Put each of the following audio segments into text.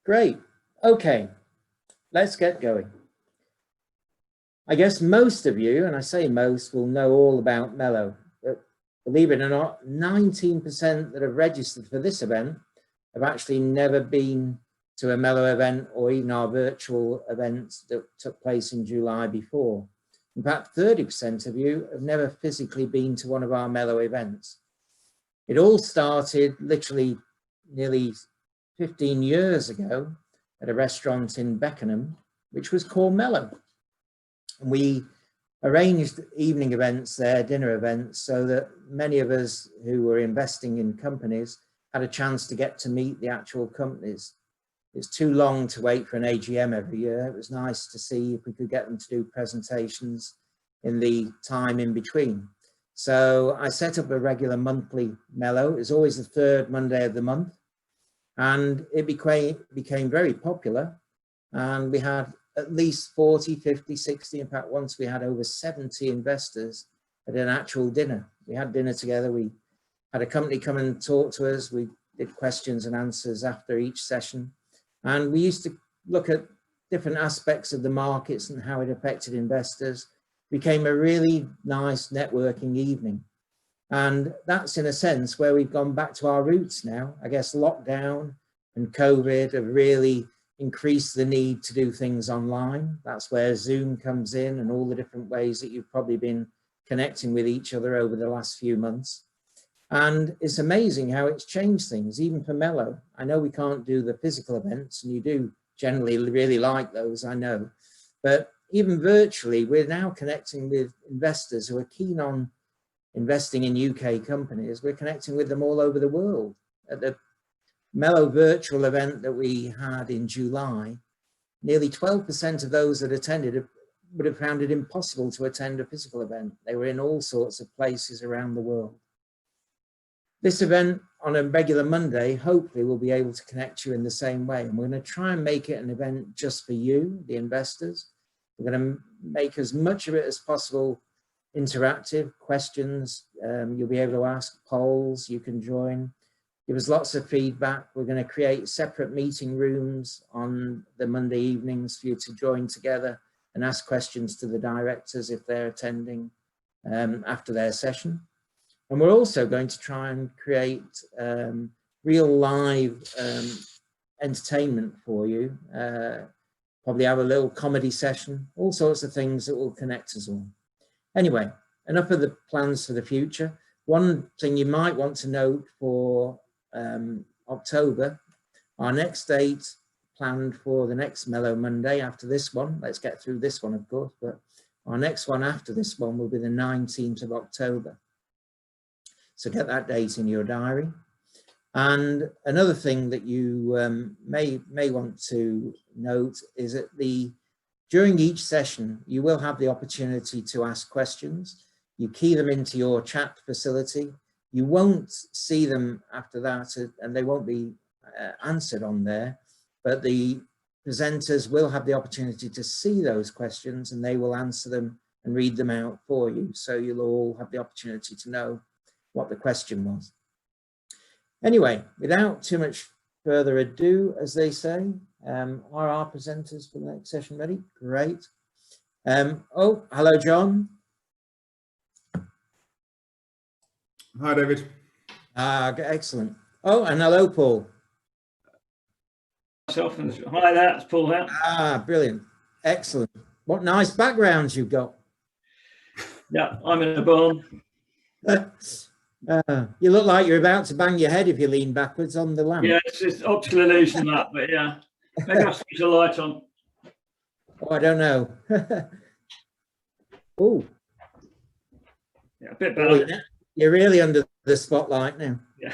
Great. Okay, let's get going. I guess most of you, and I say most, will know all about Mello, but believe it or not, 19% that have registered for this event have actually never been to a Mello event or even our virtual events that took place in July before. In fact, 30% of you have never physically been to one of our Mello events. It all started literally nearly 15 years ago at a restaurant in Beckenham, which was called Mello. And we arranged evening events there, dinner events, so that many of us who were investing in companies had a chance to get to meet the actual companies. It's too long to wait for an AGM every year. It was nice to see if we could get them to do presentations in the time in between. So I set up a regular monthly Mello. It's always the third Monday of the month. And it became very popular. And we had at least 40, 50, 60. In fact, once we had over 70 investors at an actual dinner. We had dinner together. We had a company come and talk to us. We did questions and answers after each session. And we used to look at different aspects of the markets and how it affected investors. It became a really nice networking evening. And that's in a sense where we've gone back to our roots now. I guess lockdown and COVID have really increased the need to do things online. That's where Zoom comes in and all the different ways that you've probably been connecting with each other over the last few months. And it's amazing how it's changed things, even for Mello. I know we can't do the physical events, and you do generally really like those, I know. But even virtually, we're now connecting with investors who are keen on investing in UK companies. We're connecting with them all over the world. At the Mello virtual event that we had in July, nearly 12% of those that attended would have found it impossible to attend a physical event. They were in all sorts of places around the world. This event on a regular Monday, hopefully we'll be able to connect you in the same way. And we're going to try and make it an event just for you, the investors. We're going to make as much of it as possible interactive, questions. You'll be able to ask, polls, you can join. Give us lots of feedback. We're going to create separate meeting rooms on the Monday evenings for you to join together and ask questions to the directors if they're attending after their session. And we're also going to try and create real live entertainment for you. Probably have a little comedy session, all sorts of things that will connect us all. Anyway, enough of the plans for the future. One thing you might want to note for October, our next date planned for the next Mello Monday after this one. Let's get through this one, of course, but our next one after this one will be the 19th of October. So get that date in your diary. And another thing that you may want to note is that during each session, you will have the opportunity to ask questions. You key them into your chat facility. You won't see them after that, and they won't be answered on there, but the presenters will have the opportunity to see those questions, and they will answer them and read them out for you. So you'll all have the opportunity to know what the question was. Anyway, without too much further ado, as they say, are our presenters for the next session ready? Great. Oh, hello, John. Hi, David. Excellent. Oh, and hello, Paul. Hi there, it's Paul here. Brilliant. Excellent. What nice backgrounds you've got. Yeah, I'm in a barn. You look like you're about to bang your head if you lean backwards on the lamp. Yeah, it's optical illusion that, but yeah. Maybe I'll switch the light on. Oh, I don't know. Oh. Yeah, a bit better. You're really under the spotlight now. Yeah.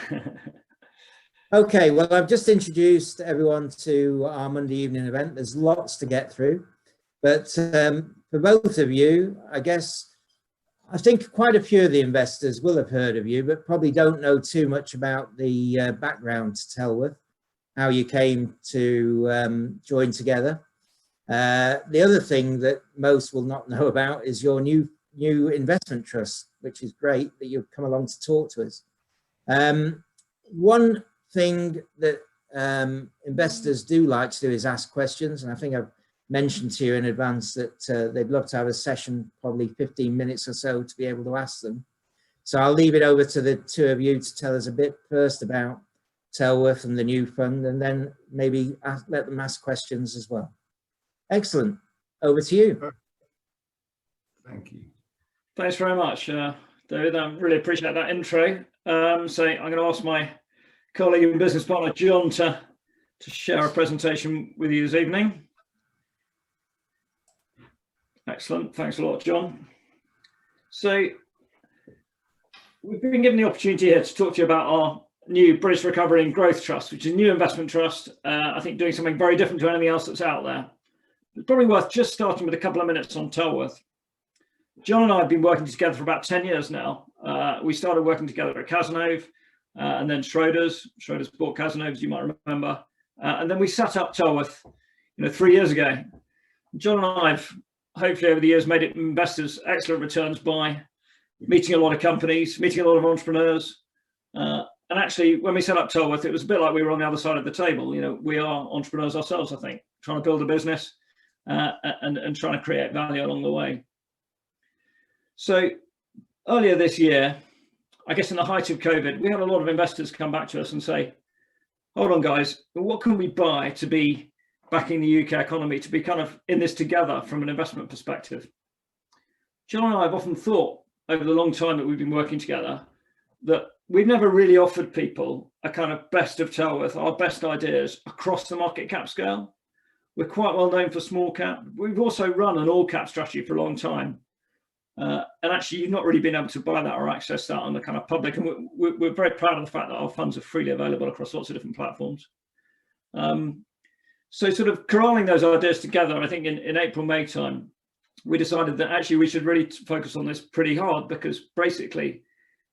Okay, well, I've just introduced everyone to our Monday evening event. There's lots to get through, but for both of you, I think quite a few of the investors will have heard of you, but probably don't know too much about the background to Tellworth, how you came to join together. The other thing that most will not know about is your new investment trust, which is great that you've come along to talk to us. One thing that investors do like to do is ask questions. And I think I've mentioned to you in advance that they'd love to have a session, probably 15 minutes or so, to be able to ask them. So I'll leave it over to the two of you to tell us a bit first about Tellworth and the new fund, and then maybe let them ask questions as well. Excellent. Over to you. Thank you. Thanks very much, David. I really appreciate that intro. So I'm going to ask my colleague and business partner, John, to share a presentation with you this evening. Excellent. Thanks a lot, John. So we've been given the opportunity here to talk to you about our new British Recovery and Growth Trust, which is a new investment trust. I think doing something very different to anything else that's out there. It's probably worth just starting with a couple of minutes on Tellworth. John and I have been working together for about 10 years now. We started working together at Cazenove, and then Schroders bought Cazenove, as you might remember. And then we set up Tellworth, 3 years ago. John and I have hopefully over the years made investors excellent returns by meeting a lot of companies, meeting a lot of entrepreneurs. And actually, when we set up Tellworth, it was a bit like we were on the other side of the table. We are entrepreneurs ourselves, I think, trying to build a business and trying to create value along the way. So earlier this year, I guess in the height of COVID, we had a lot of investors come back to us and say, hold on, guys, what can we buy to be backing the UK economy, to be kind of in this together from an investment perspective? John and I have often thought over the long time that we've been working together that we've never really offered people a kind of best of Tellworth, our best ideas across the market cap scale. We're quite well known for small cap. We've also run an all cap strategy for a long time. And actually, you've not really been able to buy that or access that on the kind of public. And we're very proud of the fact that our funds are freely available across lots of different platforms. So sort of corralling those ideas together, I think in April, May time, we decided that actually we should really focus on this pretty hard, because basically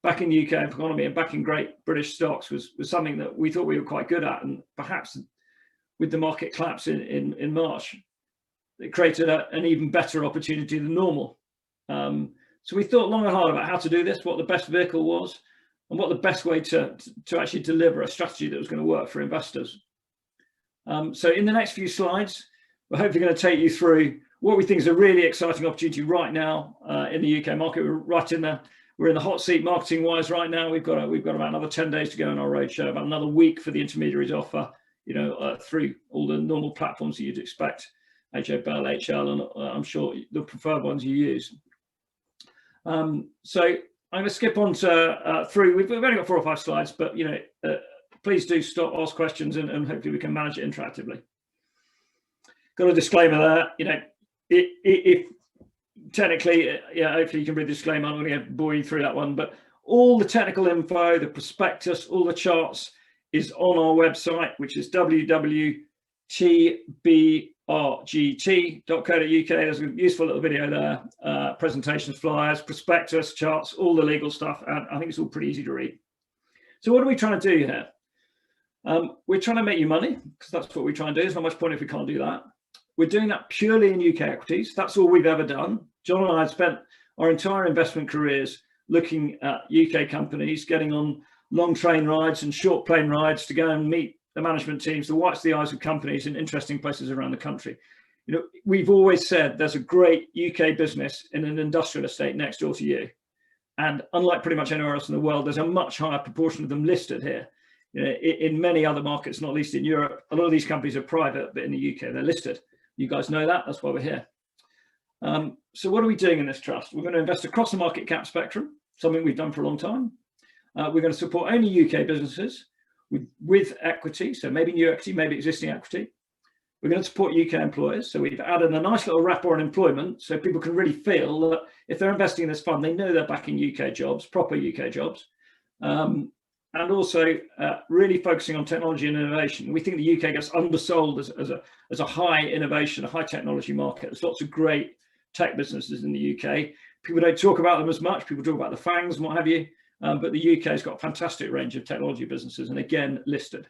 backing the UK economy and backing great British stocks was something that we thought we were quite good at. And perhaps with the market collapse in March, it created an even better opportunity than normal. So we thought long and hard about how to do this, what the best vehicle was, and what the best way to actually deliver a strategy that was going to work for investors. So in the next few slides, we're hopefully going to take you through what we think is a really exciting opportunity right now in the UK market. We're in the hot seat marketing wise right now. We've got about another 10 days to go in our roadshow, about another week for the intermediaries offer, through all the normal platforms that you'd expect, HO Bell, HL, and I'm sure the preferred ones you use. So I'm going to skip on to through. We've only got 4 or 5 slides, but please do stop, ask questions, and hopefully we can manage it interactively. Got a disclaimer there. If technically, hopefully you can read the disclaimer. I'm going to bore you through that one, but all the technical info, the prospectus, all the charts is on our website, which is www.tbrgt.co.uk. There's a useful little video there, presentations, flyers, prospectus, charts, all the legal stuff, and I think it's all pretty easy to read. So what are we trying to do here? We're trying to make you money, because that's what we try and do. There's not much point if we can't do that. We're doing that purely in UK equities. That's all we've ever done. John and I have spent our entire investment careers looking at UK companies, getting on long train rides and short plane rides to go and meet the management teams, the whites of the eyes of companies in interesting places around the country. We've always said there's a great UK business in an industrial estate next door to you. And unlike pretty much anywhere else in the world, there's a much higher proportion of them listed here. In many other markets, not least in Europe, a lot of these companies are private, but in the UK, they're listed. You guys know that, that's why we're here. So what are we doing in this trust? We're going to invest across the market cap spectrum, something we've done for a long time. We're going to support only UK businesses with equity, so maybe new equity, maybe existing equity. We're going to support UK employers. So we've added a nice little wrapper on employment, so people can really feel that if they're investing in this fund, they know they're backing UK jobs, proper UK jobs. And also really focusing on technology and innovation. We think the UK gets undersold as a high innovation, a high technology market. There's lots of great tech businesses in the UK. People don't talk about them as much. People talk about the FANGs and what have you. But the UK has got a fantastic range of technology businesses, and again, listed.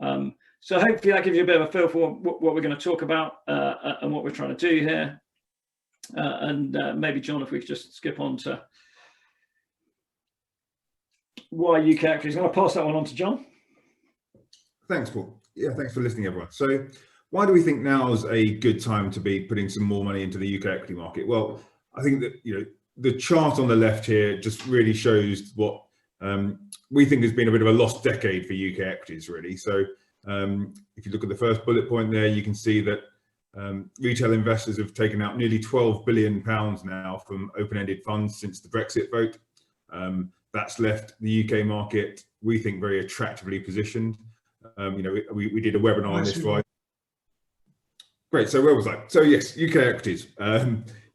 So hopefully that gives you a bit of a feel for what we're going to talk about and what we're trying to do here. And maybe, John, if we could just skip on to why UK equities. I'm going to pass that one on to John. Thanks, Paul. Yeah, thanks for listening, everyone. So why do we think now's a good time to be putting some more money into the UK equity market? Well, I think that, the chart on the left here just really shows what we think has been a bit of a lost decade for UK equities, really. So if you look at the first bullet point there, you can see that retail investors have taken out nearly £12 billion now from open-ended funds since the Brexit vote. That's left the UK market, we think, very attractively positioned. We did a webinar on this Friday. Great. So where was I? So yes, UK equities.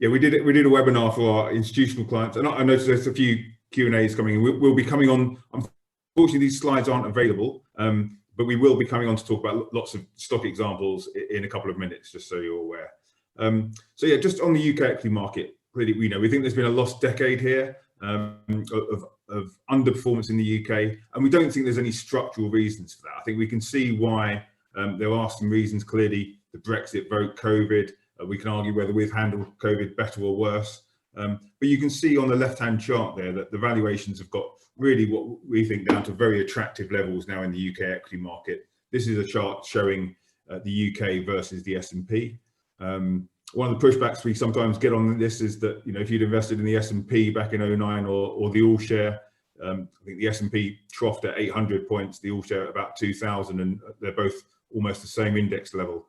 Yeah, we did a webinar for our institutional clients, and I noticed there's a few Q&As coming in. We'll be coming on. Unfortunately, these slides aren't available, but we will be coming on to talk about lots of stock examples in a couple of minutes, just so you're aware. So yeah, just on the UK equity market, really, we think there's been a lost decade here of underperformance in the UK, and we don't think there's any structural reasons for that. I think we can see why there are some reasons. Clearly, the Brexit vote, COVID, we can argue whether we've handled COVID better or worse. But you can see on the left-hand chart there that the valuations have got really what we think down to very attractive levels now in the UK equity market. This is a chart showing the UK versus the S&P. One of the pushbacks we sometimes get on this is that, if you'd invested in the S&P back in 09 or the all share, I think the S&P troughed at 800 points, the all share at about 2000, and they're both almost the same index level.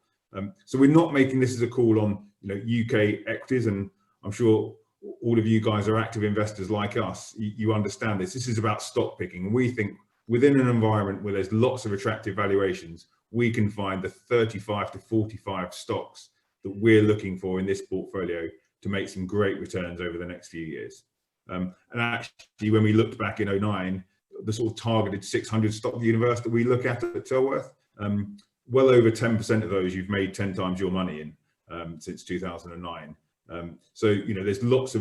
So we're not making this as a call on UK equities, and I'm sure all of you guys are active investors like us. You understand this. This is about stock picking, and we think within an environment where there's lots of attractive valuations, we can find the 35 to 45 stocks that we're looking for in this portfolio to make some great returns over the next few years. And actually, when we looked back in 09, the sort of targeted 600 stock universe that we look at Tellworth, well over 10% of those you've made 10 times your money in since 2009. So there's lots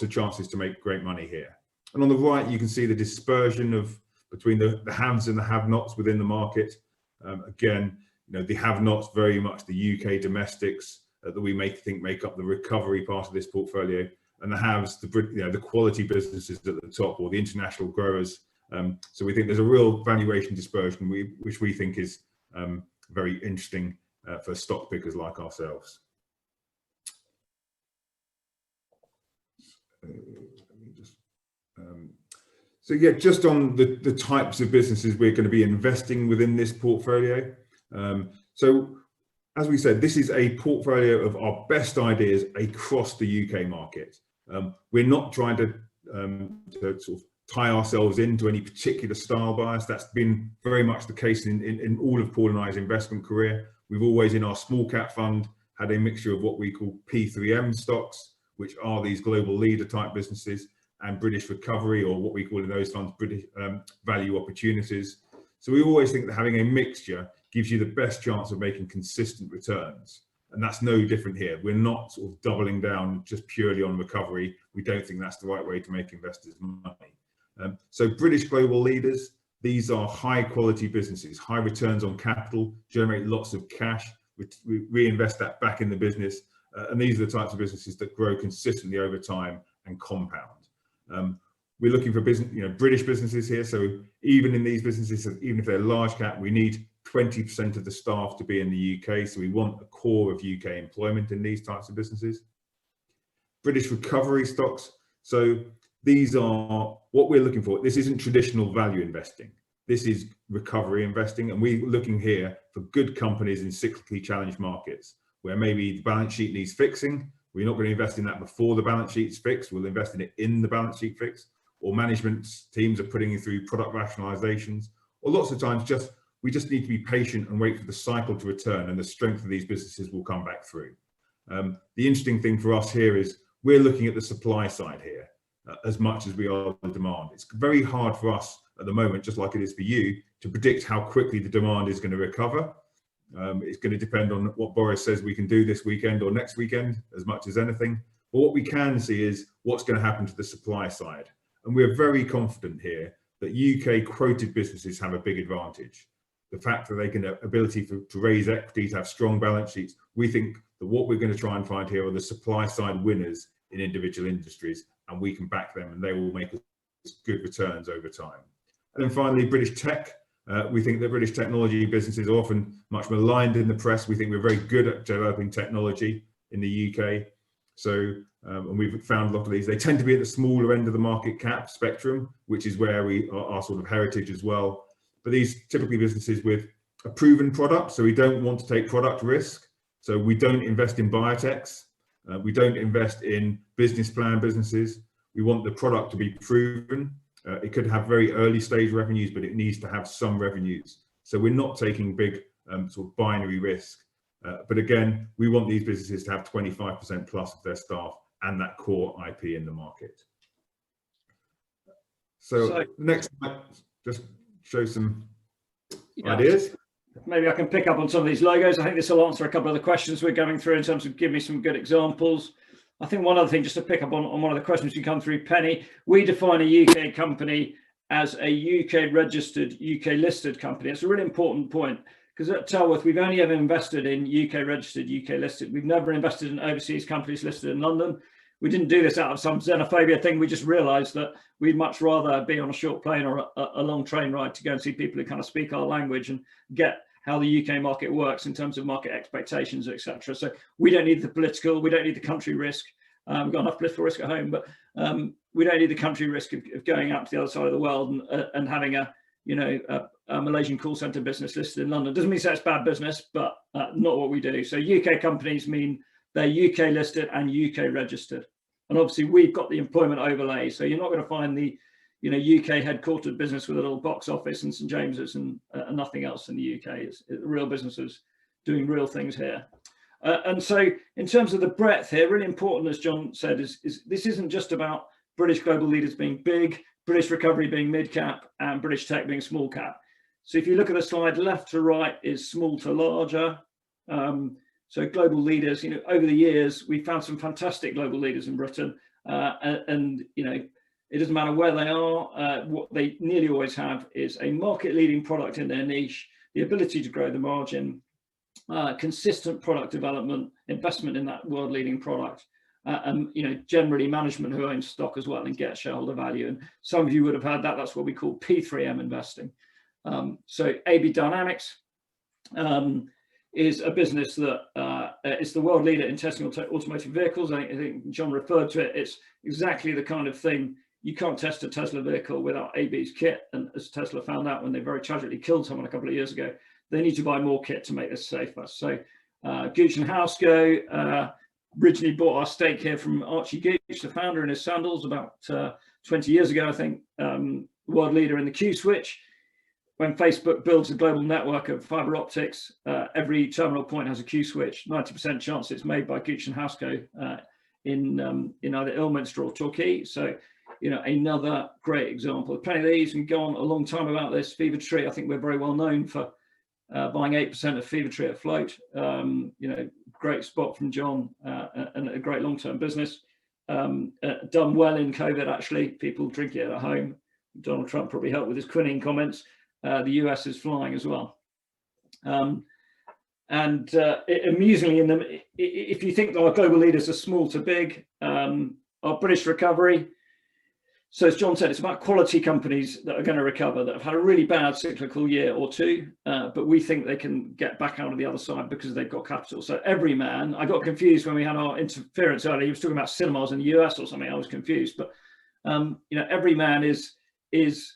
of chances to make great money here. And on the right, you can see the dispersion between the haves and the have-nots within the market. Again, the have-nots very much the UK domestics that we think make up the recovery part of this portfolio, and the haves, the quality businesses at the top, or the international growers. So we think there's a real valuation dispersion, which we think is very interesting for stock pickers like ourselves. So yeah, just on the types of businesses we're going to be investing within this portfolio. So as we said, this is a portfolio of our best ideas across the UK market. We're not trying to sort of tie ourselves into any particular style bias. That's been very much the case in all of Paul and I's investment career. We've always, in our small cap fund, had a mixture of what we call P3M stocks, which are these global leader type businesses, and British recovery, or what we call in those funds British value opportunities. So we always think that having a mixture gives you the best chance of making consistent returns. And that's no different here. We're not sort of doubling down just purely on recovery. We don't think that's the right way to make investors money. So British global leaders, these are high quality businesses, high returns on capital, generate lots of cash, we reinvest that back in the business. And these are the types of businesses that grow consistently over time and compound. We're looking for British businesses here. So even in these businesses, even if they're large cap, we need 20% of the staff to be in the UK. So we want a core of UK employment in these types of businesses. British recovery stocks. So these are what we're looking for. This isn't traditional value investing. This is recovery investing. And we're looking here for good companies in cyclically challenged markets where maybe the balance sheet needs fixing. We're not going to invest in that before the balance sheet's fixed. We'll invest in it in the balance sheet fixed. Or management teams are putting you through product rationalizations. Or lots of times we just need to be patient and wait for the cycle to return, and the strength of these businesses will come back through. The interesting thing for us here is we're looking at the supply side here as much as we are the demand. It's very hard for us at the moment, just like it is for you, to predict how quickly the demand is going to recover. It's going to depend on what Boris says we can do this weekend or next weekend as much as anything. But what we can see is what's going to happen to the supply side. And we're very confident here that UK quoted businesses have a big advantage. The fact that they can have ability to raise equity, to have strong balance sheets. We think that what we're going to try and find here are the supply side winners in individual industries, and we can back them and they will make us good returns over time. And then finally, British tech. We think that British technology businesses are often much maligned in the press. We think we're very good at developing technology in the UK. So, and we've found a lot of these, they tend to be at the smaller end of the market cap spectrum, which is where we are our sort of heritage as well. But these typically businesses with a proven product, so we don't want to take product risk. So we don't invest in biotechs. We don't invest in business plan businesses. We want the product to be proven. It could have very early stage revenues, but it needs to have some revenues. So we're not taking big sort of binary risk. But again, we want these businesses to have 25% plus of their staff and that core IP in the market. So next slide, just show some ideas. Maybe I can pick up on some of these logos. I think this will answer a couple of the questions we're going through in terms of give me some good examples. I think one other thing, just to pick up on one of the questions you come through, Penny, we define a UK company as a UK registered, UK listed company. It's a really important point because at Tellworth, we've only ever invested in UK registered, UK listed. We've never invested in overseas companies listed in London. We didn't do this out of some xenophobia thing. We just realized that we'd much rather be on a short plane or a long train ride to go and see people who kind of speak our language and get how the UK market works in terms of market expectations, etc. So we don't need the political, we don't need the country risk. We've got enough political risk at home, but we don't need the country risk of going out to the other side of the world and having a Malaysian call center business listed in London. Doesn't mean it's bad business, but not what we do. So UK companies mean they're UK listed and UK registered. And obviously we've got the employment overlay. So you're not going to find the UK headquartered business with a little box office in St James's and nothing else in the UK. It's real businesses doing real things here. And so in terms of the breadth here, really important, as John said, is this isn't just about British global leaders being big, British recovery being mid cap, and British tech being small cap. So if you look at the slide, left to right is small to larger. So global leaders, over the years, we found some fantastic global leaders in Britain, and it doesn't matter where they are, what they nearly always have is a market leading product in their niche, the ability to grow the margin, consistent product development, investment in that world leading product, and generally management who own stock as well and get shareholder value. And some of you would have heard that. That's what we call P3M investing. So AB Dynamics is a business that is the world leader in testing automotive vehicles. I think John referred to it. It's exactly the kind of thing. You can't test a Tesla vehicle without AB's kit. And as Tesla found out when they very tragically killed someone a couple of years ago, they need to buy more kit to make this safer. So Gooch and Housego originally bought our stake here from Archie Gooch, the founder, and his sandals about 20 years ago, I think, world leader in the Q switch. When Facebook builds a global network of fiber optics, every terminal point has a Q switch. 90% chance it's made by Gooch and Housego in either Ilminster or Torquay. So, another great example. Plenty of these can go on a long time about this. Fever Tree, I think we're very well known for buying 8% of Fever Tree at float. Great spot from John and a great long-term business. Done well in COVID, actually. People drink it at home. Donald Trump probably helped with his quinine comments. The US is flying as well. Amusingly, if you think that our global leaders are small to big, our British recovery, so as John said, it's about quality companies that are going to recover, that have had a really bad cyclical year or two, but we think they can get back out of the other side because they've got capital. So Everyman, I got confused when we had our interference earlier. He was talking about cinemas in the US or something. I was confused, but Everyman is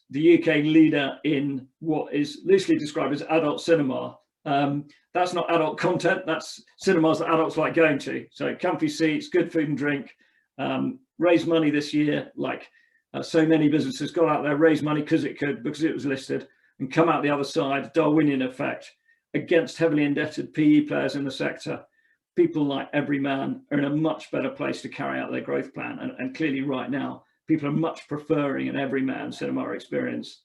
the UK leader in what is loosely described as adult cinema. That's not adult content, that's cinemas that adults like going to. So comfy seats, good food and drink, raised money this year, like so many businesses got out there, raised money because it was listed, and come out the other side, Darwinian effect, against heavily indebted PE players in the sector. People like Everyman are in a much better place to carry out their growth plan. And clearly right now, people are much preferring an Everyman cinema experience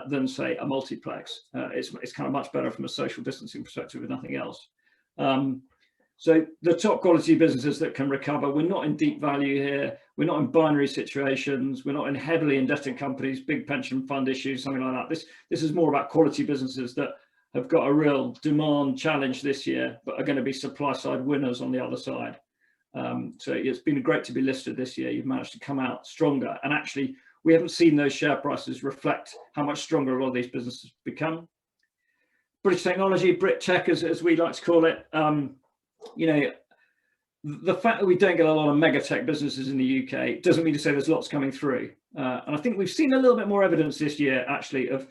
than, say, a multiplex. It's kind of much better from a social distancing perspective, if nothing else. So the top quality businesses that can recover, we're not in deep value here. We're not in binary situations. We're not in heavily indebted companies, big pension fund issues, something like that. This is more about quality businesses that have got a real demand challenge this year, but are going to be supply side winners on the other side. So it's been great to be listed this year. You've managed to come out stronger. And actually, we haven't seen those share prices reflect how much stronger a lot of these businesses become. British technology, Brit tech, as we like to call it, you know, the fact that we don't get a lot of mega tech businesses in the UK doesn't mean to say there's lots coming through. And I think we've seen a little bit more evidence this year, actually, of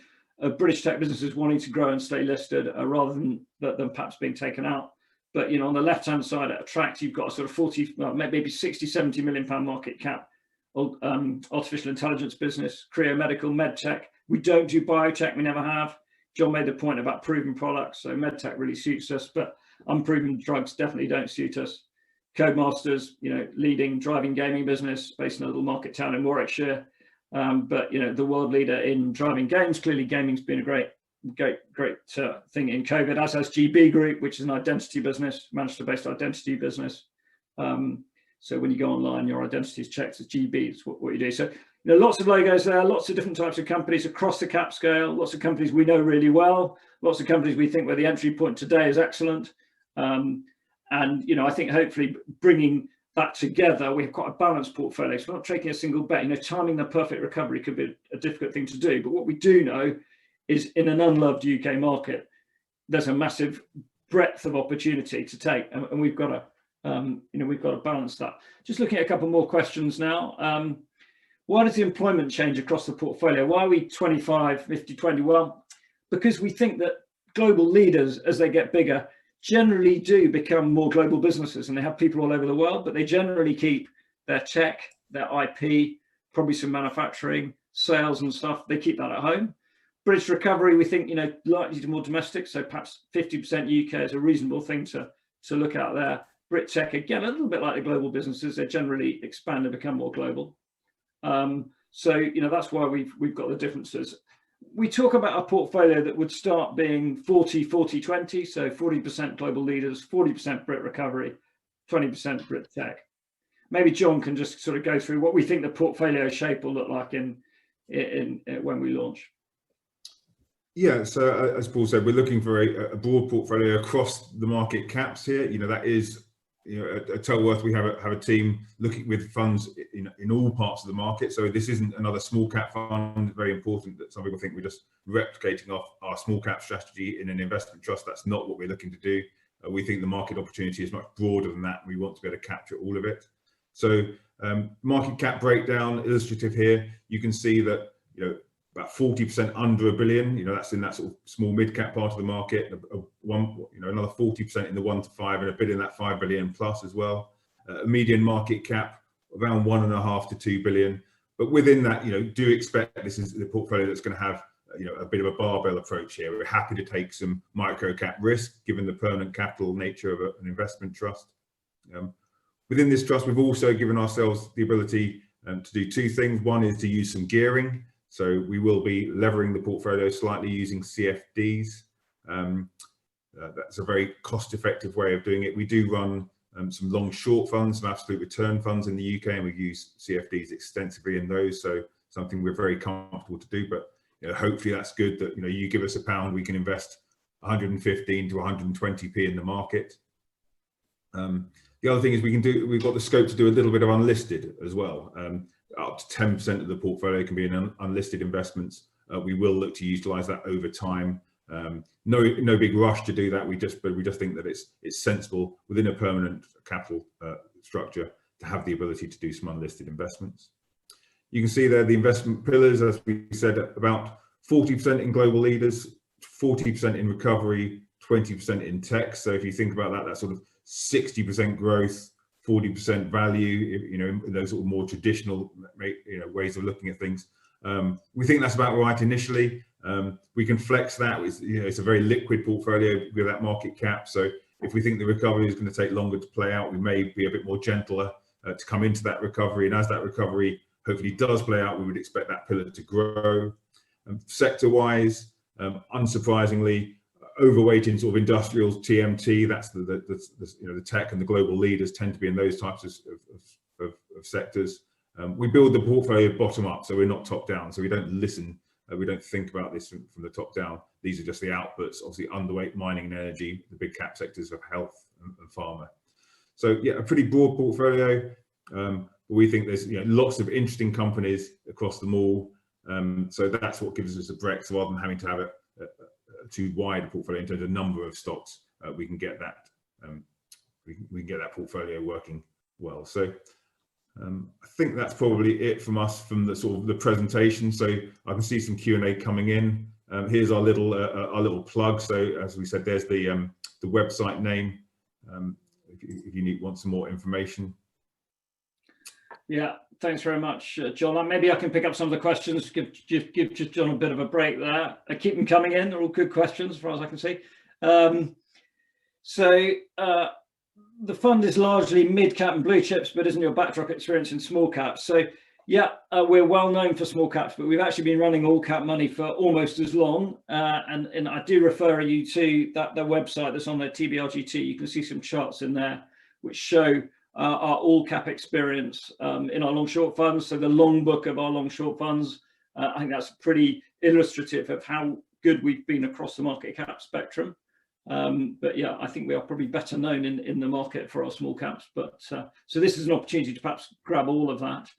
British tech businesses wanting to grow and stay listed rather than perhaps being taken out. But, you know, on the left-hand side at Attract, you've got a sort of 40, well, maybe 60, 70 million pound market cap, artificial intelligence business, Creo Medical, MedTech. We don't do biotech, we never have. John made the point about proven products, so MedTech really suits us, but unproven drugs definitely don't suit us. Codemasters, you know, leading driving gaming business based in a little market town in Warwickshire. But, you know, the world leader in driving games. Clearly, gaming's been a great thing in COVID, as has GB Group, which is an identity business, Manchester-based identity business. So when you go online, your identity is checked as GB. It's what you do. So, you know, lots of logos there, lots of different types of companies across the cap scale, lots of companies we know really well, lots of companies we think where the entry point today is excellent. And, you know, I think hopefully bringing that together, we have quite a balanced portfolio. So we're not taking a single bet. You know, timing the perfect recovery could be a difficult thing to do. But what we do know is in an unloved UK market, there's a massive breadth of opportunity to take. And we've got to, you know, we've got to balance that. Just looking at a couple more questions now. Why does the employment change across the portfolio? Why are we 25, 50, 20? Well, because we think that global leaders, as they get bigger, generally do become more global businesses, and they have people all over the world, but they generally keep their tech, their IP, probably some manufacturing, sales and stuff. They keep that at home. British recovery, we think, you know, likely to more domestic, so perhaps 50% UK is a reasonable thing to look at there. Brit tech, again, a little bit like the global businesses, they generally expand and become more global. So, you know, that's why we've got the differences. We talk about a portfolio that would start being 40, 40, 20. So 40% global leaders, 40% Brit recovery, 20% Brit tech. Maybe John can just sort of go through what we think the portfolio shape will look like in when we launch. Yeah, so as Paul said, we're looking for a broad portfolio across the market caps here. You know, that is, you know, at Tellworth, we have a team looking with funds in all parts of the market. So this isn't another small cap fund. Very important that some people think we're just replicating off our small cap strategy in an investment trust. That's not what we're looking to do. We think the market opportunity is much broader than that. We want to be able to capture all of it. So market cap breakdown illustrative here. You can see that, you know, about 40% under $1 billion, you know, that's in that sort of small mid cap part of the market. Another 40% in the 1 to 5 and $1 billion, that 5 billion plus as well. A median market cap around 1.5 to 2 billion. But within that, you know, do expect this is the portfolio that's going to have, you know, a bit of a barbell approach here. We're happy to take some micro cap risk given the permanent capital nature of an investment trust. Within this trust, we've also given ourselves the ability to do two things. One is to use some gearing. So we will be levering the portfolio slightly using CFDs. That's a very cost-effective way of doing it. We do run some long short funds, some absolute return funds in the UK, and we use CFDs extensively in those. So something we're very comfortable to do. But, you know, hopefully that's good that, you know, you give us £1, we can invest 115 to 120p in the market. The other thing is we've got the scope to do a little bit of unlisted as well. Up to 10% of the portfolio can be in unlisted investments. We will look to utilize that over time. No big rush to do that. We just think that it's sensible within a permanent capital structure to have the ability to do some unlisted investments. You can see there the investment pillars, as we said, about 40% in global leaders, 40% in recovery, 20% in tech. So if you think about that, that's sort of 60% growth, 40% value, you know, in those sort of more traditional, you know, ways of looking at things. We think that's about right initially. We can flex that. You know, it's a very liquid portfolio with that market cap. So if we think the recovery is going to take longer to play out, we may be a bit more gentler to come into that recovery. And as that recovery hopefully does play out, we would expect that pillar to grow. Sector-wise, unsurprisingly, overweight in sort of industrials, TMT. That's the you know, the tech and the global leaders tend to be in those types of sectors. We build the portfolio bottom up, so we're not top down. So we don't listen. We don't think about this from the top down. These are just the outputs. Obviously, underweight mining and energy, the big cap sectors of health and pharma. So yeah, a pretty broad portfolio. we think there's lots of interesting companies across them all. So that's what gives us a breadth, rather than having to have a too wide a portfolio in terms of number of stocks. We can get that we can get that portfolio working well. So I think that's probably it from us, from the sort of the presentation. So I can see some Q&A coming in. Here's our little plug. So as we said, there's the website name if you want some more information. Yeah, thanks very much, John. Maybe I can pick up some of the questions, give just John a bit of a break there. Keep them coming in. They're all good questions, as far as I can see. The fund is largely mid-cap and blue chips, but isn't your backdrop experience in small caps? So yeah, we're well known for small caps, but we've actually been running all cap money for almost as long. And I do refer you to the website that's on there, TBRGT. You can see some charts in there which show our all cap experience in our long short funds. So the long book of our long short funds, I think that's pretty illustrative of how good we've been across the market cap spectrum. But yeah, I think we are probably better known in the market for our small caps. But so this is an opportunity to perhaps grab all of that.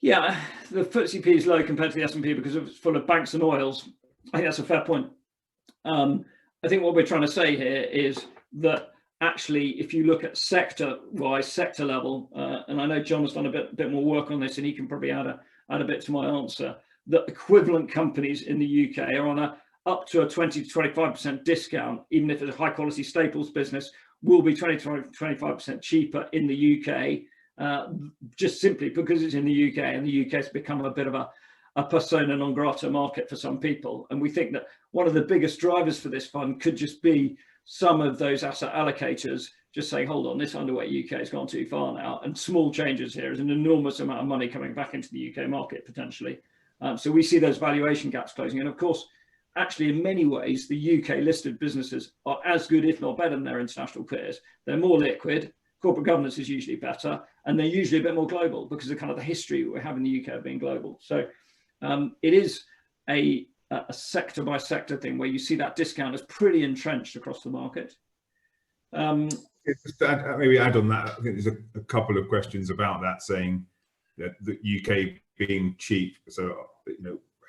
Yeah, the FTSE P is low compared to the S&P because it's full of banks and oils. I think that's a fair point. I think what we're trying to say here is that actually, if you look at sector-wise, sector level, and I know John has done a bit more work on this, and he can probably add a bit to my answer, that equivalent companies in the UK are on up to a 20 to 25% discount, even if it's a high quality staples business, will be 20 to 25% cheaper in the UK, just simply because it's in the UK, and the UK has become a bit of a persona non grata market for some people. And we think that one of the biggest drivers for this fund could just be some of those asset allocators just saying, hold on, this underweight UK has gone too far now, and small changes here is an enormous amount of money coming back into the UK market potentially. So we see those valuation gaps closing. And of course, actually, in many ways, the UK listed businesses are as good, if not better, than their international peers. They're more liquid, corporate governance is usually better, and they're usually a bit more global because of kind of the history we have in the UK of being global. So it is a sector by sector thing where you see that discount is pretty entrenched across the market. Just maybe add on that, I think there's a couple of questions about that, saying that the UK being cheap. So,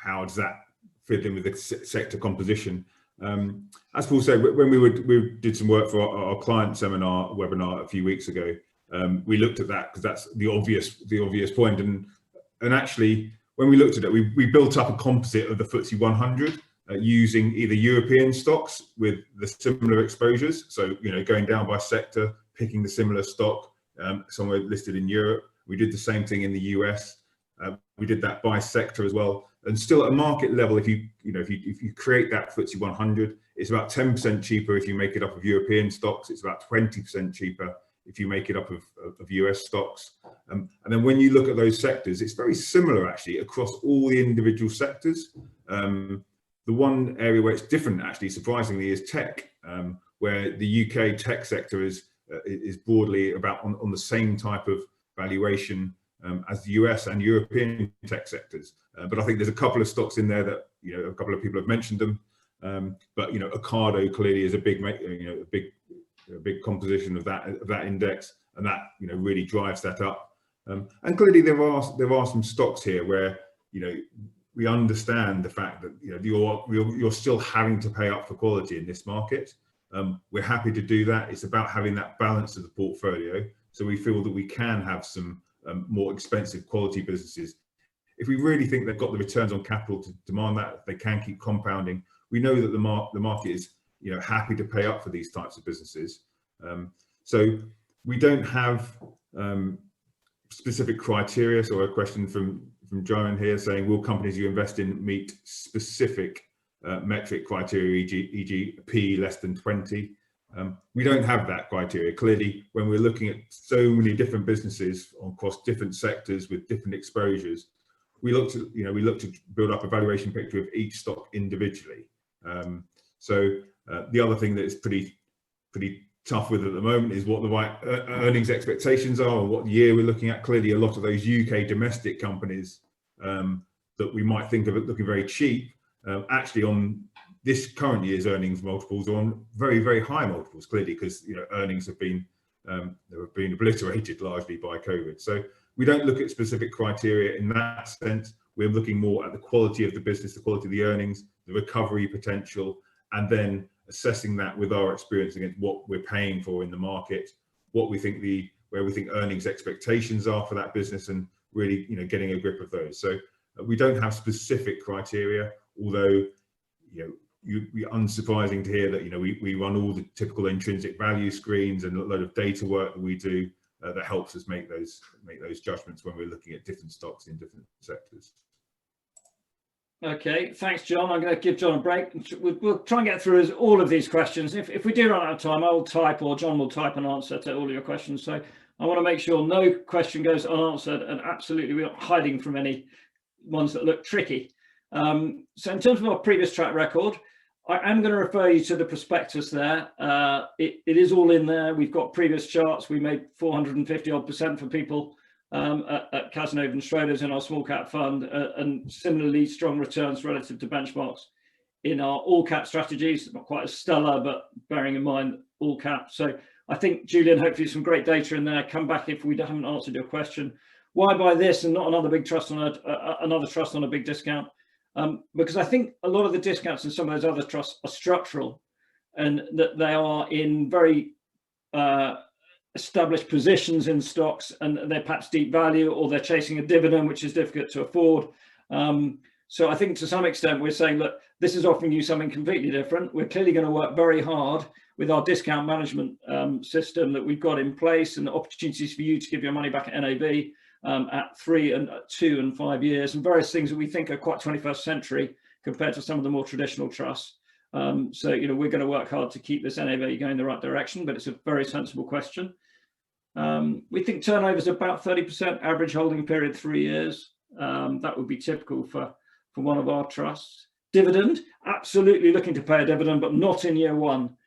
how does that fit in with the sector composition? As Paul said, when we did some work for our client webinar a few weeks ago, we looked at that because that's the obvious point. And actually, when we looked at it, we built up a composite of the FTSE 100 using either European stocks with the similar exposures. So, going down by sector, picking the similar stock somewhere listed in Europe. We did the same thing in the US. We did that by sector as well. And still at a market level, if you create that FTSE 100, it's about 10% cheaper if you make it up of European stocks. It's about 20% cheaper if you make it up of US stocks. And then when you look at those sectors, it's very similar actually across all the individual sectors. The one area where it's different, actually, surprisingly, is tech, where the UK tech sector is broadly about on the same type of valuation as the US and European tech sectors. But I think there's a couple of stocks in there that, a couple of people have mentioned them. But Ocado clearly is a big composition of that index, and that really drives that up. And clearly there are some stocks here where we understand the fact that you're still having to pay up for quality in this market. We're happy to do that. It's about having that balance of the portfolio, so we feel that we can have some more expensive quality businesses. If we really think they've got the returns on capital to demand that, they can keep compounding. We know that the market is happy to pay up for these types of businesses. So we don't have specific criteria. So a question from Joan here saying, will companies you invest in meet specific metric criteria, e.g. P less than 20? We don't have that criteria. Clearly, when we're looking at so many different businesses across different sectors with different exposures, we look to build up a valuation picture of each stock individually. So the other thing that is pretty tough with at the moment is what the right earnings expectations are, or what year we're looking at. Clearly, a lot of those UK domestic companies that we might think of it looking very cheap, actually on this current year's earnings multiples are on very, very high multiples, clearly, because earnings have been have been obliterated largely by COVID. So we don't look at specific criteria in that sense. We're looking more at the quality of the business, the quality of the earnings, the recovery potential, and then assessing that with our experience against what we're paying for in the market, what we think where we think earnings expectations are for that business, and really, getting a grip of those. So we don't have specific criteria, although, we unsurprising to hear that, we run all the typical intrinsic value screens and a load of data work that we do that helps us make those judgments when we're looking at different stocks in different sectors. Okay, thanks, John. I'm going to give John a break. We'll try and get through all of these questions. If we do run out of time, I will type, or John will type an answer to all of your questions. So I want to make sure no question goes unanswered, and absolutely we're not hiding from any ones that look tricky. So in terms of our previous track record, I am going to refer you to the prospectus there. It is all in there. We've got previous charts. We made 450% for people at Cazenove and Schroders in our small cap fund, and similarly strong returns relative to benchmarks in our all cap strategies. Not quite as stellar, but bearing in mind all cap. So I think, Julian, hopefully some great data in there. Come back if we haven't answered your question. Why buy this and not another big trust on another trust on a big discount? Because I think a lot of the discounts in some of those other trusts are structural, and that they are in very established positions in stocks, and they're perhaps deep value, or they're chasing a dividend which is difficult to afford. So I think to some extent we're saying, look, this is offering you something completely different. We're clearly going to work very hard with our discount management system that we've got in place, and the opportunities for you to give your money back at NAV at 3 and 2 and 5 years, and various things that we think are quite 21st century compared to some of the more traditional trusts. So, we're going to work hard to keep this NAV going in the right direction, but it's a very sensible question. We think turnover is about 30%, average holding period 3 years. That would be typical for one of our trusts. Dividend, absolutely looking to pay a dividend, but not in year one.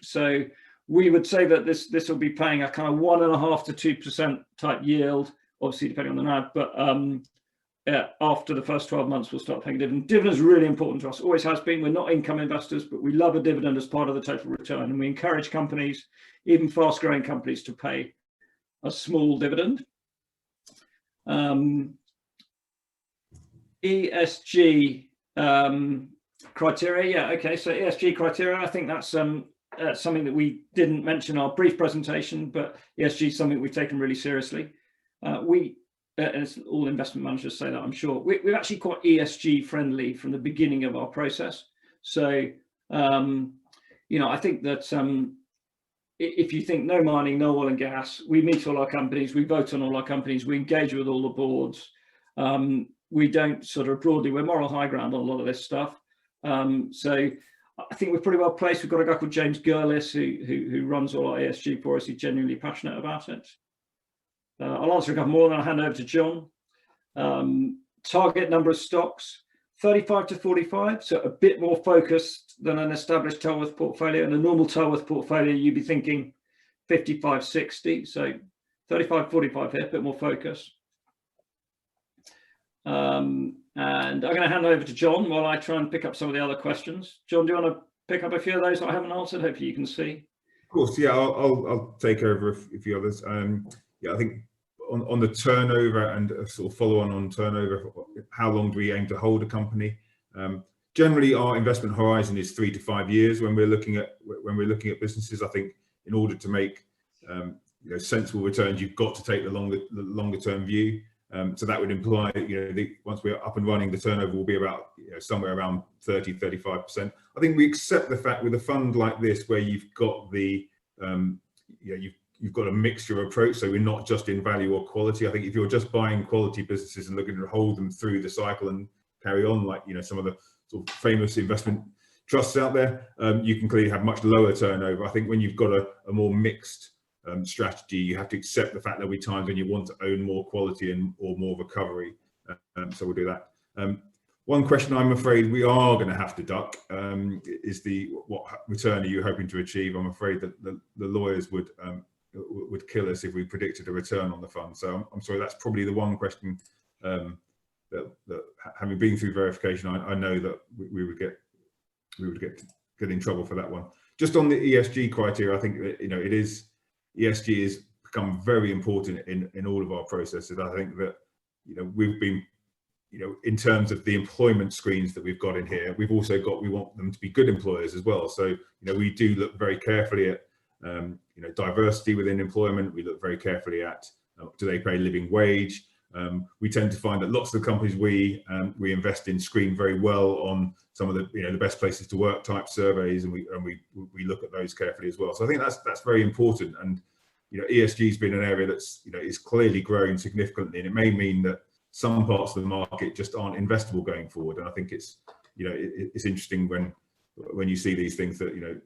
So we would say that this will be paying a kind of 1.5 to 2% type yield, obviously depending on the NAV, but after the first 12 months, we'll start paying dividend. Dividend is really important to us, always has been. We're not income investors, but we love a dividend as part of the total return. And we encourage companies, even fast growing companies, to pay a small dividend. ESG criteria. Yeah, okay. So ESG criteria, I think that's something that we didn't mention in our brief presentation, but ESG is something we've taken really seriously. And it's all investment managers say that, I'm sure. We're actually quite ESG friendly from the beginning of our process. So, I think that if you think no mining, no oil and gas, we meet all our companies, we vote on all our companies, we engage with all the boards. We don't sort of broadly, we're moral high ground on a lot of this stuff. So I think we're pretty well placed. We've got a guy called James Gurlis who runs all our ESG for us. He's genuinely passionate about it. I'll answer a couple more, then I'll hand over to John. Target number of stocks, 35 to 45, so a bit more focused than an established Tellworth portfolio. In a normal Tellworth portfolio, you'd be thinking 55, 60, so 35, 45 here, a bit more focus. And I'm going to hand over to John while I try and pick up some of the other questions. John, do you want to pick up a few of those that I haven't answered? Hopefully you can see. Of course, yeah, I'll take over a few others. Yeah, I think on the turnover and sort of follow on turnover, how long do we aim to hold a company? Generally, our investment horizon is 3 to 5 years when we're looking at businesses. I think in order to make sensible returns, you've got to take the longer term view. So that would imply, once we're up and running, the turnover will be about somewhere around 30-35%. I think we accept the fact with a fund like this, where you've got the you've got a mixture approach, so we're not just in value or quality. I think if you're just buying quality businesses and looking to hold them through the cycle and carry on, like some of the sort of famous investment trusts out there, you can clearly have much lower turnover. I think when you've got a more mixed strategy, you have to accept the fact there'll be times when you want to own more quality or more recovery. So we'll do that. One question I'm afraid we are going to have to duck is what return are you hoping to achieve? I'm afraid that the lawyers would kill us if we predicted a return on the fund. So I'm sorry, that's probably the one question that having been through verification, I know that we would get in trouble for that one. Just on the ESG criteria, I think that, it is ESG has become very important in all of our processes. I think that, you know, we've been, you know, in terms of the employment screens that we've got in here, we've also got, we want them to be good employers as well. So, you know, we do look very carefully at, you know, diversity within employment. We look very carefully at, do they pay living wage? We tend to find that lots of the companies we invest in screen very well on some of the, you know, the best places to work type surveys, and we look at those carefully as well. So I think that's very important. And, you know, ESG has been an area that's, you know, is clearly growing significantly, and it may mean that some parts of the market just aren't investable going forward. And I think it's, you know, it's interesting when you see these things that, you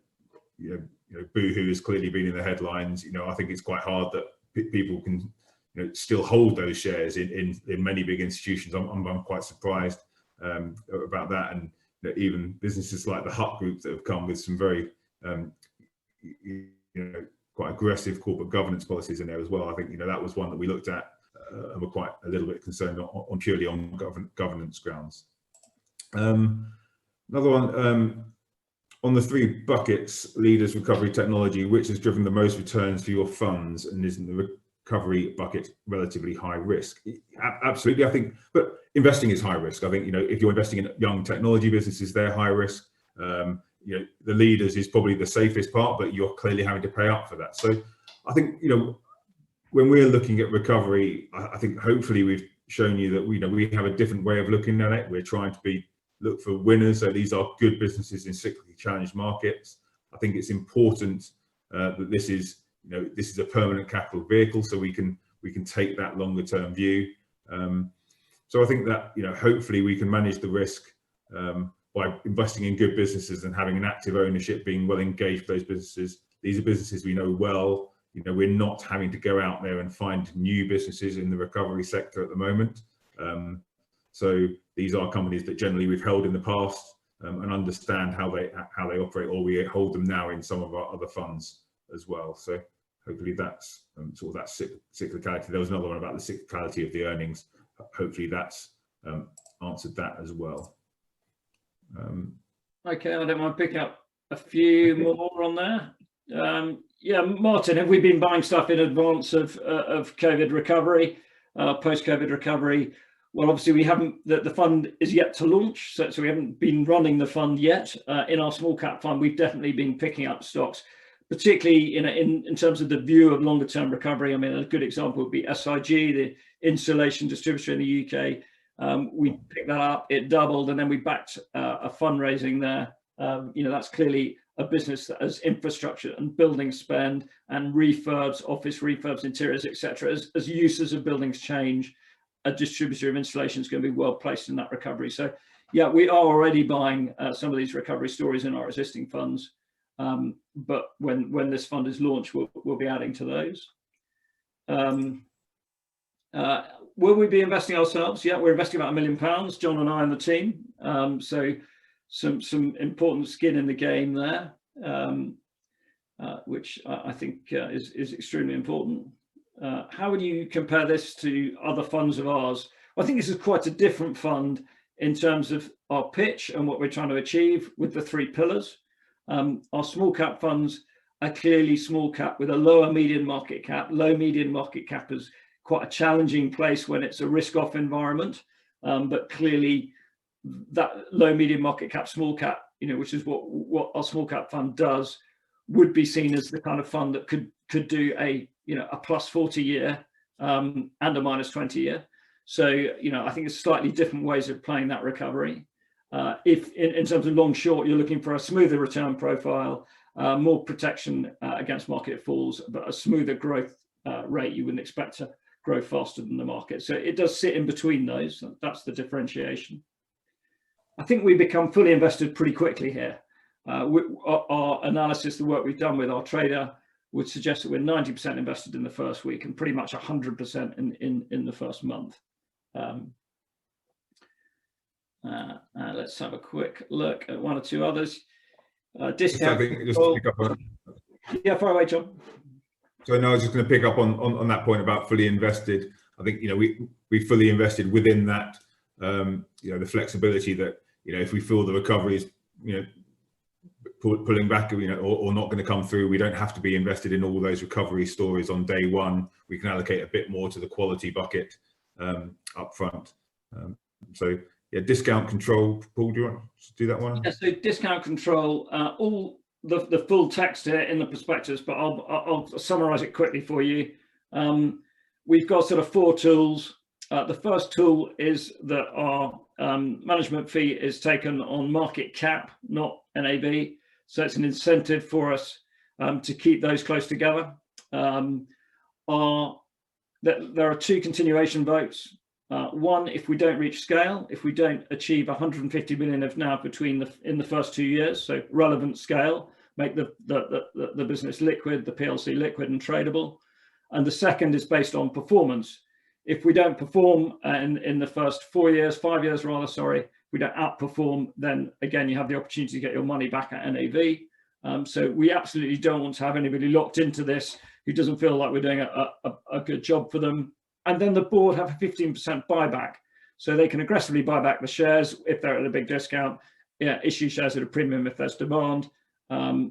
know, Boohoo has clearly been in the headlines. You know, I think it's quite hard that people can, you know, still hold those shares in many big institutions. I'm quite surprised about that. And, you know, even businesses like the Hut Group that have come with some very, you know, quite aggressive corporate governance policies in there as well. I think, you know, that was one that we looked at and were quite a little bit concerned on purely on governance grounds. Another one, on the 3 buckets, leaders, recovery, technology, which has driven the most returns for your funds, and isn't the recovery bucket relatively high risk? Absolutely, I think, but investing is high risk. I think, you know, if you're investing in young technology businesses, they're high risk. You know, the leaders is probably the safest part, but you're clearly having to pay up for that. So I think, you know, when we're looking at recovery, I think hopefully we've shown you that, you know, we have a different way of looking at it. We're trying to look for winners. So these are good businesses in cyclically challenged markets. I think it's important that this is, you know, this is a permanent capital vehicle, so we can take that longer term view. So I think that, you know, hopefully we can manage the risk by investing in good businesses and having an active ownership, being well engaged with those businesses. These are businesses we know well. You know, we're not having to go out there and find new businesses in the recovery sector at the moment. So these are companies that generally we've held in the past and understand how they operate, or we hold them now in some of our other funds as well. So hopefully that's sort of that cyclicality. There was another one about the cyclicality of the earnings. Hopefully that's answered that as well. Okay, I don't mind picking up a few more on there. Yeah, Martin, have we been buying stuff in advance of COVID recovery, post-COVID recovery? Well, obviously we haven't, the fund is yet to launch, so we haven't been running the fund yet. In our small cap fund, we've definitely been picking up stocks, particularly in terms of the view of longer term recovery. I mean, a good example would be SIG, the insulation distributor in the UK. We picked that up, it doubled, and then we backed a fundraising there. You know, that's clearly a business that has infrastructure and building spend and refurbs, office refurbs, interiors, etc. As uses of buildings change, a distributor of insulation is going to be well placed in that recovery. So yeah, we are already buying some of these recovery stories in our existing funds. But when this fund is launched, we'll be adding to those. Will we be investing ourselves? Yeah, we're investing about £1 million, John and I and the team. So some important skin in the game there, which I think is extremely important. How would you compare this to other funds of ours? Well, I think this is quite a different fund in terms of our pitch and what we're trying to achieve with the 3 pillars. Our small cap funds are clearly small cap with a lower median market cap. Low median market cap is quite a challenging place when it's a risk-off environment, but clearly that low median market cap, small cap, you know, which is what our small cap fund does, would be seen as the kind of fund that could do a, you know, a +40 year and a -20 year. So, you know, I think it's slightly different ways of playing that recovery. If in terms of long short, you're looking for a smoother return profile, more protection against market falls, but a smoother growth rate. You wouldn't expect to grow faster than the market. So it does sit in between those. That's the differentiation. I think we become fully invested pretty quickly here. Our analysis, the work we've done with our trader, would suggest that we're 90% invested in the first week and pretty much 100% in the first month. Let's have a quick look at one or two others. Discount. Yeah, far away, John. So no, I was just going to pick up on that point about fully invested. I think, you know, we fully invested within that, you know, the flexibility that, you know, if we feel the recovery is, you know, pulling back, or not going to come through. We don't have to be invested in all those recovery stories on day one. We can allocate a bit more to the quality bucket up front. So yeah, discount control. Paul, do you want to do that one? Yeah, so discount control, all the full text here in the prospectus, but I'll summarize it quickly for you. We've got sort of 4 tools. The first tool is that our management fee is taken on market cap, not NAV. So it's an incentive for us to keep those close together. There are 2 continuation votes. One, if we don't reach scale, if we don't achieve 150 million of NAV in the first 2 years, so relevant scale, make the business liquid, the PLC liquid and tradable. And the second is based on performance. If we don't perform in the first 5 years rather, sorry, if we don't outperform, then again, you have the opportunity to get your money back at NAV. So we absolutely don't want to have anybody locked into this who doesn't feel like we're doing a good job for them. And then the board have a 15% buyback. So they can aggressively buy back the shares if they're at a big discount, issue shares at a premium if there's demand.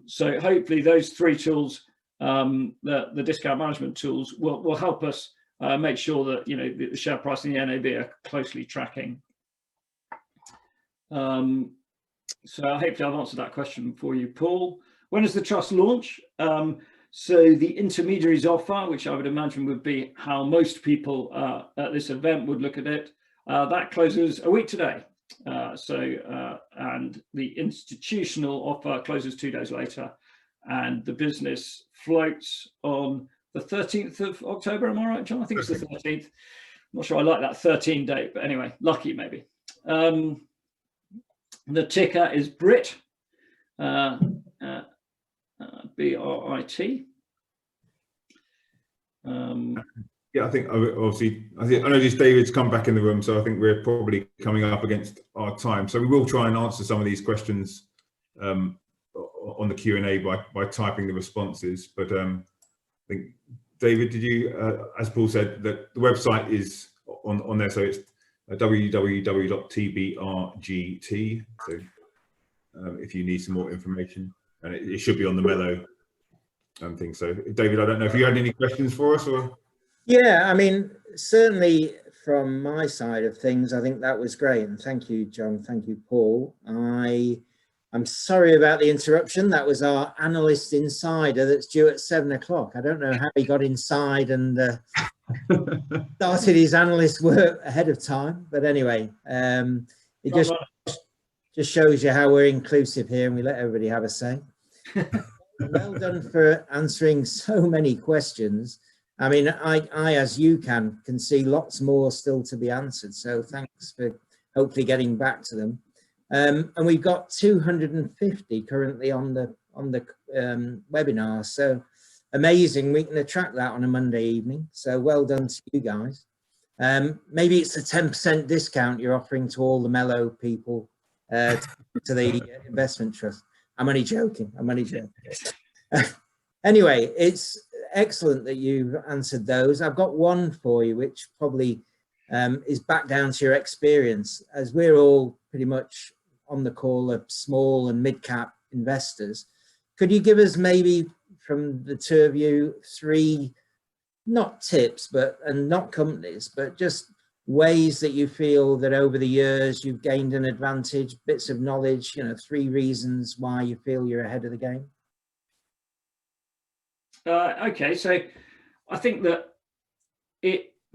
So hopefully those 3 tools, the discount management tools, will help us make sure that the share price and the NAV are closely tracking. So hopefully I've answered that question for you, Paul. When does the trust launch? So the intermediaries offer, which I would imagine would be how most people at this event would look at it, that closes a week today. And the institutional offer closes 2 days later, and the business floats on the 13th of October. Am I right, John? I think it's the 13th. I'm not sure I like that 13 date, but anyway, lucky maybe. The ticker is BRIT, BRIT. Yeah, I think obviously, I noticed David's come back in the room, so I think we're probably coming up against our time. So we will try and answer some of these questions on the Q&A by typing the responses. But I think, David, did you, as Paul said, that the website is on there, so it's www.tbrgt. So if you need some more information, and it should be on the Mello thing. So David, I don't know if you had any questions for us, or? Yeah, I mean, certainly from my side of things, I think that was great. And thank you, John. Thank you, Paul. I'm sorry about the interruption. That was our analyst insider that's due at 7 o'clock. I don't know how he got inside and started his analyst work ahead of time. But anyway, it just shows you how we're inclusive here and we let everybody have a say. Well done for answering so many questions. I mean, I as you can see lots more still to be answered. So thanks for hopefully getting back to them. And we've got 250 currently on the webinar. So amazing. We can attract that on a Monday evening. So well done to you guys. Maybe it's a 10% discount you're offering to all the Mello people to the investment trust. I'm only joking. I'm only joking. Anyway, it's excellent that you've answered those. I've got one for you, which probably is back down to your experience, as we're all pretty much on the call of small and mid-cap investors. Could you give us maybe from the 2 of you 3, not tips, and not companies, but just ways that you feel that over the years you've gained an advantage, bits of knowledge, 3 reasons why you feel you're ahead of the game? Okay, so I think that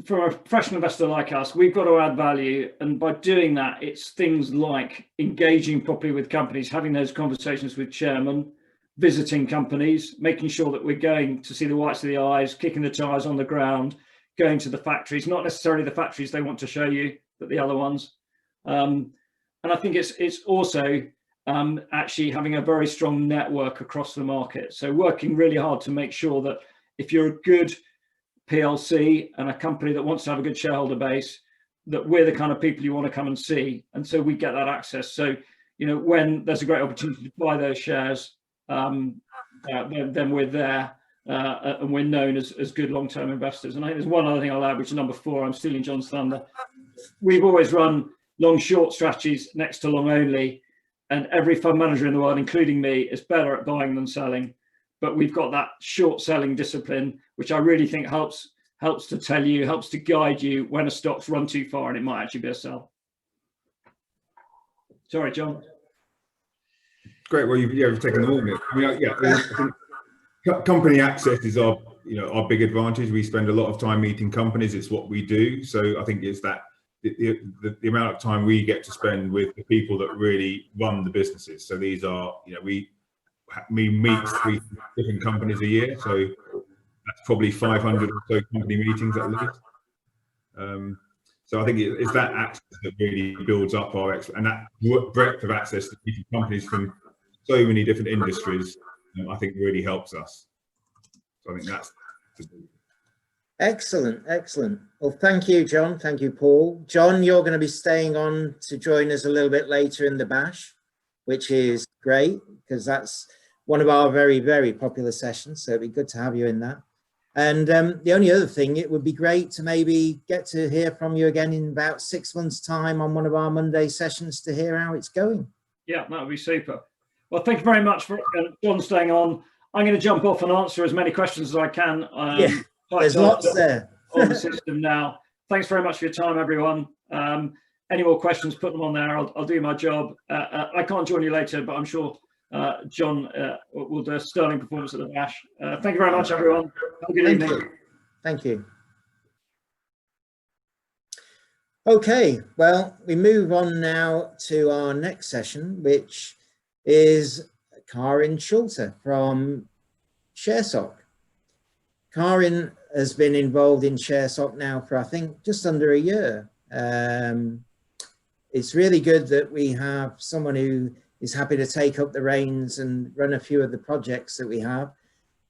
for a professional investor like us, we've got to add value, and by doing that, it's things like engaging properly with companies, having those conversations with chairmen, visiting companies, making sure that we're going to see the whites of the eyes, kicking the tires on the ground, going to the factories, not necessarily the factories they want to show you, but the other ones. And I think it's also actually having a very strong network across the market. So working really hard to make sure that if you're a good PLC and a company that wants to have a good shareholder base, that we're the kind of people you want to come and see. And so we get that access. So, when there's a great opportunity to buy those shares, then we're there and we're known as good long-term investors. And I think there's one other thing I'll add, which is number 4. I'm stealing John's thunder. We've always run long-short strategies next to long-only. and every fund manager in the world, including me, is better at buying than selling. But we've got that short selling discipline, which I really think helps to tell you, helps to guide you when a stock's run too far and it might actually be a sell. Sorry, John. Great. Well, you've taken them all, Nick. I mean, yeah, I think company access is our big advantage. We spend a lot of time meeting companies. It's what we do. So I think it's that the amount of time we get to spend with the people that really run the businesses. So these are, we meet 3 different companies a year. So that's probably 500 or so company meetings at least. So I think it's that access that really builds up our and that breadth of access to different companies from so many different industries, I think really helps us. So I think that's excellent, excellent. Well, thank you, John. Thank you, Paul. John, you're going to be staying on to join us a little bit later in the bash, which is great because that's one of our very, very popular sessions. So it'd be good to have you in that. And the only other thing, it would be great to maybe get to hear from you again in about 6 months' time on one of our Monday sessions to hear how it's going. Yeah, that would be super. Well, thank you very much for John staying on. I'm going to jump off and answer as many questions as I can. Yeah, there's lots there on the system now. Thanks very much for your time, everyone. Any more questions, put them on there. I'll do my job. I can't join you later, but I'm sure John will do a sterling performance at the bash. Thank you very much, everyone. Have a good evening. Thank you. Okay, well, we move on now to our next session, which is Karin Schulte from ShareSoc. Karin has been involved in ShareSoc now for, I think, just under a year. It's really good that we have someone who is happy to take up the reins and run a few of the projects that we have.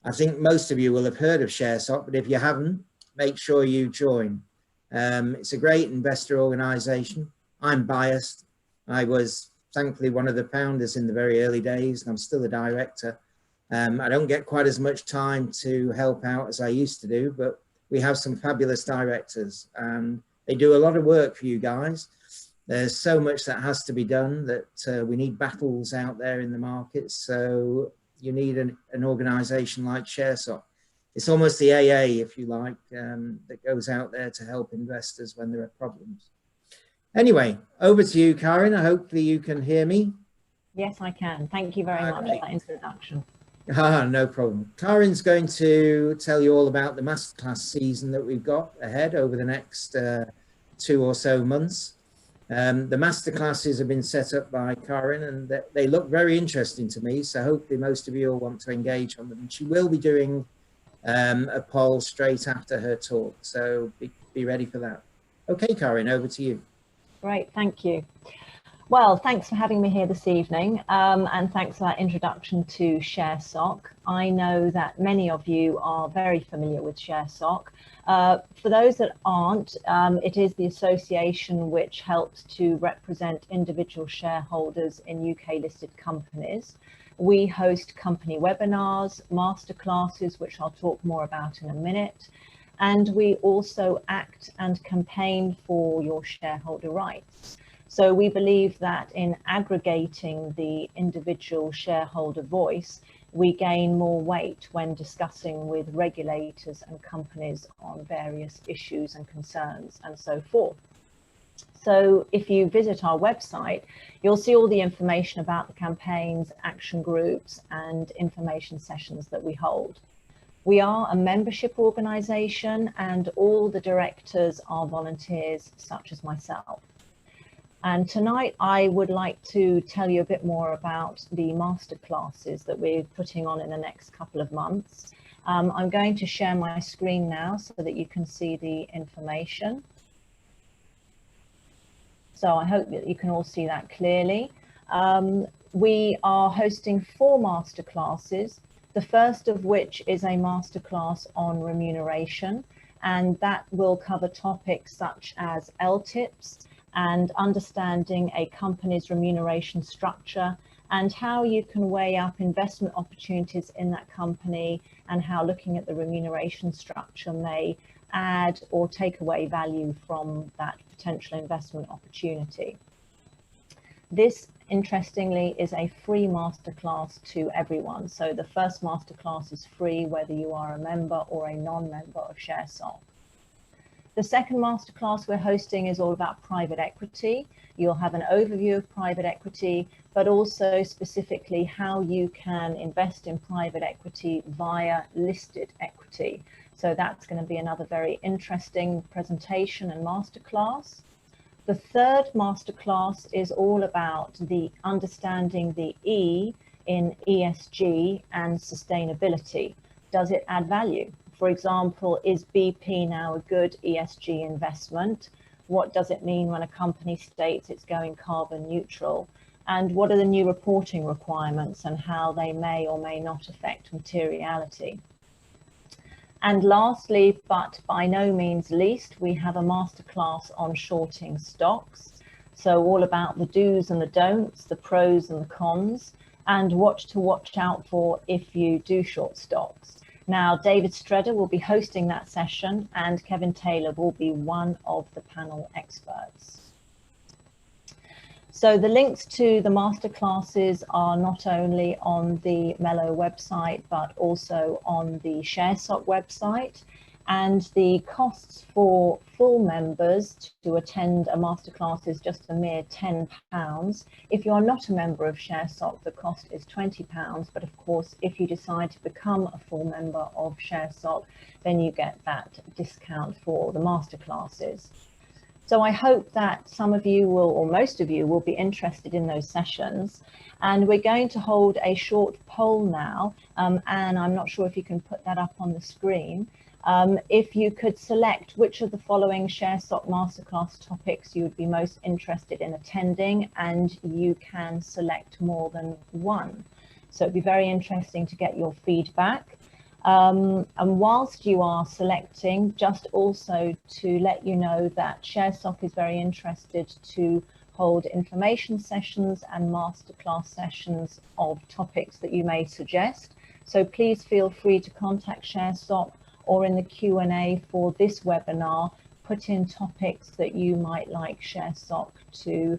I think most of you will have heard of ShareSoc, but if you haven't, make sure you join. It's a great investor organization. I'm biased. I was thankfully one of the founders in the very early days, and I'm still a director. I don't get quite as much time to help out as I used to do, but we have some fabulous directors and they do a lot of work for you guys. There's so much that has to be done that we need battles out there in the market. So you need an organization like ShareSoc. It's almost the AA, if you like, that goes out there to help investors when there are problems. Anyway, over to you, Karin. Hopefully you can hear me. Yes, I can. Thank you very much for that introduction. No problem. Karin's going to tell you all about the masterclass season that we've got ahead over the next 2 or so months. The masterclasses have been set up by Karin and they look very interesting to me. So hopefully most of you will want to engage on them. And she will be doing a poll straight after her talk. So be ready for that. Okay, Karin, over to you. Great, thank you. Well, thanks for having me here this evening, and thanks for that introduction to ShareSoc. I know that many of you are very familiar with ShareSoc. For those that aren't, it is the association which helps to represent individual shareholders in UK listed companies. We host company webinars, masterclasses, which I'll talk more about in a minute. And we also act and campaign for your shareholder rights. So we believe that in aggregating the individual shareholder voice, we gain more weight when discussing with regulators and companies on various issues and concerns and so forth. So if you visit our website, you'll see all the information about the campaigns, action groups, and information sessions that we hold. We are a membership organisation and all the directors are volunteers such as myself. And tonight I would like to tell you a bit more about the masterclasses that we're putting on in the next couple of months. I'm going to share my screen now so that you can see the information. So I hope that you can all see that clearly. We are hosting 4 masterclasses, the first of which is a masterclass on remuneration, and that will cover topics such as LTIPs, and understanding a company's remuneration structure and how you can weigh up investment opportunities in that company and how looking at the remuneration structure may add or take away value from that potential investment opportunity. This interestingly, is a free masterclass to everyone. So the first masterclass is free, whether you are a member or a non-member of ShareSoc. The second masterclass we're hosting is all about private equity. You'll have an overview of private equity, but also specifically how you can invest in private equity via listed equity. So that's going to be another very interesting presentation and masterclass. The third masterclass is all about the understanding the E in ESG and sustainability. Does it add value? For example, is BP now a good ESG investment? What does it mean when a company states it's going carbon neutral? And what are the new reporting requirements and how they may or may not affect materiality? And lastly, but by no means least, we have a masterclass on shorting stocks. So all about the do's and the don'ts, the pros and the cons, and what to watch out for if you do short stocks. Now, David Stredder will be hosting that session and Kevin Taylor will be one of the panel experts. So the links to the masterclasses are not only on the Mello website, but also on the ShareSoc website. And the costs for full members to attend a masterclass is just a mere £10. If you are not a member of ShareSoc, the cost is £20. But of course, if you decide to become a full member of ShareSoc, then you get that discount for the masterclasses. So I hope that some of you will, or most of you will be interested in those sessions. And we're going to hold a short poll now. And I'm not sure if you can put that up on the screen. If you could select which of the following ShareSoc Masterclass topics you would be most interested in attending, and you can select more than one. So it'd be very interesting to get your feedback. And whilst you are selecting, just also to let you know that ShareSoc is very interested to hold information sessions and masterclass sessions of topics that you may suggest. So please feel free to contact ShareSoc, or in the Q&A for this webinar, put in topics that you might like ShareSoc to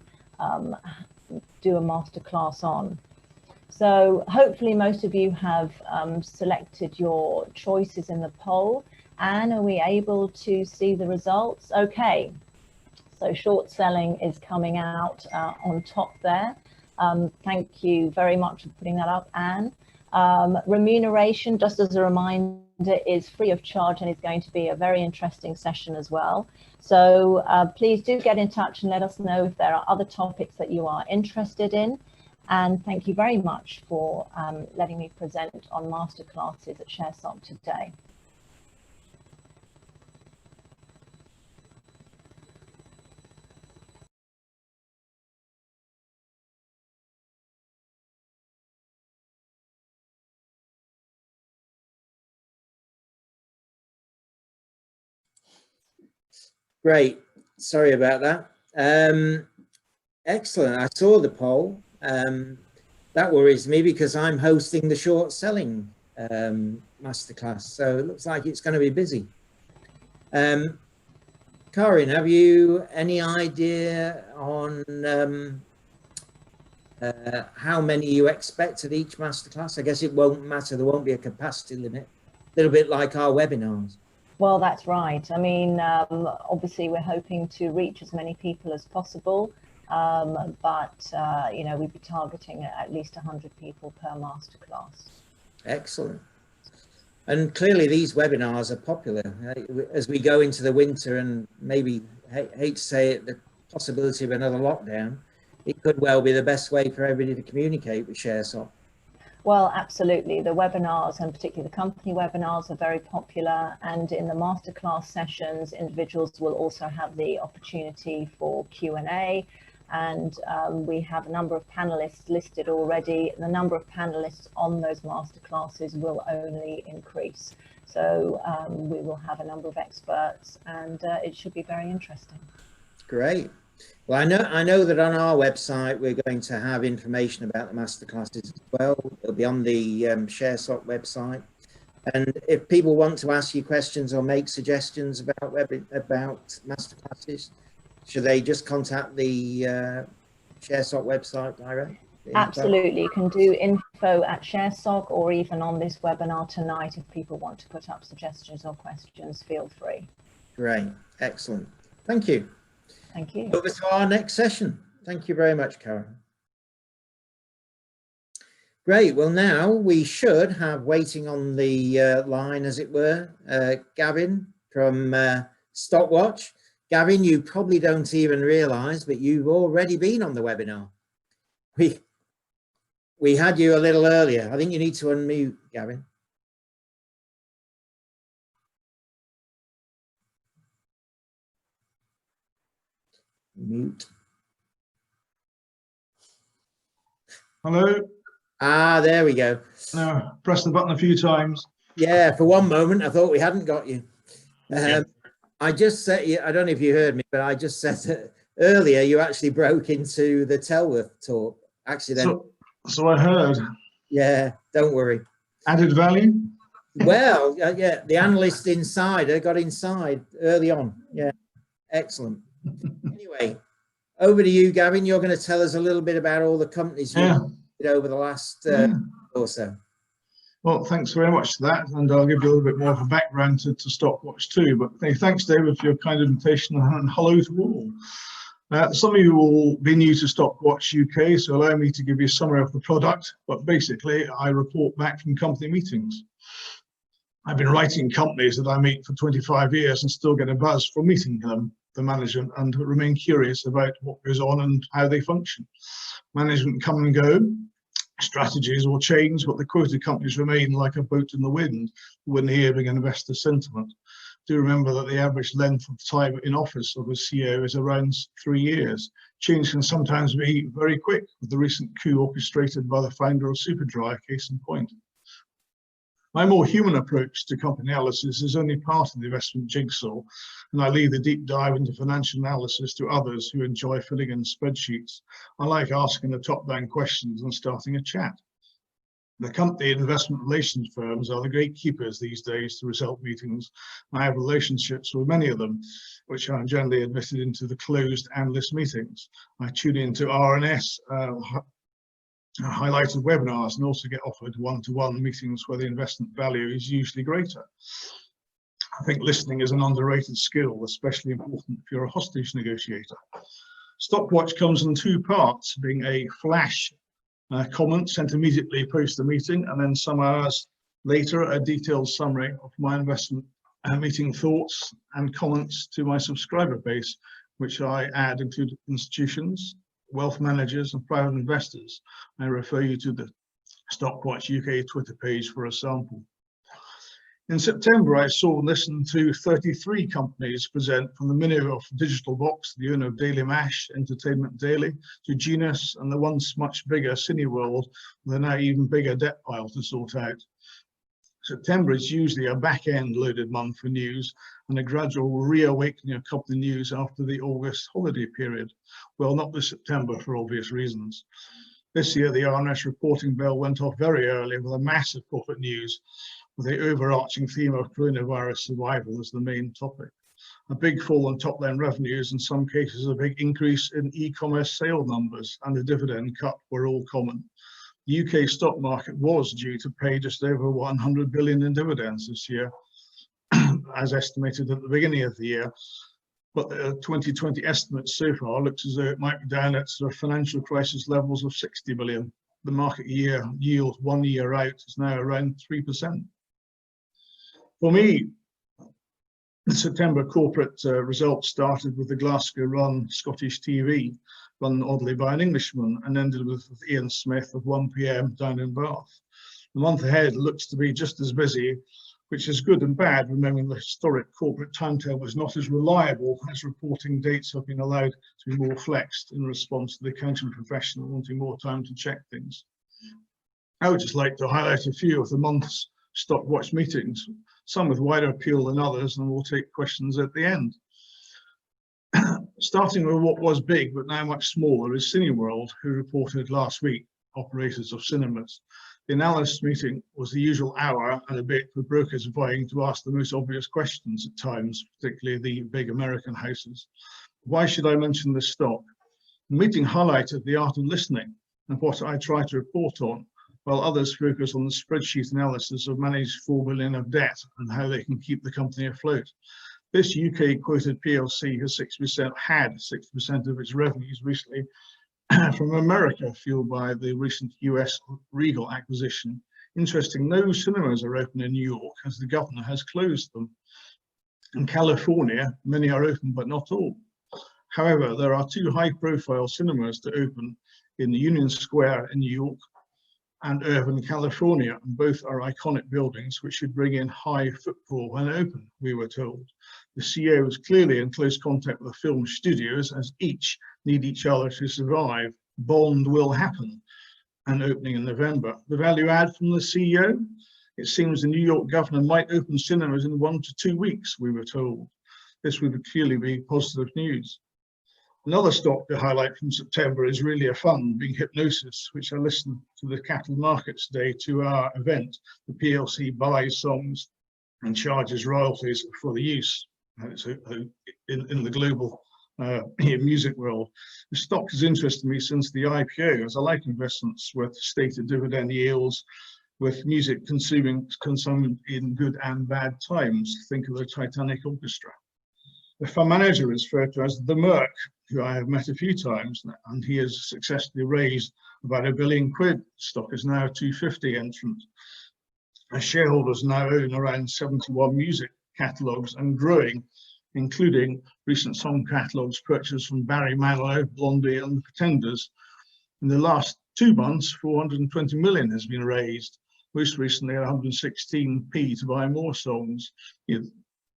do a masterclass on. So hopefully most of you have selected your choices in the poll. Anne, are we able to see the results? Okay, so short selling is coming out on top there. Thank you very much for putting that up, Anne. Remuneration, just as a reminder, is free of charge and is going to be a very interesting session as well. So please do get in touch and let us know if there are other topics that you are interested in. And thank you very much for letting me present on masterclasses at ShareSoc today. Great. Sorry about that. Excellent. I saw the poll. That worries me because I'm hosting the short selling masterclass, so it looks like it's going to be busy. Karin, have you any idea on how many you expect at each masterclass? I guess it won't matter. There won't be a capacity limit. A little bit like our webinars. Well, that's right. I mean, obviously, we're hoping to reach as many people as possible. But you know, we'd be targeting at least 100 people per masterclass. Excellent. And clearly these webinars are popular as we go into the winter, and maybe, hate to say it, the possibility of another lockdown. It could well be the best way for everybody to communicate with ShareSoc. Well, absolutely. The webinars, and particularly the company webinars, are very popular. And in the masterclass sessions, individuals will also have the opportunity for Q&A. And we have a number of panelists listed already. The number of panelists on those masterclasses will only increase. So we will have a number of experts, and it should be very interesting. Great. Well, I know that on our website we're going to have information about the masterclasses as well. It'll be on the ShareSoc website. And if people want to ask you questions or make suggestions about masterclasses, should they just contact the ShareSoc website direct? Absolutely, you can do info@ShareSoc, or even on this webinar tonight, if people want to put up suggestions or questions, feel free. Great, excellent. Thank you. Thank you. Over to our next session. Thank you very much, Karen. Great, well now we should have waiting on the line, as it were, Gavin from Stockwatch. Gavin, you probably don't even realise, but you've already been on the webinar. We had you a little earlier. I think you need to unmute, Gavin. Mute. Hello. Ah, there we go. Now, press the button a few times. Yeah, for one moment, I thought we hadn't got you. Yeah. I just said, I don't know if you heard me, but I just said that earlier you actually broke into the Telworth talk. Actually, So I heard. Yeah, don't worry. Added value? Well, yeah, the analyst insider got inside early on. Yeah, excellent. Anyway, over to you, Gavin. You're going to tell us a little bit about all the companies you've did over the last or so. Well, thanks very much for that, and I'll give you a little bit more of a background to Stockwatch too. But thanks, David, for your kind invitation, and hello to all. Some of you will be new to Stockwatch UK, so allow me to give you a summary of the product. But basically, I report back from company meetings. I've been writing companies that I meet for 25 years and still get a buzz from meeting them, the management, and remain curious about what goes on and how they function. Management come and go, strategies will change, but the quoted companies remain like a boat in the wind when hearing investor sentiment. Do remember that the average length of time in office of a CEO is around 3 years. Change can sometimes be very quick, with the recent coup orchestrated by the founder of Superdry, case in point. My more human approach to company analysis is only part of the investment jigsaw, and I leave the deep dive into financial analysis to others who enjoy filling in spreadsheets. I like asking the top-down questions and starting a chat. The company and investment relations firms are the gatekeepers these days to result meetings. I have relationships with many of them, which are generally admitted into the closed analyst meetings. I tune into RNS highlighted webinars and also get offered one-to-one meetings where the investment value is usually greater. I think listening is an underrated skill, especially important if you're a hostage negotiator. Stockwatch comes in two parts, being a flash comment sent immediately post the meeting, and then some hours later a detailed summary of my investment meeting thoughts and comments to my subscriber base, which I add include institutions, wealth managers and private investors. I refer you to the Stockwatch UK Twitter page for a sample. In September, I saw and listened to 33 companies present, from the menu of Digital Box, the owner of Daily Mash, Entertainment Daily, to Genus and the once much bigger Cineworld, with a now even bigger debt pile to sort out. September is usually a back-end loaded month for news and a gradual reawakening of company news after the August holiday period. Well, not this September for obvious reasons. This year, the RNS reporting bell went off very early with a massive profit news, with the overarching theme of coronavirus survival as the main topic. A big fall in top-line revenues, in some cases a big increase in e-commerce sale numbers, and a dividend cut were all common. The UK stock market was due to pay just over 100 billion in dividends this year, as estimated at the beginning of the year. But the 2020 estimates so far looks as though it might be down at sort of financial crisis levels of 60 billion. The market yield 1 year out is now around 3%. For me, the September corporate results started with the Glasgow-run Scottish TV, run oddly by an Englishman, and ended with Ian Smith at 1 PM down in Bath. The month ahead looks to be just as busy, which is good and bad, remembering the historic corporate timetable is not as reliable as reporting dates have been allowed to be more flexed in response to the accounting profession wanting more time to check things. I would just like to highlight a few of the month's Stockwatch meetings, some with wider appeal than others, and we'll take questions at the end. Starting with what was big but now much smaller is Cineworld, who reported last week, operators of cinemas. The analyst meeting was the usual hour and a bit, with brokers vying to ask the most obvious questions at times, particularly the big American houses. Why should I mention this stock? The meeting highlighted the art of listening and what I try to report on, while others focus on the spreadsheet analysis of managed 4 billion of debt and how they can keep the company afloat. This UK quoted PLC has 60% of its revenues recently from America, fueled by the recent US Regal acquisition. Interesting, no cinemas are open in New York as the governor has closed them. In California, many are open, but not all. However, there are 2 high-profile cinemas to open in Union Square in New York and Irvine, California, and both are iconic buildings which should bring in high footfall when open, we were told. The CEO is clearly in close contact with the film studios as each need each other to survive. Bond will happen, and opening in November. The value add from the CEO? It seems the New York governor might open cinemas in 1 to 2 weeks, we were told. This would clearly be positive news. Another stock to highlight from September is really a fund, being Hypnosis, which I listened to the Capital Markets Day 2-hour event. The PLC buys songs and charges royalties for the use in the global music world. The stock has interested me since the IPO, as I like investments with stated dividend yields, with music consumed in good and bad times. Think of the Titanic Orchestra. The fund manager is referred to as the Merc, who I have met a few times, and he has successfully raised about £1 billion. Stock is now 250 entrant. As shareholders now own around 71 music catalogues and growing, including recent song catalogues purchased from Barry Manilow, Blondie and the Pretenders. In the last 2 months, 420 million has been raised, most recently 116p to buy more songs.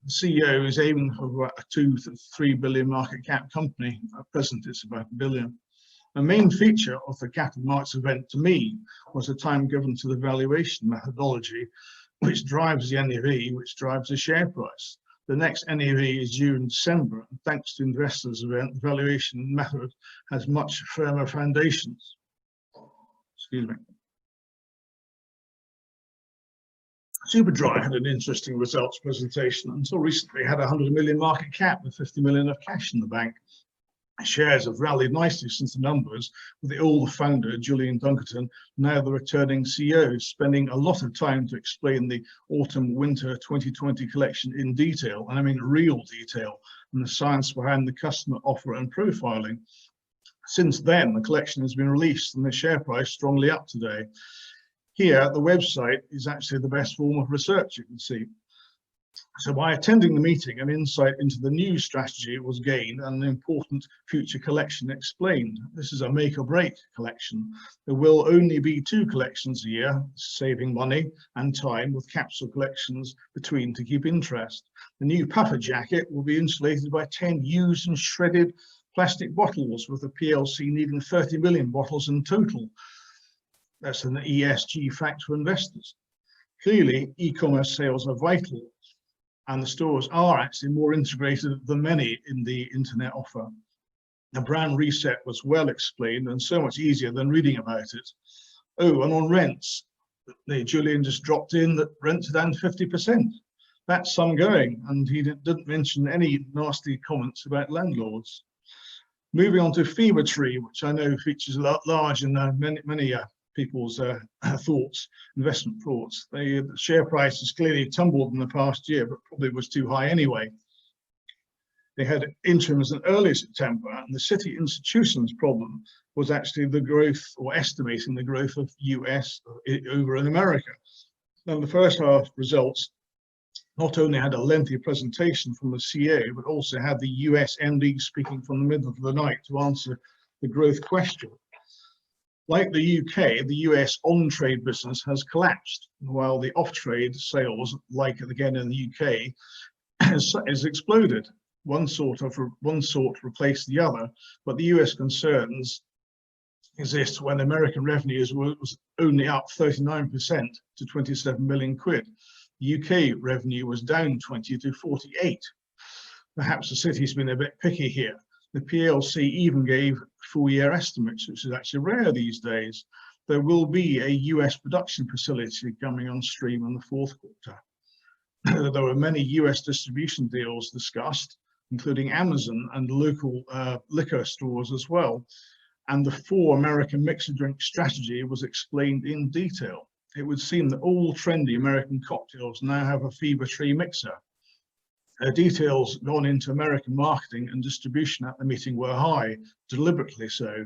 The CEO is aiming for a 2 to 3 billion market cap company. At present, it's about £1 billion. The main feature of the Capital Markets event to me was the time given to the valuation methodology, which drives the NAV, which drives the share price. The next NAV is due in December, and thanks to investors' event, the valuation method has much firmer foundations. Excuse me. Superdry had an interesting results presentation. Until recently, had 100 million market cap with 50 million of cash in the bank. Shares have rallied nicely since the numbers, with the old founder, Julian Dunkerton, now the returning CEO, spending a lot of time to explain the autumn-winter 2020 collection in detail, and I mean real detail, and the science behind the customer offer and profiling. Since then, the collection has been released and the share price strongly up today. Here, the website is actually the best form of research, you can see. So by attending the meeting, an insight into the new strategy was gained and an important future collection explained. This is a make or break collection. There will only be 2 collections a year, saving money and time, with capsule collections between to keep interest. The new puffer jacket will be insulated by 10 used and shredded plastic bottles, with the PLC needing 30 million bottles in total. That's an ESG fact for investors. Clearly, e-commerce sales are vital, and the stores are actually more integrated than many in the internet offer. The brand reset was well explained and so much easier than reading about it. Oh, and on rents, Julian just dropped in that rents are down 50%. That's some going, and he didn't mention any nasty comments about landlords. Moving on to Fever Tree, which I know features large in many people's thoughts, investment thoughts. The share price has clearly tumbled in the past year, but probably was too high anyway. They had interims in early September, and the city institutions problem was actually the growth, or estimating the growth of US over in America. Now, the first half results not only had a lengthy presentation from the CEO, but also had the US MD speaking from the middle of the night to answer the growth question. Like the UK, the US on-trade business has collapsed, while the off-trade sales, like again in the UK, has exploded. One sort replaced the other, but the US concerns exist when American revenues was only up 39% to 27 million quid. The UK revenue was down 20 to 48. Perhaps the city's been a bit picky here. The PLC even gave full-year estimates, which is actually rare these days. There will be a US production facility coming on stream in the 4th quarter. There were many US distribution deals discussed, including Amazon and local liquor stores as well. And the 4 American mixer drink strategy was explained in detail. It would seem that all trendy American cocktails now have a Fever-Tree mixer. Details gone into American marketing and distribution at the meeting were high, deliberately so.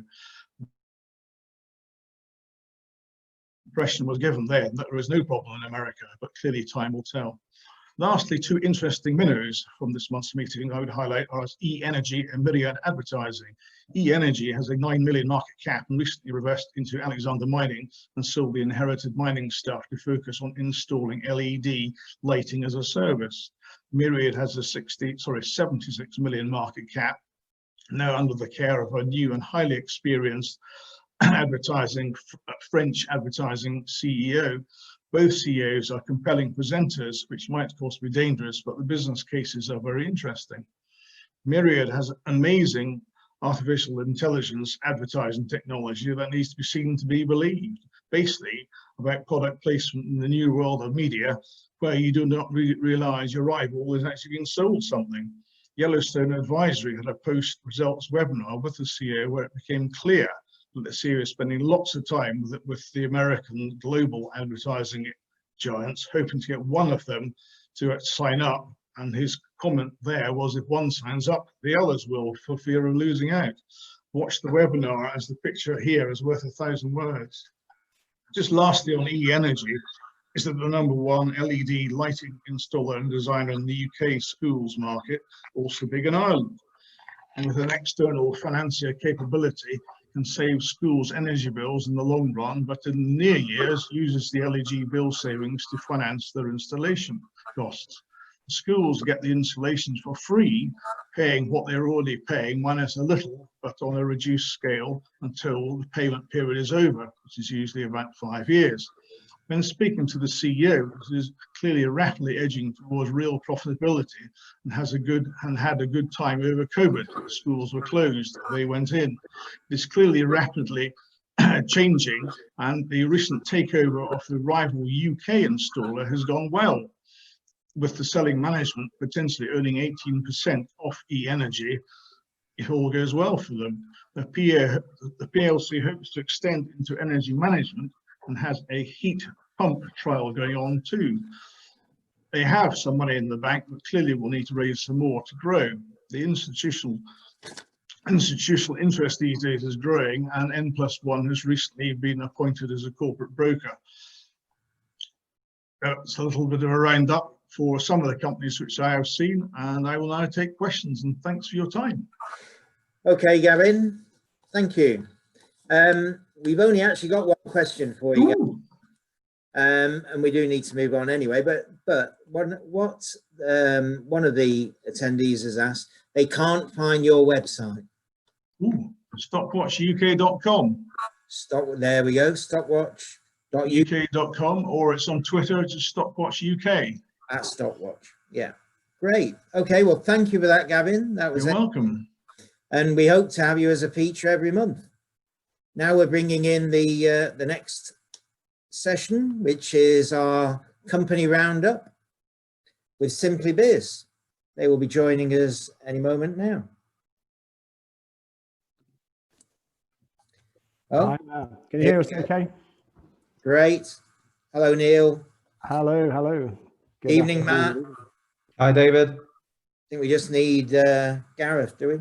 Impression was given then that there is no problem in America, but clearly time will tell. Lastly, 2 interesting minnows from this month's meeting I would highlight are E-Energy and Myriad Advertising. E-Energy has a 9 million market cap and recently reversed into Alexander Mining and sold the inherited mining staff to focus on installing LED lighting as a service. Myriad has a 76 million market cap, now under the care of a new and highly experienced French advertising CEO. Both CEOs are compelling presenters, which might of course be dangerous, but the business cases are very interesting. Myriad has amazing artificial intelligence advertising technology that needs to be seen to be believed, basically about product placement in the new world of media, where you do not really realize your rival is actually being sold something. Yellowstone Advisory had a post-results webinar with the CEO where it became clear that the CEO is spending lots of time with the American global advertising giants, hoping to get one of them to sign up. And his comment there was, if one signs up, the others will, for fear of losing out. Watch the webinar, as the picture here is worth 1,000 words. Just lastly on E-Energy, is that the #1 LED lighting installer and designer in the UK schools market, also big in Ireland. And with an external financier capability, can save schools energy bills in the long run, but in the near years uses the LED bill savings to finance their installation costs. The schools get the installations for free, paying what they're already paying minus a little, but on a reduced scale until the payment period is over, which is usually about 5 years. When speaking to the CEO, who is clearly rapidly edging towards real profitability and had a good time over COVID, schools were closed, they went in. It's clearly rapidly changing, and the recent takeover of the rival UK installer has gone well, with the selling management potentially earning 18% off E-Energy if all goes well for them. The PLC hopes to extend into energy management and has a heat pump trial going on too. They have some money in the bank, but clearly will need to raise some more to grow. The institutional interest these days is growing, and N+1 has recently been appointed as a corporate broker. It's a little bit of a roundup for some of the companies which I have seen, and I will now take questions, and thanks for your time. Okay, Gavin, thank you. We've only actually got one question for you, Gavin. And we do need to move on anyway, but one of the attendees has asked, they can't find your website. Stopwatchuk.com. There we go, stopwatch.uk.com, or it's on Twitter, just stopwatchuk. At Stopwatch, yeah. Great. Okay, well, thank you for that, Gavin. That was You're welcome. And we hope to have you as a feature every month. Now we're bringing in the next session, which is our company roundup with Simply Biz. They will be joining us any moment now. Oh, can you hear us okay? Great. Hello, Neil. Hello. Good Evening, Matt. Hi, David. I think we just need Gareth, do we?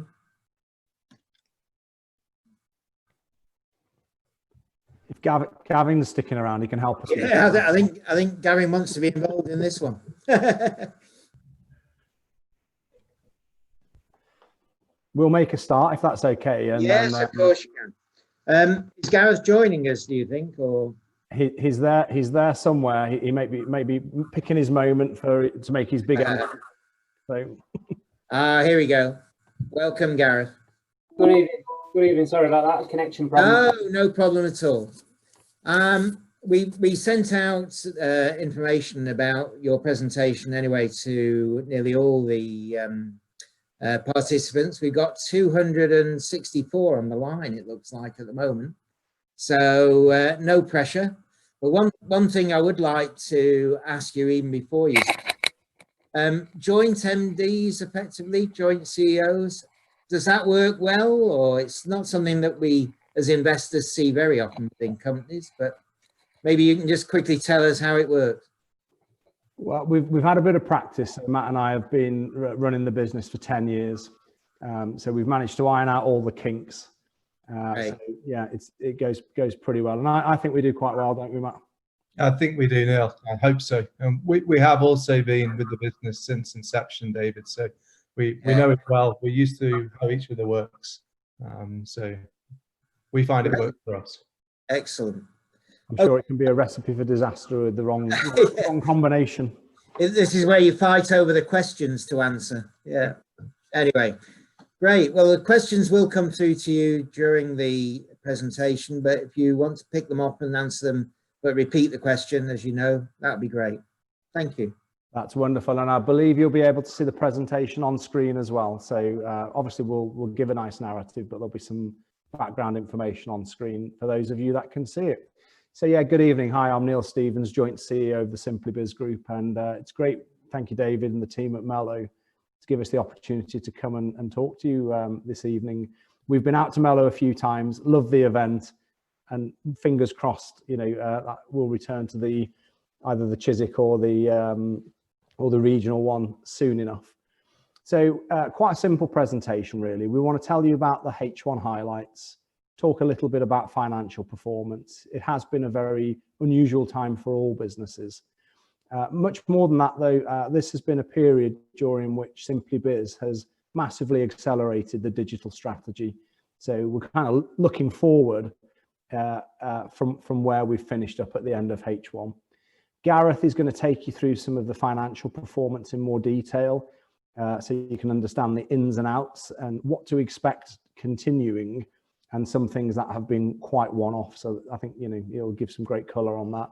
If Gavin's sticking around, he can help us. Yeah, I think Gavin wants to be involved in this one. We'll make a start if that's okay. And yes, then, of course you can. Is Gareth joining us, do you think, or? He's there somewhere. He may be picking his moment to make his big entrance. So. Here we go. Welcome, Gareth. Good evening. Good evening. Sorry about that. Connection problem. Oh, no problem at all. We sent out information about your presentation anyway to nearly all the participants. We've got 264 on the line, it looks like, at the moment. So no pressure. But one thing I would like to ask you, even before you, Joint MDs, effectively, joint CEOs. Does that work well, or it's not something that we as investors see very often within companies? But maybe you can just quickly tell us how it works. Well, we've had a bit of practice. So Matt and I have been running the business for 10 years. So we've managed to iron out all the kinks. Right. So yeah, it goes pretty well. And I think we do quite well, don't we, Matt? I think we do, Neil. I hope so. We have also been with the business since inception, David. So we know it well. We're used to how each other works. So we find it works for us. Excellent. I'm sure it can be a recipe for disaster with the wrong combination. This is where you fight over the questions to answer. Yeah. Anyway, great. Well, the questions will come through to you during the presentation, but if you want to pick them up and answer them, but repeat the question, as you know, that would be great. Thank you. That's wonderful. And I believe you'll be able to see the presentation on screen as well. So obviously we'll give a nice narrative, but there'll be some background information on screen for those of you that can see it. So yeah, good evening. Hi, I'm Neil Stevens, Joint CEO of the Simply Biz Group. And it's great. Thank you, David, and the team at Mello to give us the opportunity to come and talk to you this evening. We've been out to Mello a few times, love the event, and fingers crossed, you know, that we'll return to either the Chiswick or the regional one soon enough. So quite a simple presentation, really. We want to tell you about the H1 highlights, talk a little bit about financial performance. It has been a very unusual time for all businesses. Much more than that, though, this has been a period during which Simply Biz has massively accelerated the digital strategy. So we're kind of looking forward from where we finished up at the end of H1. Gareth is going to take you through some of the financial performance in more detail, so you can understand the ins and outs and what to expect continuing, and some things that have been quite one-off. So I think, you know, he'll give some great color on that.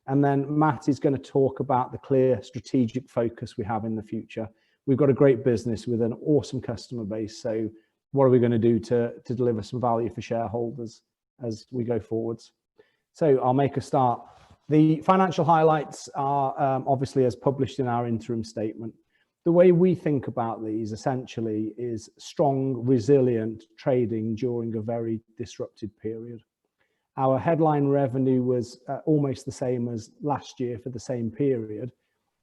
And then Matt is going to talk about the clear strategic focus we have in the future. We've got a great business with an awesome customer base. So what are we going to do to deliver some value for shareholders as we go forwards? So I'll make a start. The financial highlights are obviously as published in our interim statement. The way we think about these essentially is strong, resilient trading during a very disrupted period. Our headline revenue was almost the same as last year for the same period,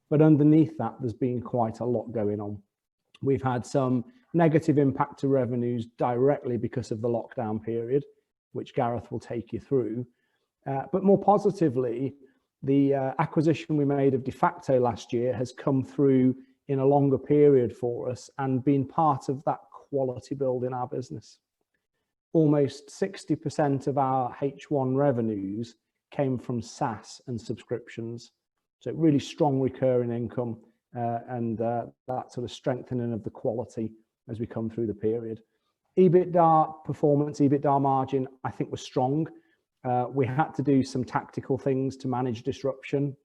but underneath that, there's been quite a lot going on. We've had some negative impact to revenues directly because of the lockdown period, which Gareth will take you through. But more positively, the acquisition we made of De Facto last year has come through in a longer period for us and been part of that quality build in our business. Almost 60% of our H1 revenues came from SaaS and subscriptions. So really strong recurring income and that sort of strengthening of the quality as we come through the period. EBITDA performance, EBITDA margin, I think was strong. We had to do some tactical things to manage disruption,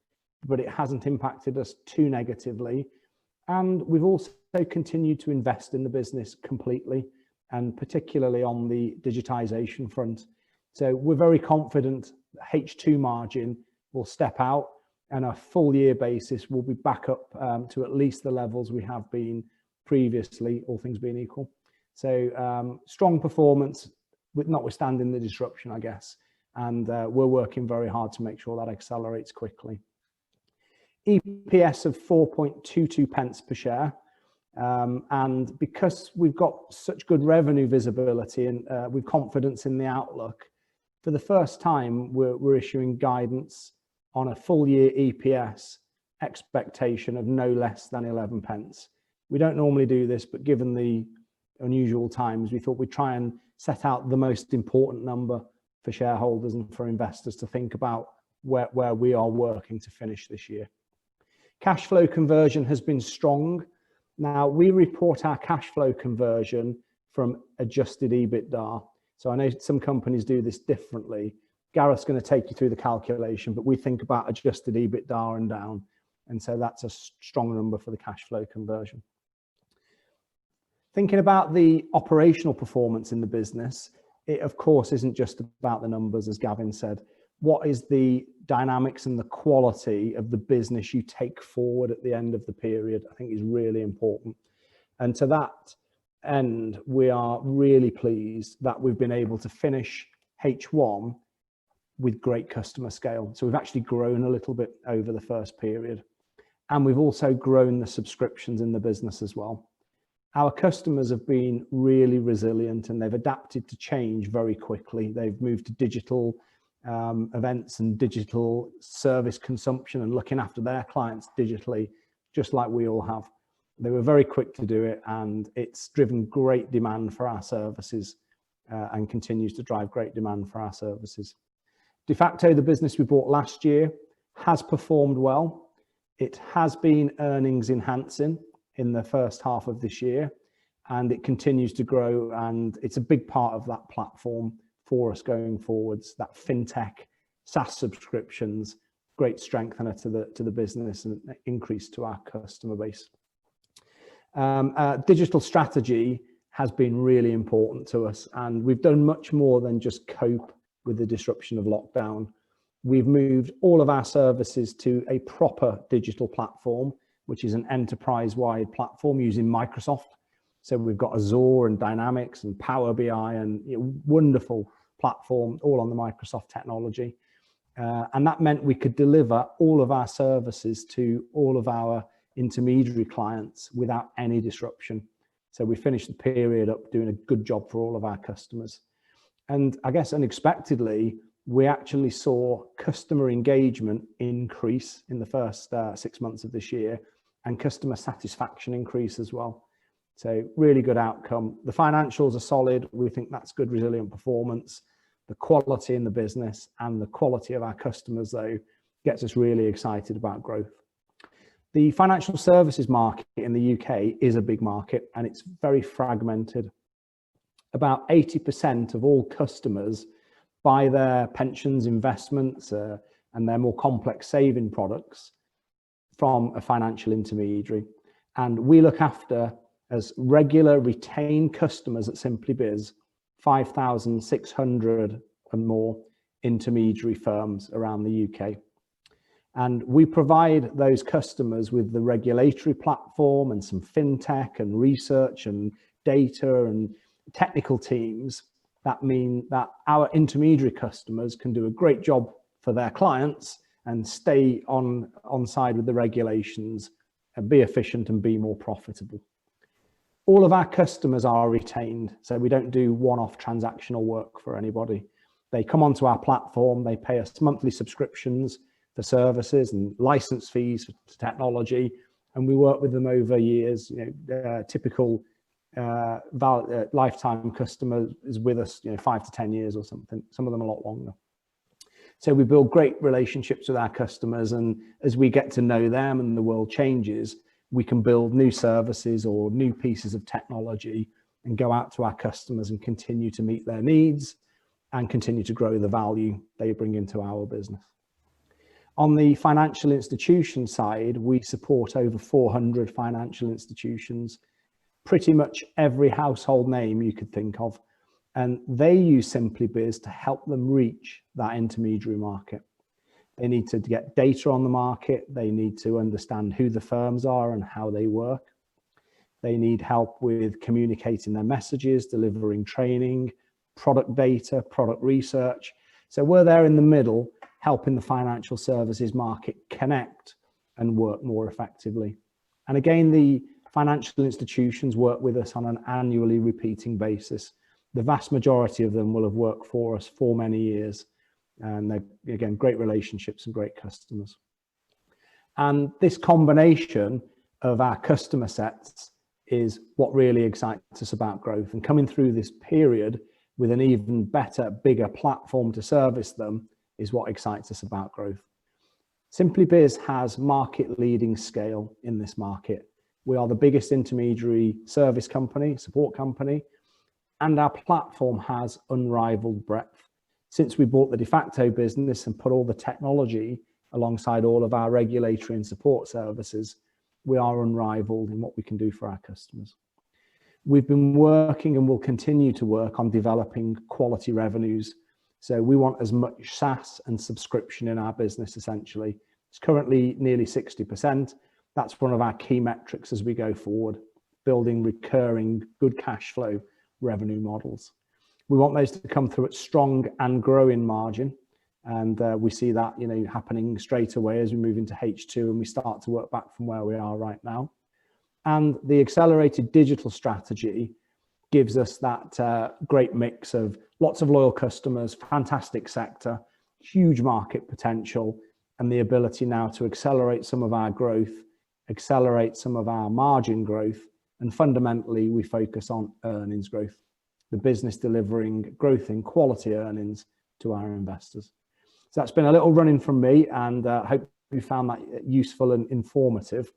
but it hasn't impacted us too negatively. And we've also continued to invest in the business completely, and particularly on the digitization front. So we're very confident H2 margin will step out, and a full year basis will be back up to at least the levels we have been previously, all things being equal. So strong performance, notwithstanding the disruption, I guess. And we're working very hard to make sure that accelerates quickly. EPS of 4.22 pence per share. And because we've got such good revenue visibility and with confidence in the outlook, for the first time, we're issuing guidance on a full year EPS expectation of no less than 11 pence. We don't normally do this, but given the unusual times, we thought we'd try and set out the most important number for shareholders and for investors to think about where we are working to finish this year. Cash flow conversion has been strong. Now, we report our cash flow conversion from adjusted EBITDA. So I know some companies do this differently. Gareth's going to take you through the calculation, but we think about adjusted EBITDA and down. And so that's a strong number for the cash flow conversion. Thinking about the operational performance in the business, it of course isn't just about the numbers, as Gavin said. what is the dynamics and the quality of the business you take forward at the end of the period, I think is really important. And to that end, we are really pleased that we've been able to finish H1 with great customer scale. So we've actually grown a little bit over the first period. And we've also grown the subscriptions in the business as well. Our customers have been really resilient and they've adapted to change very quickly. They've moved to digital events and digital service consumption and looking after their clients digitally, just like we all have. They were very quick to do it, and it's driven great demand for our services and continues to drive great demand for our services. De facto, the business we bought last year, has performed well. It has been earnings enhancing in the first half of this year, and it continues to grow, and it's a big part of that platform for us going forwards. That fintech, SaaS subscriptions, great strengthener to the business and increase to our customer base. Digital strategy has been really important to us, and we've done much more than just cope with the disruption of lockdown. We've moved all of our services to a proper digital platform, which is an enterprise-wide platform using Microsoft. So we've got Azure and Dynamics and Power BI and wonderful platform, all on the Microsoft technology. And that meant we could deliver all of our services to all of our intermediary clients without any disruption. So we finished the period up doing a good job for all of our customers. And I guess unexpectedly, we actually saw customer engagement increase in the first 6 months of this year, and customer satisfaction increase as well. So really good outcome. The financials are solid. We think that's good, resilient performance. The quality in the business and the quality of our customers, though, gets us really excited about growth. The financial services market in the UK is a big market, and it's very fragmented. About 80% of all customers buy their pensions, investments, and their more complex saving products from a financial intermediary. And we look after, as regular retained customers at Simply Biz, 5,600 and more intermediary firms around the UK. And we provide those customers with the regulatory platform and some fintech and research and data and technical teams that mean that our intermediary customers can do a great job for their clients and stay on side with the regulations and be efficient and be more profitable. All of our customers are retained, so we don't do one-off transactional work for anybody. They come onto our platform, they pay us monthly subscriptions for services and license fees for technology, and we work with them over years. Typical lifetime customer is with us 5 to 10 years or something, some of them a lot longer. So we build great relationships with our customers, and as we get to know them and the world changes, we can build new services or new pieces of technology and go out to our customers and continue to meet their needs and continue to grow the value they bring into our business. On the financial institution side, we support over 400 financial institutions, pretty much every household name you could think of. And they use Simply Biz to help them reach that intermediary market. They need to get data on the market. They need to understand who the firms are and how they work. They need help with communicating their messages, delivering training, product data, product research. So we're there in the middle, helping the financial services market connect and work more effectively. And again, the financial institutions work with us on an annually repeating basis. The vast majority of them will have worked for us for many years. And they're, again, great relationships and great customers. And this combination of our customer sets is what really excites us about growth. And coming through this period with an even better, bigger platform to service them is what excites us about growth. Simply Biz has market-leading scale in this market. We are the biggest intermediary service company, support company, and our platform has unrivaled breadth. Since we bought the de facto business and put all the technology alongside all of our regulatory and support services, we are unrivaled in what we can do for our customers. We've been working and will continue to work on developing quality revenues. So we want as much SaaS and subscription in our business, essentially. It's currently nearly 60%. That's one of our key metrics as we go forward, building recurring good cash flow revenue models. We want those to come through at strong and growing margin. And we see that, happening straight away as we move into H2 and we start to work back from where we are right now. And the accelerated digital strategy gives us that great mix of lots of loyal customers, fantastic sector, huge market potential, and the ability now to accelerate some of our growth, accelerate some of our margin growth, and fundamentally we focus on earnings growth, the business delivering growth in quality earnings to our investors. So that's been a little run-in from me, and hope you found that useful and informative.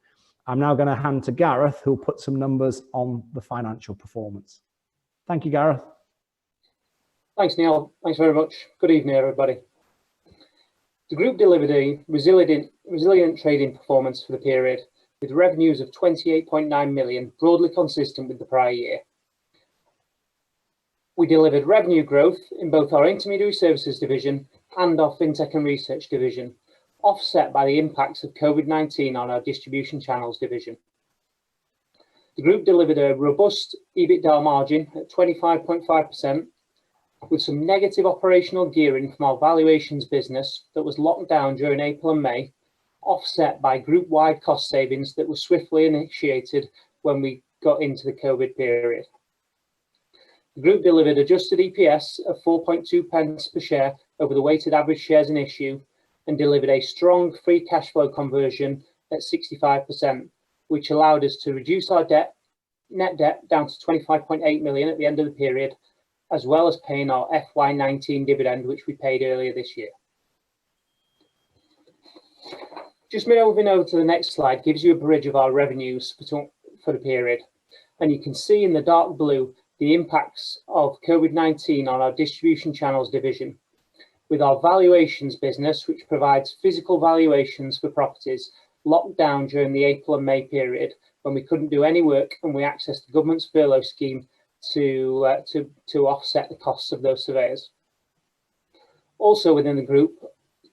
I'm now going to hand to Gareth, who'll put some numbers on the financial performance. Thank you, Gareth. Thanks, Neil. Thanks very much. Good evening, everybody. The group delivered a resilient trading performance for the period, with revenues of 28.9 million, broadly consistent with the prior year. We delivered revenue growth in both our intermediary services division and our fintech and research division, offset by the impacts of COVID-19 on our distribution channels division. The group delivered a robust EBITDA margin at 25.5%, with some negative operational gearing from our valuations business that was locked down during April and May, offset by group-wide cost savings that were swiftly initiated when we got into the COVID period. The group delivered adjusted EPS of 4.2 pence per share over the weighted average shares in issue, and delivered a strong free cash flow conversion at 65%, which allowed us to reduce our net debt down to 25.8 million at the end of the period, as well as paying our FY19 dividend, which we paid earlier this year. Just moving over to the next slide gives you a bridge of our revenues for the period, and you can see in the dark blue the impacts of COVID-19 on our distribution channels division, with our valuations business, which provides physical valuations for properties, locked down during the April and May period when we couldn't do any work, and we accessed the government's furlough scheme to offset the costs of those surveyors. Also within the group,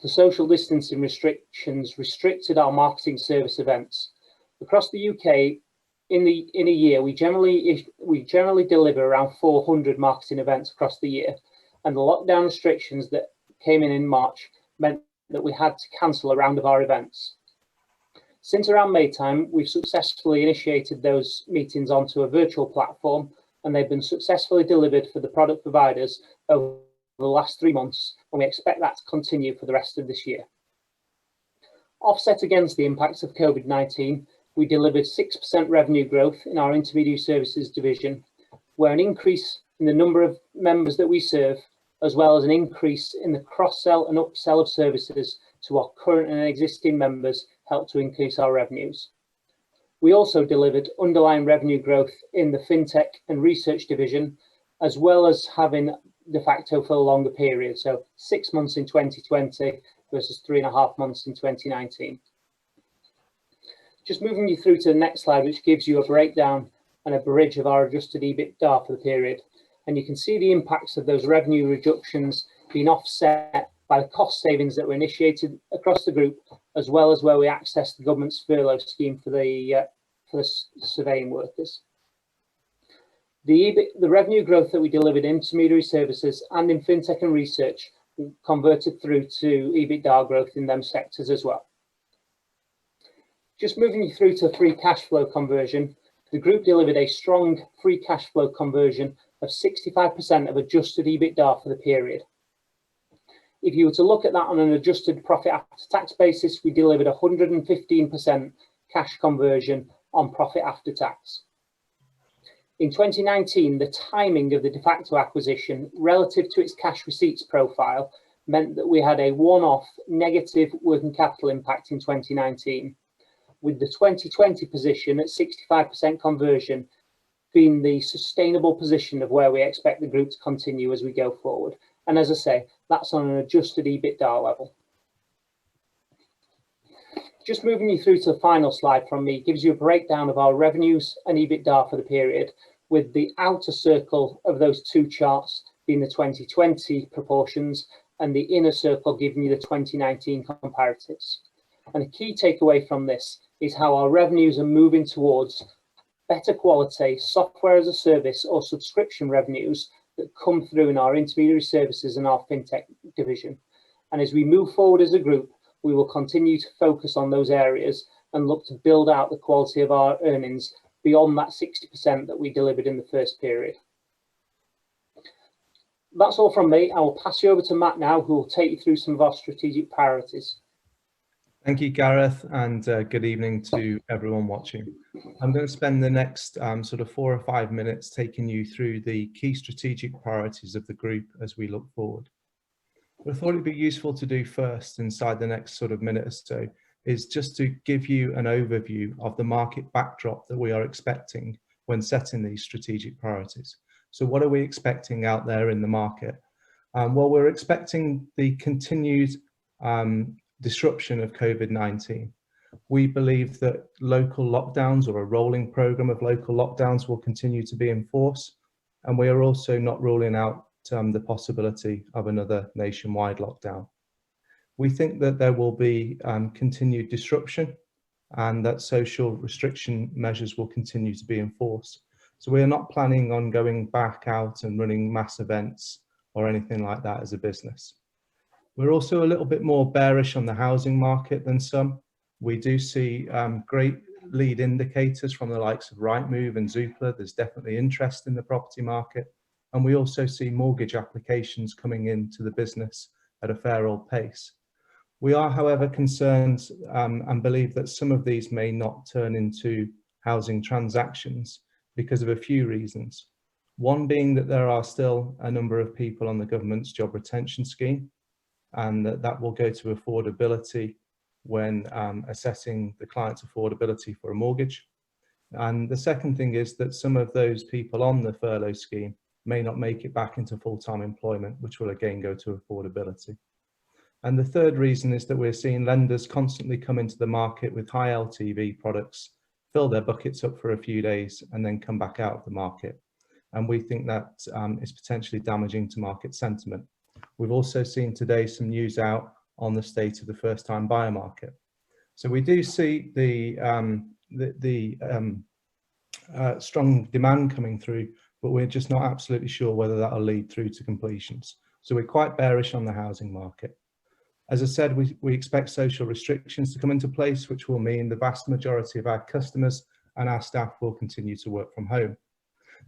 the social distancing restrictions restricted our marketing service events. Across the UK, in a year, we generally deliver around 400 marketing events across the year, and the lockdown restrictions that came in March meant that we had to cancel a round of our events. Since around May time, we've successfully initiated those meetings onto a virtual platform, and they've been successfully delivered for the product providers over the last 3 months, and we expect that to continue for the rest of this year. Offset against the impacts of COVID-19, we delivered 6% revenue growth in our intermediary services division, where an increase in the number of members that we serve, as well as an increase in the cross-sell and upsell of services to our current and existing members, helped to increase our revenues. We also delivered underlying revenue growth in the fintech and research division, as well as having de facto for a longer period, so 6 months in 2020 versus 3.5 months in 2019. Just moving you through to the next slide, which gives you a breakdown and a bridge of our adjusted EBITDA for the period. And you can see the impacts of those revenue reductions being offset by the cost savings that were initiated across the group, as well as where we accessed the government's furlough scheme for the surveying workers. The revenue growth that we delivered in intermediary services and in fintech and research converted through to EBITDA growth in them sectors as well. Just moving you through to free cash flow conversion, the group delivered a strong free cash flow conversion of 65% of adjusted EBITDA for the period. If you were to look at that on an adjusted profit after tax basis, we delivered 115% cash conversion on profit after tax. In 2019, the timing of the de facto acquisition relative to its cash receipts profile meant that we had a one-off negative working capital impact in 2019, with the 2020 position at 65% conversion being the sustainable position of where we expect the group to continue as we go forward. And as I say, that's on an adjusted EBITDA level. Just moving you through to the final slide from me gives you a breakdown of our revenues and EBITDA for the period, with the outer circle of those two charts being the 2020 proportions, and the inner circle giving you the 2019 comparatives. And a key takeaway from this is how our revenues are moving towards better quality software as a service or subscription revenues that come through in our intermediary services and our fintech division. And as we move forward as a group, we will continue to focus on those areas and look to build out the quality of our earnings beyond that 60% that we delivered in the first period. That's all from me. I will pass you over to Matt now, who will take you through some of our strategic priorities. Thank you, Gareth, and good evening to everyone watching. I'm going to spend the next sort of 4 or 5 minutes taking you through the key strategic priorities of the group as we look forward. What I thought it'd be useful to do first inside the next sort of minute or so is just to give you an overview of the market backdrop that we are expecting when setting these strategic priorities. So what are we expecting out there in the market? Well, we're expecting the continued disruption of COVID-19. We believe that local lockdowns or a rolling program of local lockdowns will continue to be in force. And we are also not ruling out the possibility of another nationwide lockdown. We think that there will be continued disruption and that social restriction measures will continue to be enforced. So we are not planning on going back out and running mass events or anything like that as a business. We're also a little bit more bearish on the housing market than some. We do see great lead indicators from the likes of Rightmove and Zoopla. There's definitely interest in the property market. And we also see mortgage applications coming into the business at a fair old pace. We are, however, concerned and believe that some of these may not turn into housing transactions because of a few reasons. One being that there are still a number of people on the government's job retention scheme, and that will go to affordability when assessing the client's affordability for a mortgage. And the second thing is that some of those people on the furlough scheme may not make it back into full-time employment, which will again go to affordability. And the third reason is that we're seeing lenders constantly come into the market with high LTV products, fill their buckets up for a few days and then come back out of the market. And we think that is potentially damaging to market sentiment. We've also seen today some news out on the state of the first-time buyer market. So we do see the strong demand coming through, but we're just not absolutely sure whether that'll lead through to completions. So we're quite bearish on the housing market. As I said, we expect social restrictions to come into place, which will mean the vast majority of our customers and our staff will continue to work from home.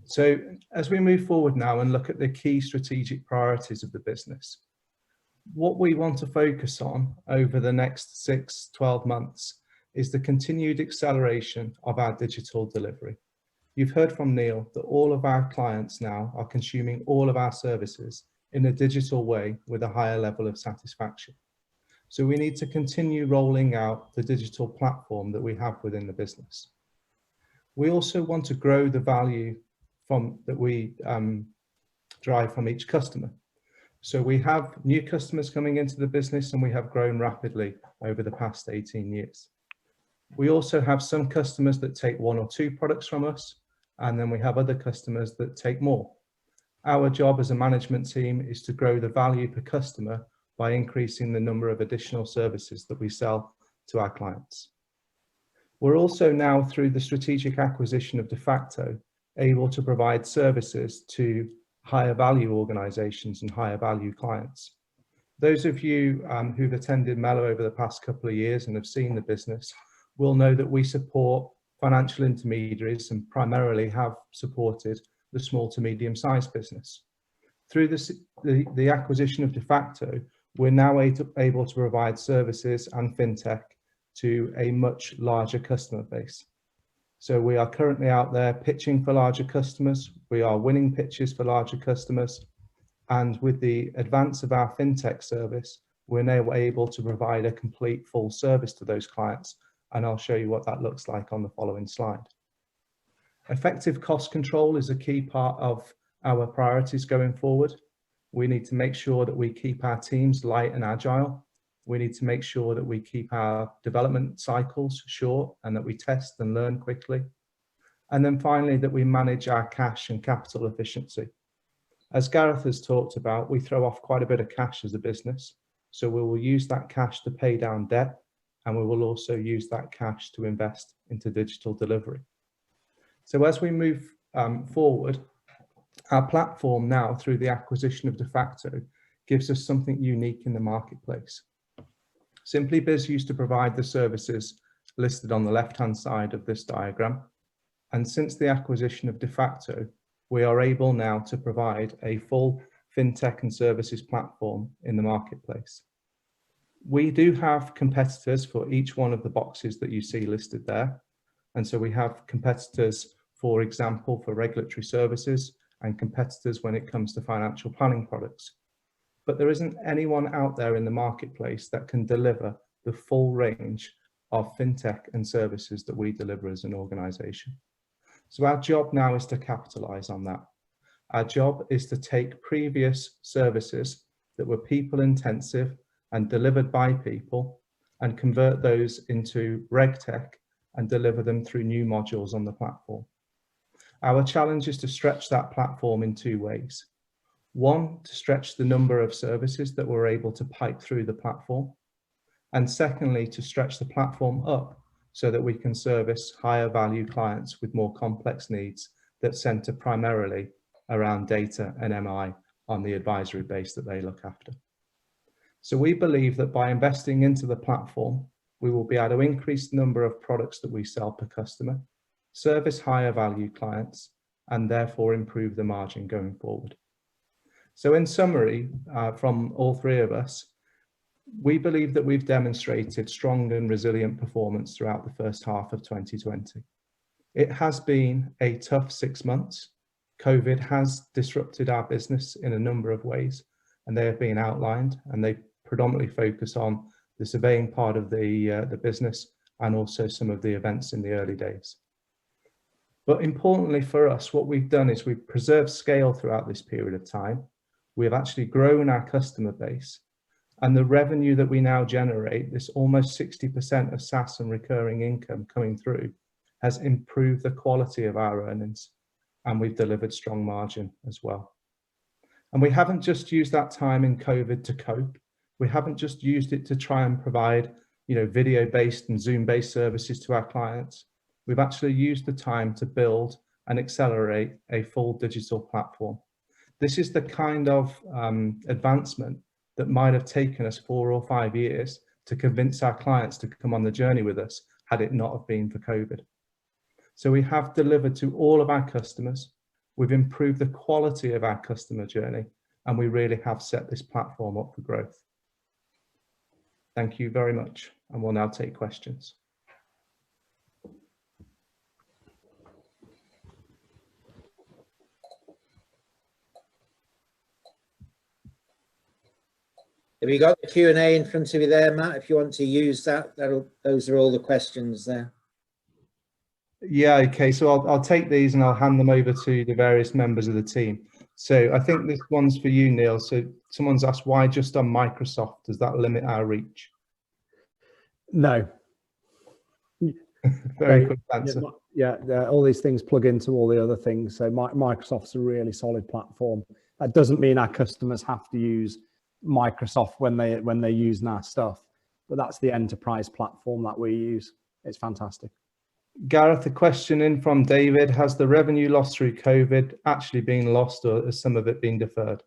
So as we move forward now and look at the key strategic priorities of the business, what we want to focus on over the next 6-12 months is the continued acceleration of our digital delivery. You've heard from Neil that all of our clients now are consuming all of our services in a digital way with a higher level of satisfaction. So we need to continue rolling out the digital platform that we have within the business. We also want to grow the value that we drive from each customer. So we have new customers coming into the business and we have grown rapidly over the past 18 years. We also have some customers that take 1 or 2 products from us, and then we have other customers that take more. Our job as a management team is to grow the value per customer by increasing the number of additional services that we sell to our clients. We're also now, through the strategic acquisition of Defacto, able to provide services to higher value organizations and higher value clients. Those of you who've attended Mello over the past couple of years and have seen the business will know that we support financial intermediaries and primarily have supported the small to medium sized business. Through the acquisition of Defacto, we're now able to provide services and fintech to a much larger customer base. So we are currently out there pitching for larger customers. We are winning pitches for larger customers. And with the advance of our fintech service, we're now able to provide a complete full service to those clients. And I'll show you what that looks like on the following slide. Effective cost control is a key part of our priorities going forward. We need to make sure that we keep our teams light and agile. We need to make sure that we keep our development cycles short and that we test and learn quickly. And then finally, that we manage our cash and capital efficiency. As Gareth has talked about, we throw off quite a bit of cash as a business. So we will use that cash to pay down debt, and we will also use that cash to invest into digital delivery. So as we move forward, our platform now, through the acquisition of Defacto, gives us something unique in the marketplace. Simply Biz used to provide the services listed on the left-hand side of this diagram. And since the acquisition of Defacto, we are able now to provide a full fintech and services platform in the marketplace. We do have competitors for each one of the boxes that you see listed there. And so we have competitors, for example, for regulatory services, and competitors when it comes to financial planning products. But there isn't anyone out there in the marketplace that can deliver the full range of fintech and services that we deliver as an organization. So our job now is to capitalize on that. Our job is to take previous services that were people intensive and delivered by people and convert those into RegTech and deliver them through new modules on the platform. Our challenge is to stretch that platform in two ways. One, to stretch the number of services that we're able to pipe through the platform. And secondly, to stretch the platform up so that we can service higher value clients with more complex needs that center primarily around data and MI on the advisory base that they look after. So we believe that by investing into the platform, we will be able to increase the number of products that we sell per customer, service higher value clients, and therefore improve the margin going forward. So in summary, from all three of us, we believe that we've demonstrated strong and resilient performance throughout the first half of 2020. It has been a tough 6 months. COVID has disrupted our business in a number of ways, and they have been outlined, and they predominantly focus on the surveying part of the business and also some of the events in the early days. But importantly for us, what we've done is we've preserved scale throughout this period of time. We have actually grown our customer base, and the revenue that we now generate, this almost 60% of SaaS and recurring income coming through, has improved the quality of our earnings, and we've delivered strong margin as well. And we haven't just used that time in COVID to cope. We haven't just used it to try and provide, video-based and Zoom-based services to our clients. We've actually used the time to build and accelerate a full digital platform. This is the kind of advancement that might have taken us 4 or 5 years to convince our clients to come on the journey with us had it not have been for COVID. So we have delivered to all of our customers. We've improved the quality of our customer journey, and we really have set this platform up for growth. Thank you very much, and we'll now take questions. Have you got the Q&A in front of you there, Matt? If you want to use that, those are all the questions there. Yeah, okay, so I'll take these and I'll hand them over to the various members of the team. So I think this one's for you, Neil. So someone's asked, why just on Microsoft? Does that limit our reach? No. Very quick answer. Yeah, all these things plug into all the other things. So Microsoft's a really solid platform. That doesn't mean our customers have to use Microsoft when they're using our stuff, but that's the enterprise platform that we use. It's fantastic. Gareth, a question in from David: has the revenue lost through COVID actually been lost, or has some of it been deferred?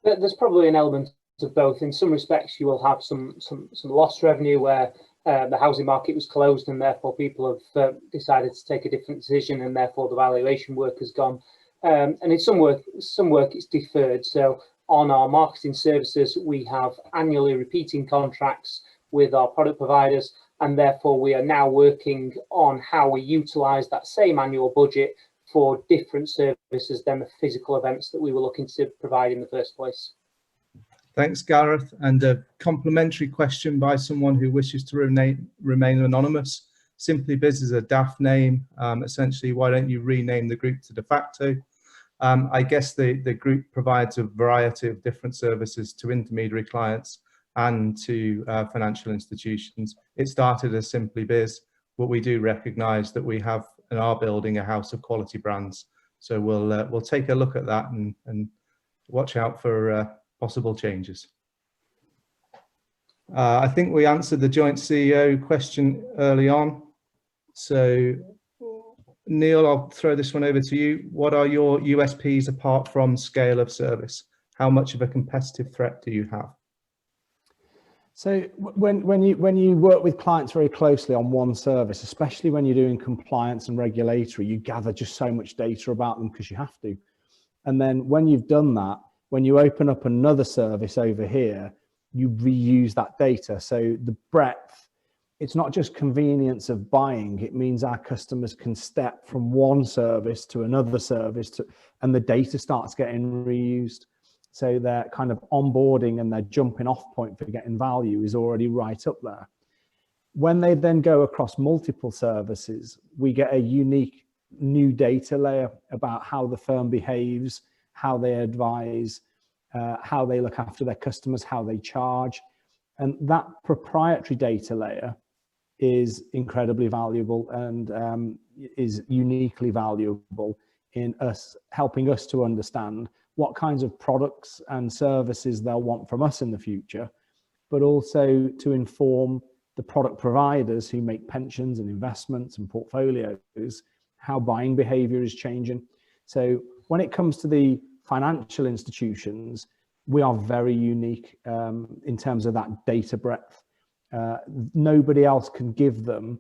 There's probably an element of both. In some respects, you will have some lost revenue where the housing market was closed, and therefore people have decided to take a different decision, and therefore the valuation work has gone. And in some work it's deferred. So on our marketing services, we have annually repeating contracts with our product providers, and therefore we are now working on how we utilize that same annual budget for different services than the physical events that we were looking to provide in the first place. Thanks, Gareth. And a complimentary question by someone who wishes to remain anonymous. Simply Biz is a daft name. Essentially, why don't you rename the group to Defacto? I guess the group provides a variety of different services to intermediary clients and to financial institutions. It started as Simply Biz, but we do recognise that we have and are building a house of quality brands. So we'll take a look at that and watch out for possible changes. I think we answered the joint CEO question early on. So Neil, I'll throw this one over to you. What are your USPs apart from scale of service? How much of a competitive threat do you have? So when you work with clients very closely on one service, especially when you're doing compliance and regulatory, you gather just so much data about them because you have to. And then when you've done that, when you open up another service over here, you reuse that data. So the breadth, it's not just convenience of buying, it means our customers can step from one service to another service and the data starts getting reused. So their kind of onboarding and their jumping off point for getting value is already right up there. When they then go across multiple services, we get a unique new data layer about how the firm behaves, how they advise, how they look after their customers, how they charge. And that proprietary data layer is incredibly valuable and is uniquely valuable in helping us to understand what kinds of products and services they'll want from us in the future, but also to inform the product providers who make pensions and investments and portfolios, how buying behavior is changing. So when it comes to the financial institutions, we are very unique in terms of that data breadth. Nobody else can give them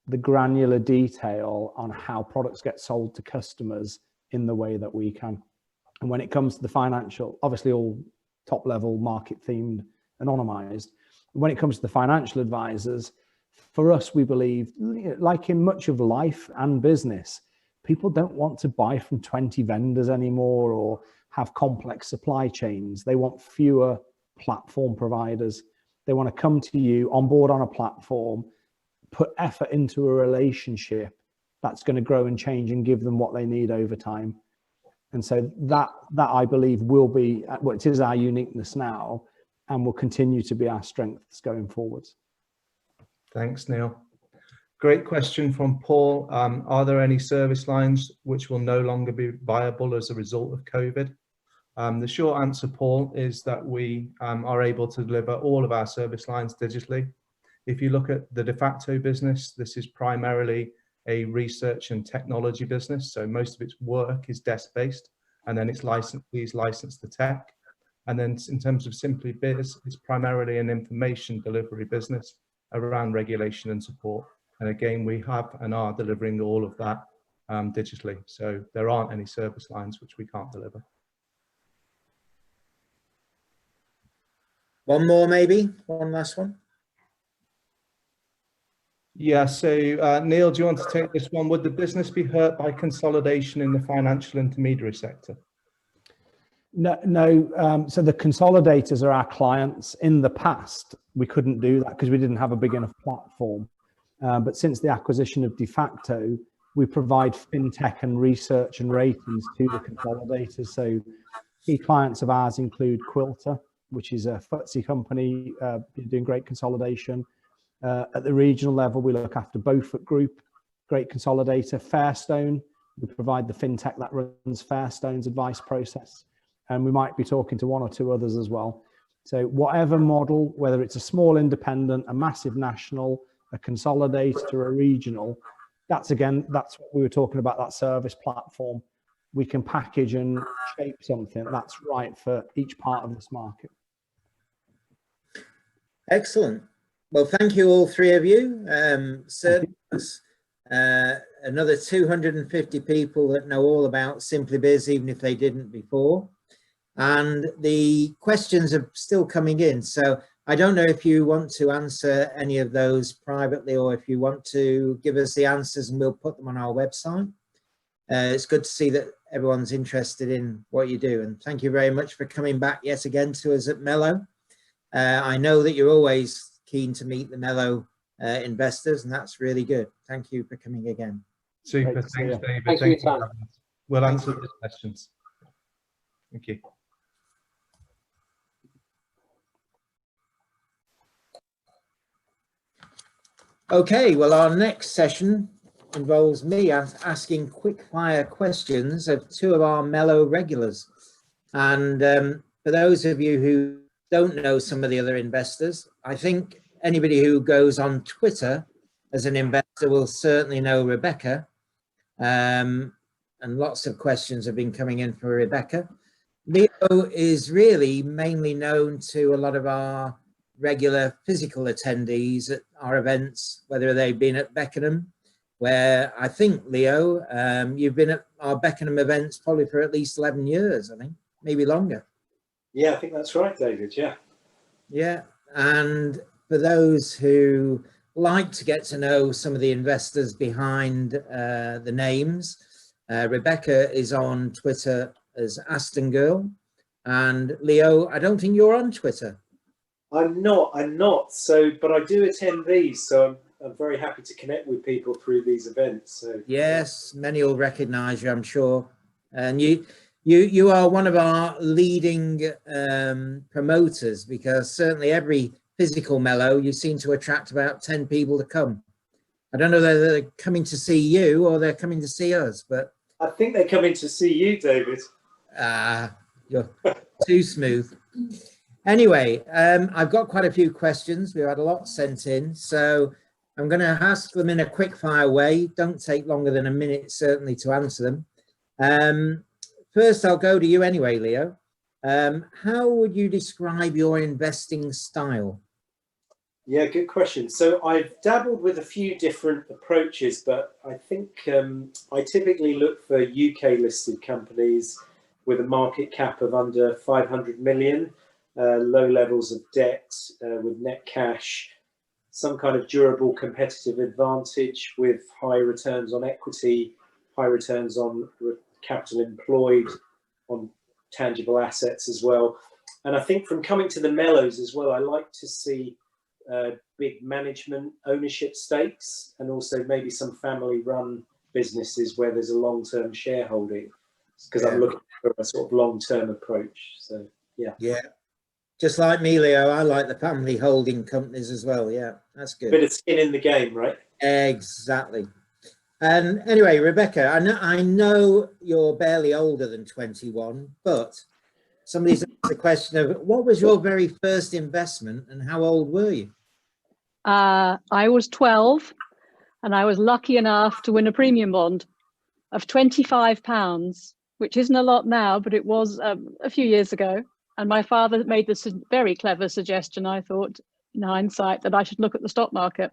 the granular detail on how products get sold to customers in the way that we can. And when it comes to the financial, obviously all top level market themed, anonymized. When it comes to the financial advisors, for us, we believe, like in much of life and business, people don't want to buy from 20 vendors anymore or have complex supply chains. They want fewer platform providers. They want to come to you, on board on a platform, put effort into a relationship that's going to grow and change and give them what they need over time. And so that I believe will be, well, it is our uniqueness now and will continue to be our strengths going forwards. Thanks, Neil. Great question from Paul. Are there any service lines which will no longer be viable as a result of COVID? The short answer, Paul, is that we are able to deliver all of our service lines digitally. If you look at the de facto business, this is primarily a research and technology business. So most of its work is desk-based, and then it's licensed the tech. And then in terms of Simply Biz, it's primarily an information delivery business around regulation and support. And again, we have and are delivering all of that digitally. So there aren't any service lines which we can't deliver. One more, maybe one last one. Yeah, so Neil, do you want to take this one? Would the business be hurt by consolidation in the financial intermediary sector? No. So the consolidators are our clients. In the past, we couldn't do that because we didn't have a big enough platform. But since the acquisition of De Facto, we provide fintech and research and ratings to the consolidators. So key clients of ours include Quilter, which is a FTSE company doing great consolidation. At the regional level, we look after Beaufort Group, great consolidator. Fairstone, we provide the fintech that runs Fairstone's advice process. And we might be talking to one or two others as well. So whatever model, whether it's a small independent, a massive national, a consolidator, a regional, that's what we were talking about, that service platform. We can package and shape something that's right for each part of this market. Excellent. Well, thank you all three of you. Certainly, another 250 people that know all about Simply Biz, even if they didn't before. And the questions are still coming in. So I don't know if you want to answer any of those privately or if you want to give us the answers and we'll put them on our website. It's good to see that everyone's interested in what you do. And thank you very much for coming back yet again to us at Mello. I know that you're always keen to meet the Mello investors, and that's really good. Thank you for coming again. Super. Thanks, David. Thanks for your time. We'll answer those questions. Thank you. Okay, well, our next session involves me asking quick fire questions of two of our Mello regulars. And for those of you who don't know some of the other investors, I think anybody who goes on Twitter as an investor will certainly know Rebecca. And lots of questions have been coming in for Rebecca. Leo is really mainly known to a lot of our regular physical attendees at our events, whether they've been at Beckenham, where I think, Leo, you've been at our Beckenham events probably for at least 11 years, I think, maybe longer. Yeah, I think that's right, David, yeah. Yeah, and for those who like to get to know some of the investors behind the names, Rebecca is on Twitter as Aston Girl, and Leo, I don't think you're on Twitter. I'm not. So, but I do attend these, so I'm very happy to connect with people through these events. So yes, many will recognise you, I'm sure, and you are one of our leading promoters, because certainly every physical Mello, you seem to attract about 10 people to come. I don't know whether they're coming to see you or they're coming to see us, but I think they're coming to see you, David. You're too smooth. Anyway, I've got quite a few questions. We've had a lot sent in, so I'm going to ask them in a quick fire way. Don't take longer than a minute, certainly, to answer them. First, I'll go to you anyway, Leo. How would you describe your investing style? Yeah, good question. So I've dabbled with a few different approaches, but I think I typically look for UK listed companies with a market cap of under 500 million, low levels of debt with net cash, some kind of durable competitive advantage with high returns on equity, high returns on capital employed, on tangible assets as well. And I think from coming to the Mellos as well, I like to see big management ownership stakes, and also maybe some family run businesses where there's a long-term shareholding, because I'm looking for a sort of long-term approach. So yeah, just like me, Leo, I like the family holding companies as well. Yeah, that's good. Bit of skin in the game, right? Exactly. And anyway, Rebecca, I know you're barely older than 21, but somebody's asked the question of what was your very first investment and how old were you? I was 12 and I was lucky enough to win a premium bond of £25, which isn't a lot now, but it was a few years ago. And my father made this very clever suggestion, I thought, in hindsight, that I should look at the stock market.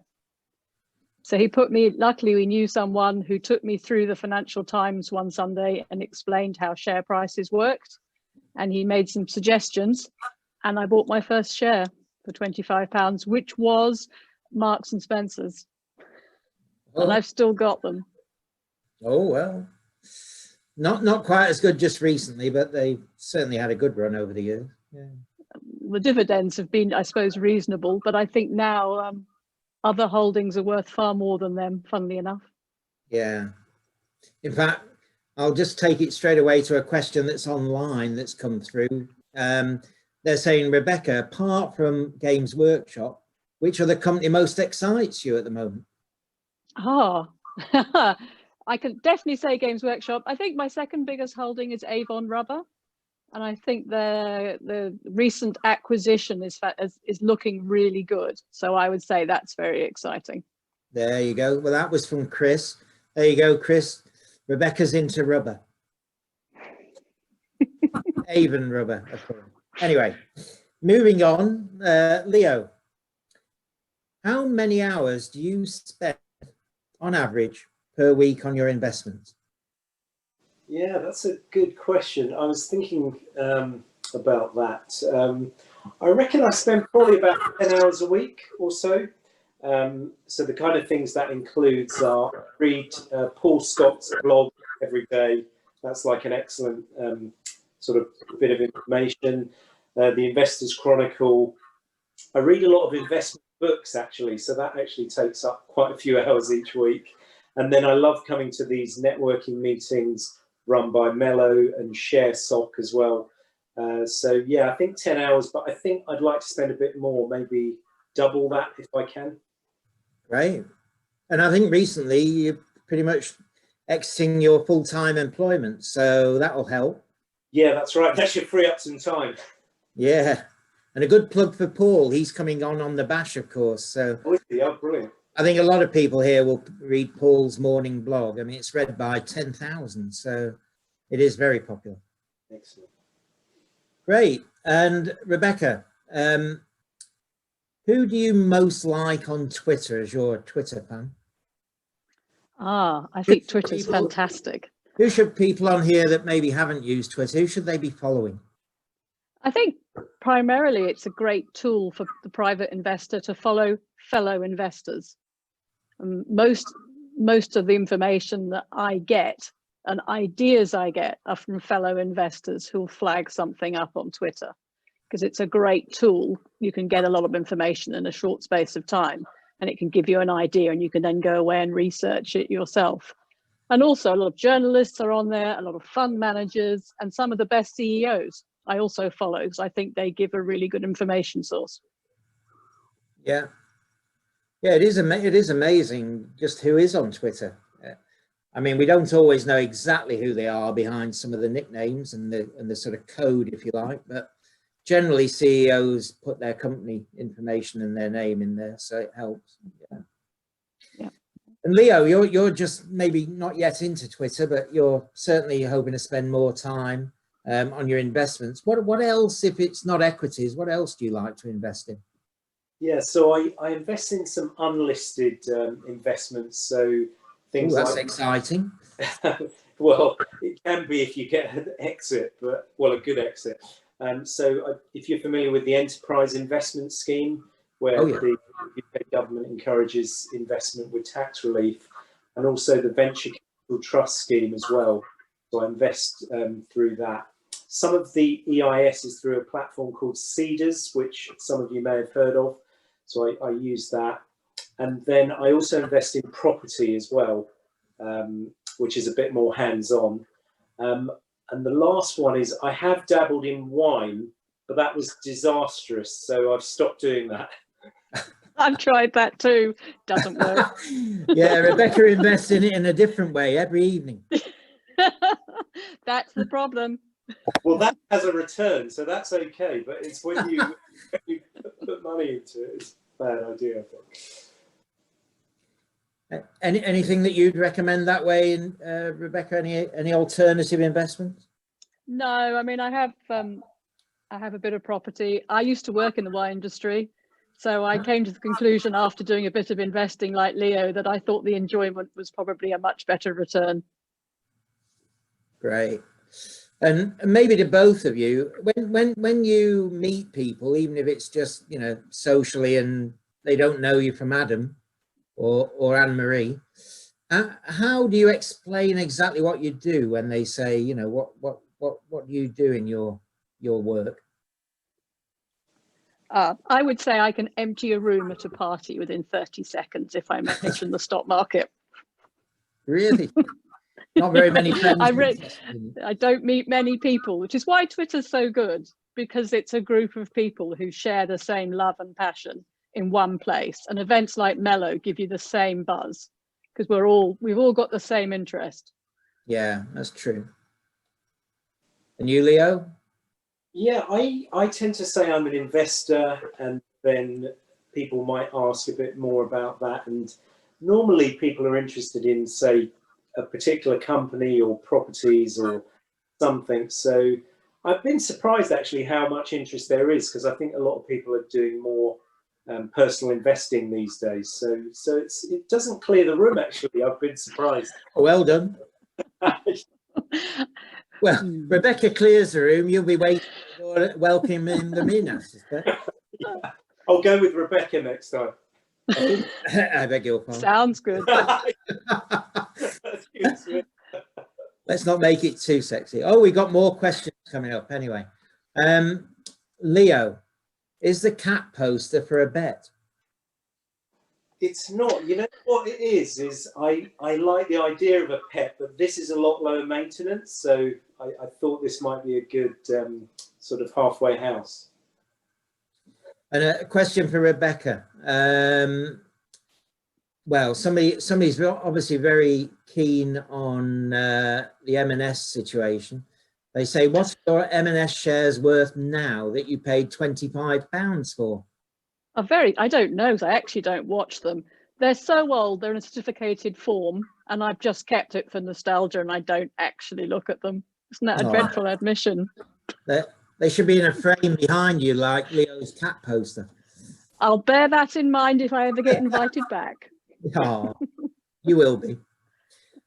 So he put me, luckily we knew someone who took me through the Financial Times one Sunday and explained how share prices worked. And he made some suggestions, and I bought my first share for £25, which was Marks and Spencer's. And I've still got them. Oh, well, not quite as good just recently, but they certainly had a good run over the years. Yeah. The dividends have been, I suppose, reasonable, but I think now other holdings are worth far more than them, funnily enough. Yeah. In fact, I'll just take it straight away to a question that's online that's come through. They're saying, Rebecca, apart from Games Workshop, which other company most excites you at the moment? I can definitely say Games Workshop. I think my second biggest holding is Avon Rubber. And I think the recent acquisition is looking really good. So I would say that's very exciting. There you go. Well, that was from Chris. There you go, Chris. Rebecca's into rubber. Avon Rubber, of course. Anyway, moving on. Leo, how many hours do you spend on average per week on your investments? Yeah, that's a good question. I was thinking about that. I reckon I spend probably about 10 hours a week or so. So the kind of things that includes are read Paul Scott's blog every day. That's like an excellent sort of bit of information. The Investors Chronicle. I read a lot of investment books, actually, so that actually takes up quite a few hours each week. And then I love coming to these networking meetings run by Mello and ShareSoc as well. So yeah, I think 10 hours, but I think I'd like to spend a bit more, maybe double that if I can. Right. And I think recently pretty much exiting your full-time employment, so that'll help. Yeah, that's right. That should free up some time. Yeah, and a good plug for Paul. He's coming on the bash, of course. So Yeah, brilliant. I think a lot of people here will read Paul's morning blog. I mean, it's read by 10,000, so it is very popular. Excellent. Great. And Rebecca, who do you most like on Twitter as your Twitter fan? I think Twitter's fantastic. Who should people on here that maybe haven't used Twitter, who should they be following? I think primarily it's a great tool for the private investor to follow fellow investors. Most of the information that I get and ideas I get are from fellow investors who'll flag something up on Twitter, because it's a great tool. You can get a lot of information in a short space of time, and it can give you an idea, and you can then go away and research it yourself. And also a lot of journalists are on there, a lot of fund managers, and some of the best CEOs I also follow, because I think they give a really good information source. Yeah. Yeah, it is amazing just who is on Twitter. I mean, we don't always know exactly who they are behind some of the nicknames and the sort of code, if you like, but generally CEOs put their company information and their name in there, so it helps. Yeah. Yeah. And Leo, you're just maybe not yet into Twitter, but you're certainly hoping to spend more time on your investments. What else, if it's not equities, what else do you like to invest in? Yeah, so I invest in some unlisted investments. So things that's like exciting. Well, it can be if you get an exit, but well, a good exit. So if you're familiar with the enterprise investment scheme, where the UK government encourages investment with tax relief, and also the venture capital trust scheme as well. So I invest through that. Some of the EIS is through a platform called Cedars, which some of you may have heard of. So I use that. And then I also invest in property as well, which is a bit more hands-on. And the last one is I have dabbled in wine, but that was disastrous. So I've stopped doing that. I've tried that too. Doesn't work. Yeah, Rebecca invests in it in a different way every evening. That's the problem. Well, that has a return, so that's okay. But it's when you put money into it, it's a bad idea, I think. Anything that you'd recommend that way, Rebecca? Any alternative investments? No, I mean I have a bit of property. I used to work in the wine industry, so I came to the conclusion after doing a bit of investing like Leo that I thought the enjoyment was probably a much better return. Great. And maybe to both of you, when you meet people, even if it's just, you know, socially and they don't know you from Adam or Anne-Marie, how do you explain exactly what you do when they say, you know, what do you do in your work? I would say I can empty a room at a party within 30 seconds if I mention the stock market. Really? Not very many friends. I don't meet many people, which is why Twitter's so good, because it's a group of people who share the same love and passion in one place. And events like Mello give you the same buzz because we've all got the same interest. Yeah, that's true. And you, Leo? Yeah, I tend to say I'm an investor, and then people might ask a bit more about that. And normally people are interested in, say, a particular company or properties or something. So I've been surprised actually how much interest there is, because I think a lot of people are doing more personal investing these days. So it doesn't clear the room actually. I've been surprised. Well done. Well, Rebecca clears the room. You'll be waiting for welcoming them in, I suspect. Yeah. I'll go with Rebecca next time. I beg your pardon. Sounds good. Let's not make it too sexy. Oh, we got more questions coming up anyway. Leo, is the cat poster for a bet? It's not. You know what it is I like the idea of a pet, but this is a lot lower maintenance. So I thought this might be a good sort of halfway house. And a question for Rebecca. well, somebody's obviously very keen on the M&S situation. They say, what's your M&S shares worth now that you paid £25 for? I don't know, because I actually don't watch them. They're so old, they're in a certificated form, and I've just kept it for nostalgia, and I don't actually look at them. Isn't that a dreadful admission? They should be in a frame behind you, like Leo's cat poster. I'll bear that in mind if I ever get invited back. Oh, you will be.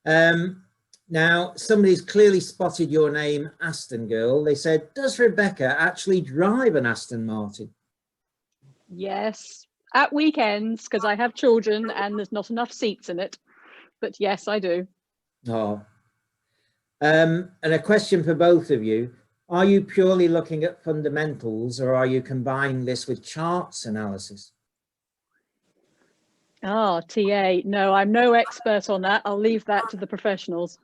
Now, somebody's clearly spotted your name, Aston Girl. They said, does Rebecca actually drive an Aston Martin? Yes, at weekends, because I have children and there's not enough seats in it. But yes, I do. Oh. And a question for both of you. Are you purely looking at fundamentals, or are you combining this with charts analysis? Oh, TA. No, I'm no expert on that. I'll leave that to the professionals.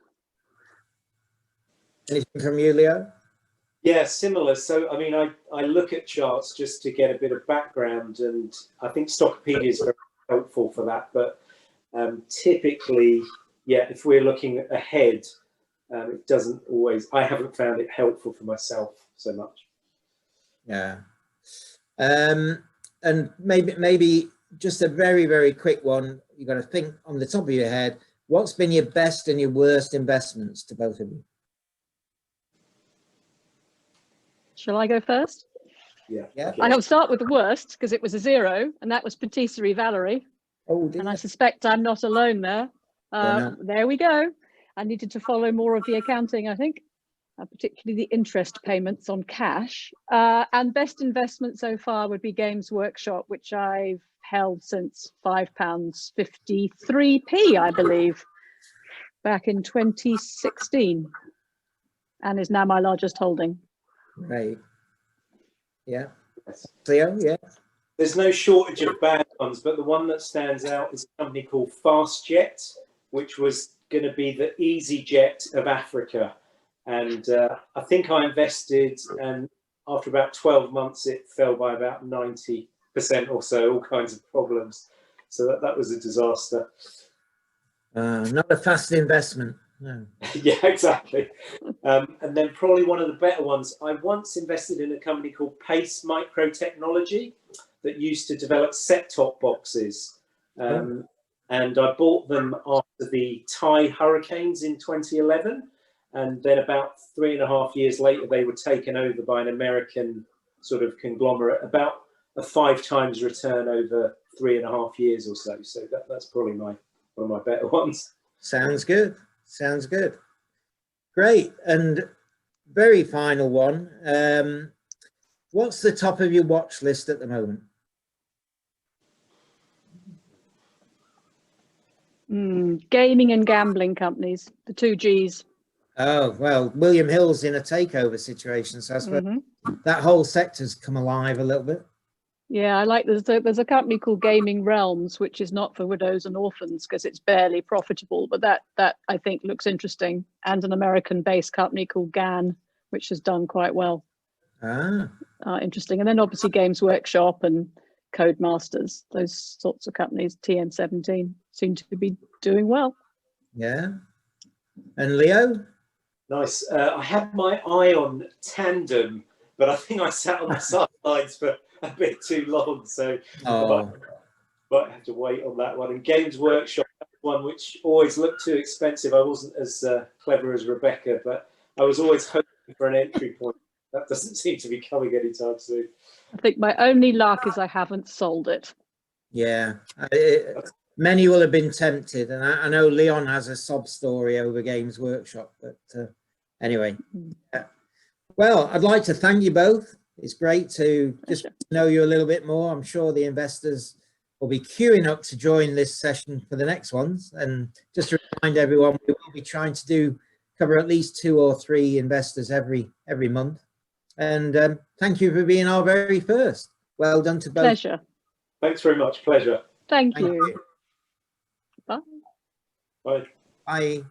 Anything from you, Leo? Yeah, similar. So, I mean, I look at charts just to get a bit of background, and I think Stockopedia is very helpful for that. But typically, yeah, if we're looking ahead, it doesn't always, I haven't found it helpful for myself so much. Yeah. And maybe just a very, very quick one. You got to think on the top of your head, what's been your best and your worst investments to both of you? Shall I go first? Yeah. Okay. I'll start with the worst, because it was a 0, and that was Patisserie Valerie. Oh, and I suspect I'm not alone there. no. There we go. I needed to follow more of the accounting, I think, particularly the interest payments on cash. And best investment so far would be Games Workshop, which I've held since £5.53p, I believe, back in 2016, and is now my largest holding. Right. Yeah. Yes. Leo, yeah. There's no shortage of bad ones, but the one that stands out is a company called FastJet, which was going to be the EasyJet of Africa. And I think I invested, and after about 12 months, it fell by about 90% or so, all kinds of problems. So that was a disaster. Not a fast investment. No. Yeah, exactly. And then probably one of the better ones, I once invested in a company called Pace Microtechnology that used to develop set-top boxes. And I bought them after the Thai hurricanes in 2011. And then about 3.5 years later, they were taken over by an American sort of conglomerate, about a 5 times return over 3.5 years or so. So that's probably one of my better ones. Sounds good. Sounds good. Great. And very final one. What's the top of your watch list at the moment? Gaming and gambling companies, the 2 Gs. Oh, well, William Hill's in a takeover situation, so I suppose that whole sector's come alive a little bit. Yeah, I like there's a company called Gaming Realms, which is not for widows and orphans because it's barely profitable, but that I think looks interesting, and an American-based company called GAN, which has done quite well. Interesting. And then obviously Games Workshop and Codemasters, those sorts of companies, TM17, seem to be doing well. Yeah. And Leo? Nice. I had my eye on Tandem, but I think I sat on the sidelines for a bit too long, so I might have to wait on that one. And Games Workshop, one which always looked too expensive. I wasn't as clever as Rebecca, but I was always hoping for an entry point. That doesn't seem to be coming anytime soon. I think my only luck is I haven't sold it. Yeah, many will have been tempted, and I know Leon has a sob story over Games Workshop, but anyway. Well, I'd like to thank you both. It's great to just know you a little bit more. I'm sure the investors will be queuing up to join this session for the next ones. And just to remind everyone, we will be trying to cover at least 2 or 3 investors every month. And thank you for being our very first. Well done to both. Pleasure. Thanks very much. Pleasure. Thank you. Bye. Bye. Bye.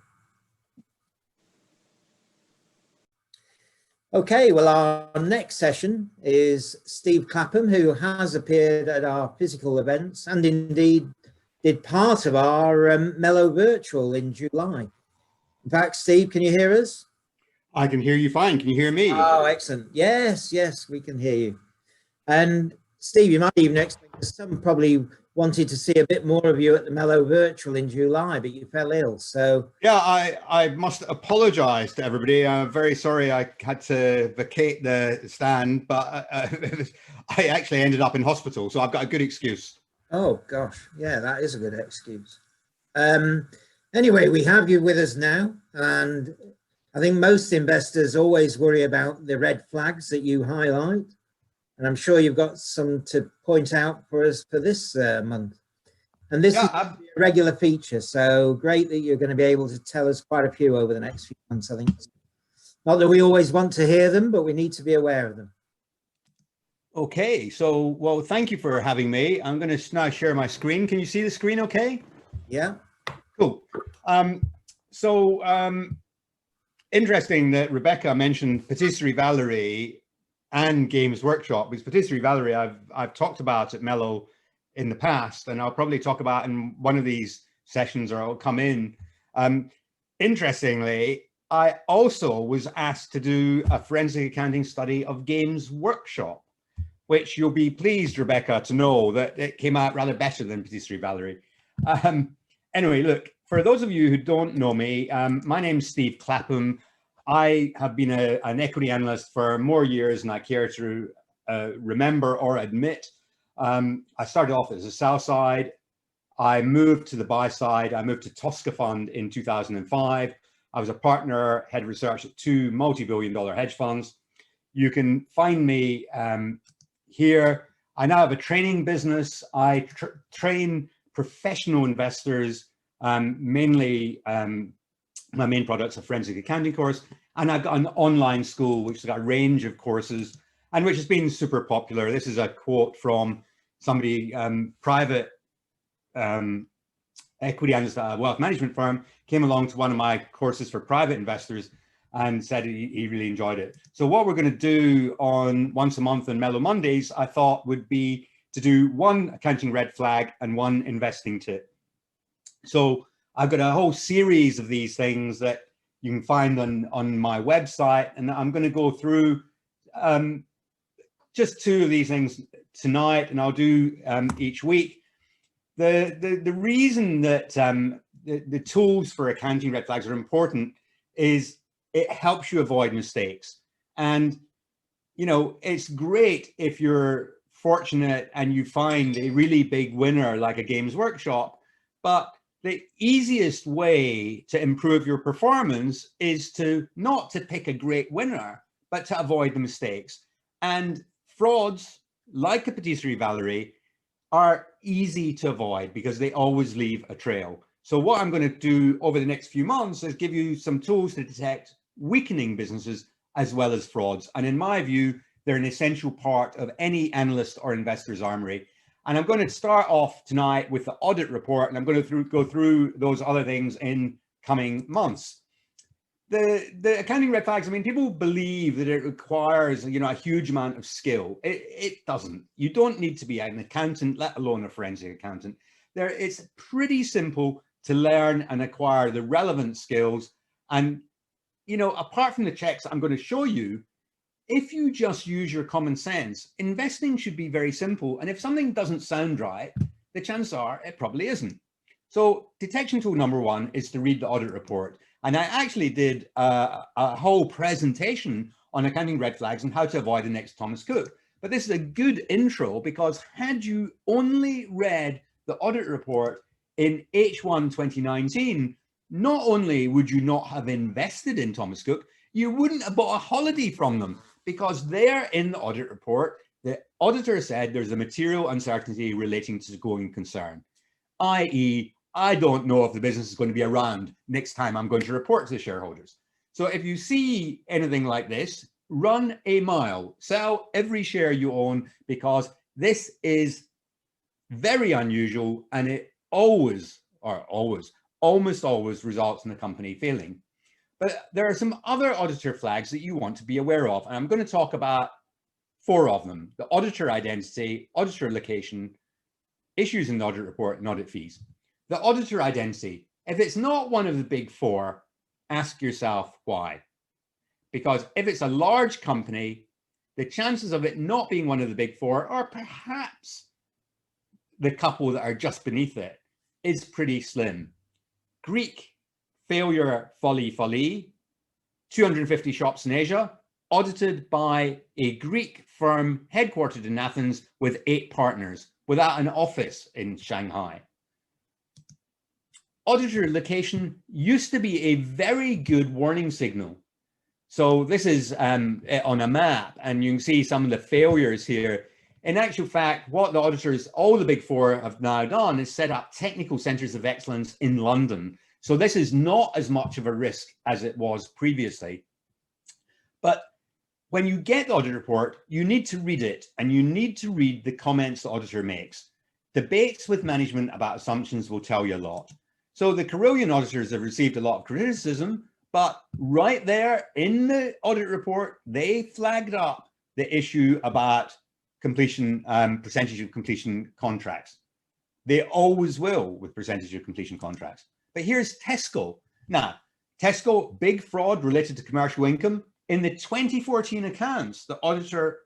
Okay, well, our next session is Steve Clapham, who has appeared at our physical events and indeed did part of our Mello virtual in July. In fact, Steve, can you hear us? I can hear you fine. Can you hear me? Oh, excellent. Yes, yes, we can hear you. And Steve, you might even expect some probably wanted to see a bit more of you at the Mello virtual in July, but you fell ill. So yeah, I must apologize to everybody. I'm very sorry I had to vacate the stand, but I actually ended up in hospital, so I've got a good excuse. oh gosh, yeah, that is a good excuse. Anyway, we have you with us now, and I think most investors always worry about the red flags that you highlight, and I'm sure you've got some to point out for us for this month. And this is a regular feature, so great that you're going to be able to tell us quite a few over the next few months, I think. Not that we always want to hear them, but we need to be aware of them. Okay, so, well, thank you for having me. I'm going to now share my screen. Can you see the screen okay? Yeah. Cool. Interesting that Rebecca mentioned Patisserie Valerie and Games Workshop, because Patisserie Valerie I've talked about at Mello in the past, and I'll probably talk about in one of these sessions, or I'll come in. Interestingly, I also was asked to do a forensic accounting study of Games Workshop, which you'll be pleased, Rebecca, to know that it came out rather better than Patisserie Valerie. Anyway, look, for those of you who don't know me, my name's Steve Clapham. I have been an equity analyst for more years than I care to remember or admit. I started off as a sell side. I moved to the buy side. I moved to Tosca Fund in 2005. I was a partner, head of research at 2 multi-billion-dollar hedge funds. You can find me here. I now have a training business. I train professional investors, mainly my main product's a forensic accounting course, and I've got an online school which has got a range of courses and which has been super popular. This is a quote from somebody, private equity analyst at a wealth management firm, came along to one of my courses for private investors and said he really enjoyed it. So what we're going to do on once a month on Mello Mondays, I thought would be to do one accounting red flag and one investing tip. So I've got a whole series of these things that you can find on my website, and I'm going to go through just 2 of these things tonight, and I'll do each week. The reason that the tools for accounting red flags are important is it helps you avoid mistakes. And, you know, it's great if you're fortunate and you find a really big winner like a Games Workshop, but the easiest way to improve your performance is not to pick a great winner, but to avoid the mistakes. And frauds like a Patisserie Valerie are easy to avoid because they always leave a trail. So what I'm going to do over the next few months is give you some tools to detect weakening businesses as well as frauds. And in my view, they're an essential part of any analyst or investor's armory. And I'm going to start off tonight with the audit report, and I'm going to go through those other things in coming months. The accounting red flags, I mean, people believe that it requires, you know, a huge amount of skill. It doesn't. You don't need to be an accountant, let alone a forensic accountant. It's pretty simple to learn and acquire the relevant skills. And, you know, apart from the checks I'm going to show you, if you just use your common sense, investing should be very simple. And if something doesn't sound right, the chances are it probably isn't. So detection tool number 1 is to read the audit report. And I actually did a whole presentation on accounting red flags and how to avoid the next Thomas Cook. But this is a good intro, because had you only read the audit report in H1 2019, not only would you not have invested in Thomas Cook, you wouldn't have bought a holiday from them, because there in the audit report, the auditor said there's a material uncertainty relating to the going concern, i.e., I don't know if the business is going to be around next time I'm going to report to the shareholders. So if you see anything like this, run a mile, sell every share you own, because this is very unusual, and it almost always results in the company failing. But there are some other auditor flags that you want to be aware of, and I'm going to talk about 4 of them: the auditor identity, auditor location, issues in the audit report, and audit fees. The auditor identity. If it's not one of the big four, ask yourself why. Because if it's a large company, the chances of it not being one of the big four, or perhaps the couple that are just beneath it, is pretty slim. Greek, failure, folly, 250 shops in Asia, audited by a Greek firm headquartered in Athens with 8 partners, without an office in Shanghai. Auditor location used to be a very good warning signal. So this is on a map, and you can see some of the failures here. In actual fact, what the auditors, all the big four, have now done is set up technical centers of excellence in London. So this is not as much of a risk as it was previously. But when you get the audit report, you need to read it, and you need to read the comments the auditor makes. Debates with management about assumptions will tell you a lot. So the Carillion auditors have received a lot of criticism, but right there in the audit report, they flagged up the issue about completion, percentage of completion contracts. They always will with percentage of completion contracts. But here's Tesco. Now, Tesco, big fraud related to commercial income. In the 2014 accounts, the auditor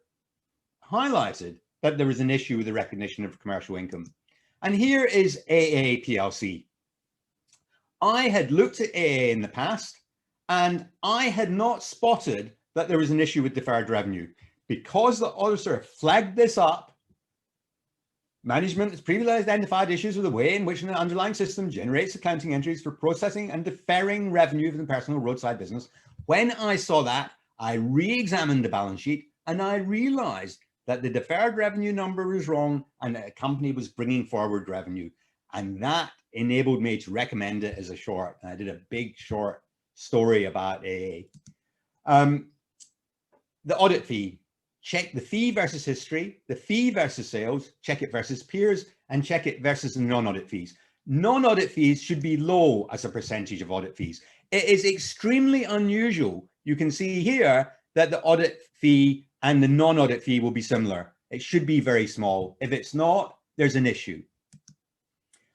highlighted that there was an issue with the recognition of commercial income. And here is AA PLC. I had looked at AA in the past, and I had not spotted that there was an issue with deferred revenue. Because the auditor flagged this up, management has previously identified issues with the way in which an underlying system generates accounting entries for processing and deferring revenue from the personal roadside business. When I saw that, I re-examined the balance sheet, and I realized that the deferred revenue number was wrong and that a company was bringing forward revenue. And that enabled me to recommend it as a short. And I did a big short story about AA. The audit fee. Check the fee versus history, the fee versus sales, check it versus peers, and check it versus the non-audit fees. Non-audit fees should be low as a percentage of audit fees. It is extremely unusual. You can see here that the audit fee and the non-audit fee will be similar. It should be very small. If it's not, there's an issue.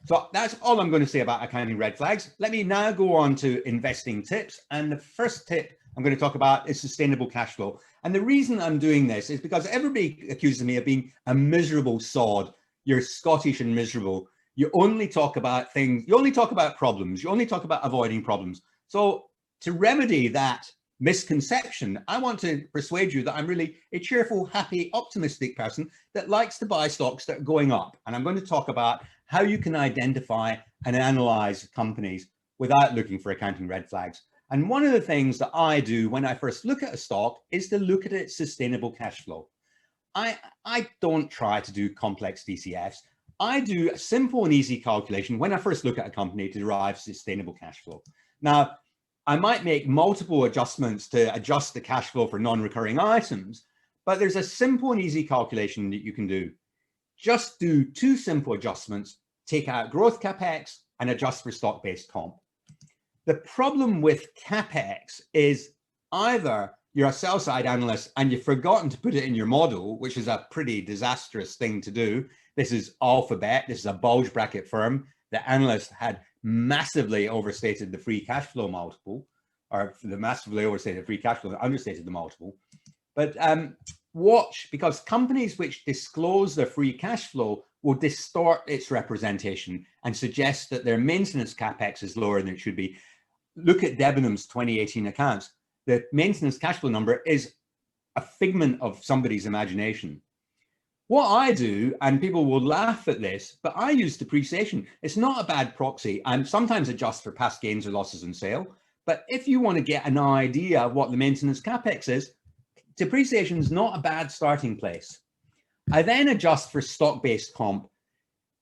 So that's all I'm going to say about accounting red flags. Let me now go on to investing tips. And the first tip I'm going to talk about is sustainable cash flow. And the reason I'm doing this is because everybody accuses me of being a miserable sod. You're Scottish and miserable. You only talk about things, you only talk about problems, you only talk about avoiding problems. So to remedy that misconception, I want to persuade you that I'm really a cheerful, happy, optimistic person that likes to buy stocks that are going up. And I'm going to talk about how you can identify and analyze companies without looking for accounting red flags. And one of the things that I do when I first look at a stock is to look at its sustainable cash flow. I don't try to do complex DCFs. I do a simple and easy calculation when I first look at a company to derive sustainable cash flow. Now, I might make multiple adjustments to adjust the cash flow for non-recurring items, but there's a simple and easy calculation that you can do. Just do 2 simple adjustments, take out growth CapEx and adjust for stock-based comp. The problem with CapEx is either you're a sell-side analyst and you've forgotten to put it in your model, which is a pretty disastrous thing to do. This is Alphabet. This is a bulge bracket firm. The analyst had massively overstated the free cash flow multiple, or the massively overstated free cash flow, understated the multiple. But watch, because companies which disclose their free cash flow will distort its representation and suggest that their maintenance CapEx is lower than it should be. Look at Debenhams 2018 accounts. The maintenance cash flow number is a figment of somebody's imagination. What I do, and people will laugh at this, but I use depreciation. It's not a bad proxy. I sometimes adjust for past gains or losses on sale. But if you want to get an idea of what the maintenance CapEx is, depreciation is not a bad starting place. I then adjust for stock-based comp.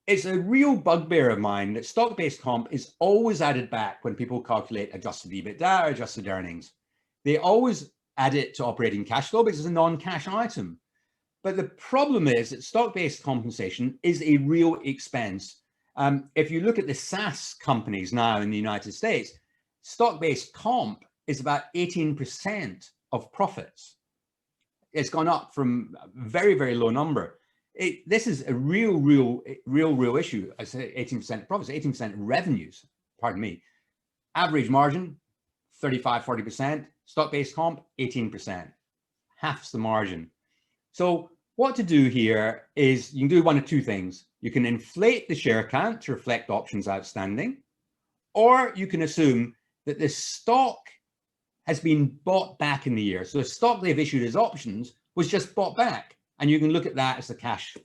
It's a real bugbear of mine that stock-based comp is always added back when people calculate adjusted EBITDA or adjusted earnings. They always add it to operating cash flow because it's a non-cash item. But the problem is that stock-based compensation is a real expense. If you look at the SaaS companies now in the United States, stock-based comp is about 18% of profits. It's gone up from a very, very low number. this is a real issue. I say 18% profits, 18% revenues, pardon me. Average margin, 35, 40%. Stock-based comp, 18%. Half's the margin. So what to do here is you can do one of two things. You can inflate the share count to reflect options outstanding, or you can assume that the stock has been bought back in the year. So the stock they've issued as options was just bought back. And you can look at that as the cash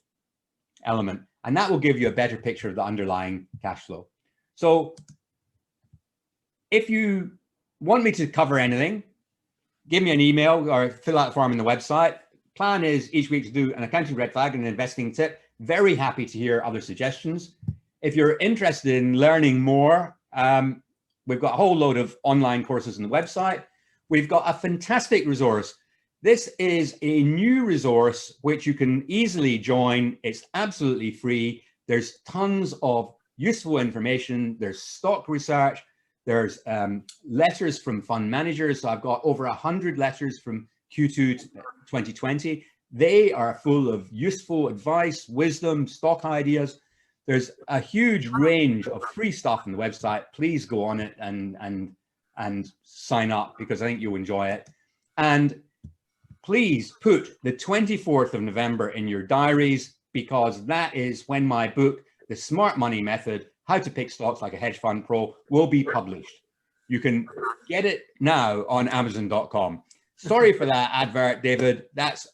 element. And that will give you a better picture of the underlying cash flow. So if you want me to cover anything, give me an email or fill out a form on the website. Plan is each week to do an accounting red flag and an investing tip. Very happy to hear other suggestions. If you're interested in learning more, we've got a whole load of online courses on the website. We've got a fantastic resource. This is a new resource which you can easily join. It's absolutely free. There's tons of useful information. There's stock research. There's letters from fund managers. So I've got over 100 letters from Q2 2020. They are full of useful advice, wisdom, stock ideas. There's a huge range of free stuff on the website. Please go on it and sign up, because I think you'll enjoy it. And please put the 24th of November in your diaries, because that is when my book, The Smart Money Method, How to Pick Stocks Like a Hedge Fund Pro, will be published. You can get it now on Amazon.com. Sorry for that advert, David. That's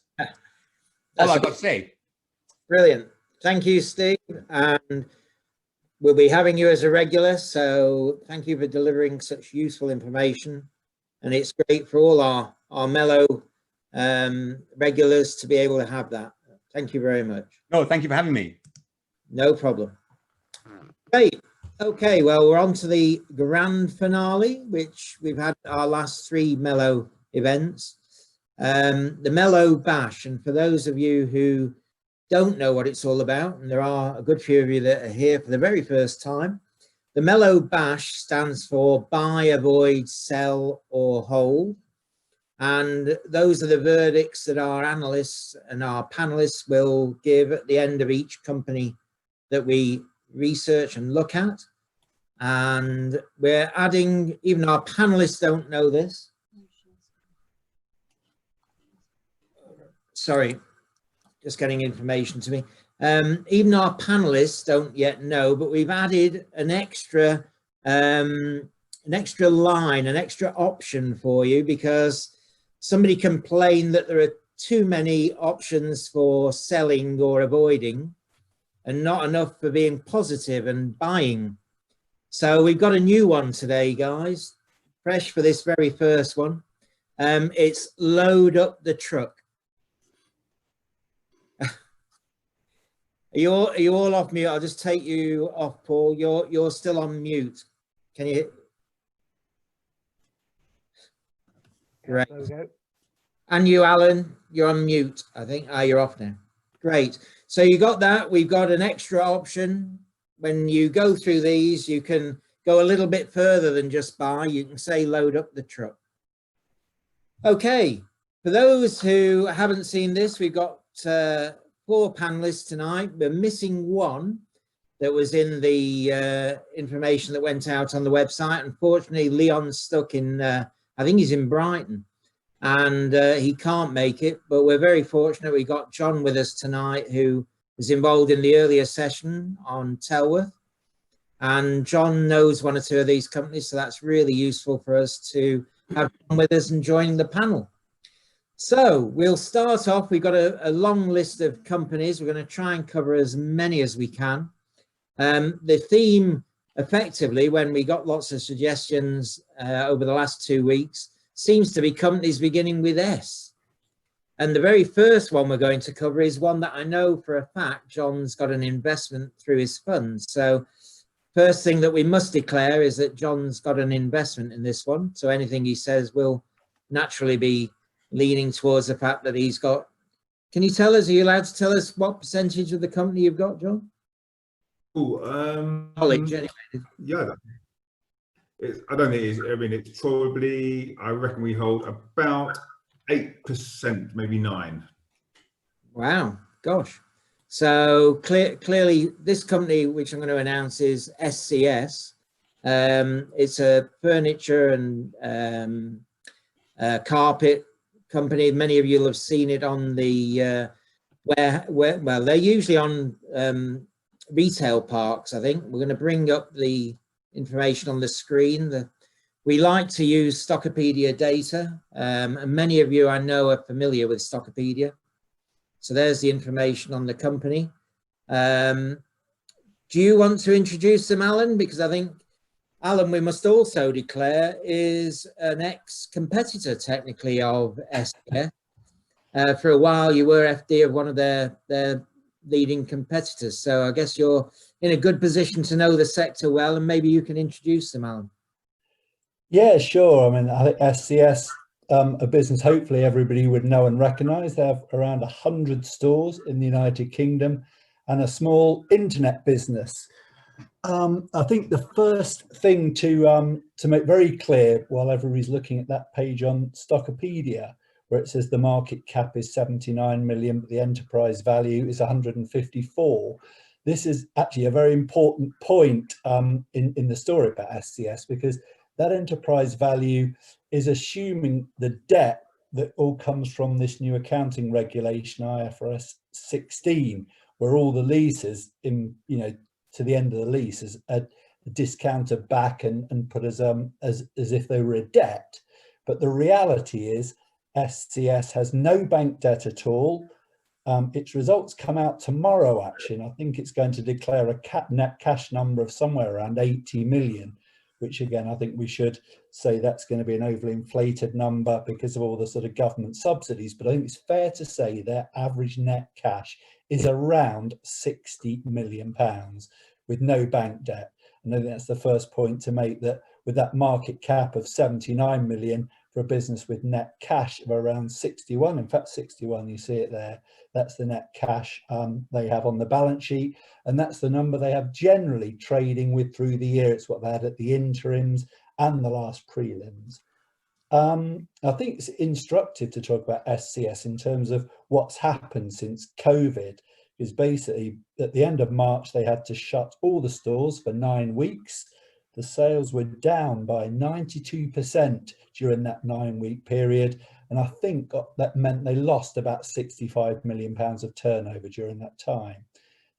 all I've got to say. Brilliant. Thank you, Steve. And we'll be having you as a regular. So thank you for delivering such useful information. And it's great for all our Mello regulars to be able to have that. Thank you very much. No, thank you for having me. No problem. Great. Okay, well, we're on to the grand finale, which we've had our last 3 Mello events. The Mello Bash. And for those of you who don't know what it's all about, and there are a good few of you that are here for the very first time, the Mello Bash stands for buy, avoid, sell, or hold. And those are the verdicts that our analysts and our panelists will give at the end of each company that we research and look at. And we're adding, even our panelists don't know this. Sorry, just getting information to me. Even our panelists don't yet know, but we've added an extra line, an extra option for you, because somebody complained that there are too many options for selling or avoiding and not enough for being positive and buying. So we've got a new one today, guys, fresh for this very first one. It's load up the truck. Are you all off mute? I'll just take you off, Paul. You're still on mute. Can you? Great. There we go. And you, Alan, you're on mute, I think. You're off now. Great. So you got that. We've got an extra option. When you go through these, you can go a little bit further than just buy. You can say load up the truck. Okay. For those who haven't seen this, we've got 4 panelists tonight. We're missing one that was in the information that went out on the website. Unfortunately, Leon's stuck in, I think he's in Brighton, and he can't make it, but we're very fortunate we got John with us tonight, who was involved in the earlier session on Telworth, and John knows 1 or 2 of these companies, so that's really useful for us to have John with us and joining the panel. So we'll start off. We've got a long list of companies. We're going to try and cover as many as we can. The theme, effectively, when we got lots of suggestions over the last 2 weeks, seems to be companies beginning with S. And the very first one we're going to cover is one that I know for a fact John's got an investment through his fund. So first thing that we must declare is that John's got an investment in this one. So anything he says will naturally be leaning towards the fact that he's got. Can you tell us, are you allowed to tell us what percentage of the company you've got, John? Oh, Knowledge, anyway. Yeah, I don't think it's, I mean, it's probably, I reckon we hold about 8%, maybe 9. Wow, gosh. So clearly, this company, which I'm going to announce, is SCS. It's a furniture and carpet company. Many of you will have seen it on the well, they're usually on retail parks. I think we're going to bring up the information on the screen. We like to use Stockopedia data, and many of you I know are familiar with Stockopedia. So there's the information on the company. Do you want to introduce them, Alan? Because I think, Alan, we must also declare, is an ex-competitor technically of SCS. For a while, you were FD of one of their leading competitors. So I guess you're in a good position to know the sector well, and maybe you can introduce them, Alan. Yeah, sure. I mean, I think SCS, a business hopefully everybody would know and recognise. They have around 100 stores in the United Kingdom and a small internet business. I think the first thing to make very clear while everybody's looking at that page on Stockopedia, where it says the market cap is 79 million, but the enterprise value is 154. This is actually a very important point in the story about SCS, because that enterprise value is assuming the debt that all comes from this new accounting regulation, IFRS 16, where all the leases in, to the end of the lease is discounted back and put as if they were a debt. But the reality is SCS has no bank debt at all. Its results come out tomorrow, actually, and I think it's going to declare a net cash number of somewhere around 80 million, which again, I think we should say that's going to be an overly inflated number because of all the sort of government subsidies. But I think it's fair to say their average net cash is around 60 million pounds with no bank debt. And I think that's the first point to make, that with that market cap of 79 million for a business with net cash of around 61, in fact 61, you see it there, that's the net cash they have on the balance sheet, and that's the number they have generally trading with through the year. It's what they had at the interims and the last prelims. I think it's instructive to talk about SCS in terms of what's happened since COVID, because basically at the end of March they had to shut all the stores for 9 weeks. The sales were down by 92% during that 9-week period, and I think that meant they lost about 65 million pounds of turnover during that time.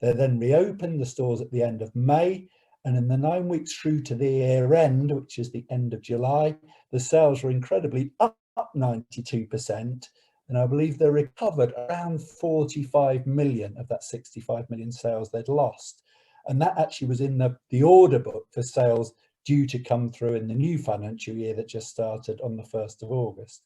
They then reopened the stores at the end of May, and in the 9 weeks through to the year end, which is the end of July, the sales were incredibly up 92%, and I believe they recovered around 45 million of that 65 million sales they'd lost. And that actually was in the order book for sales due to come through in the new financial year that just started on the 1st of August.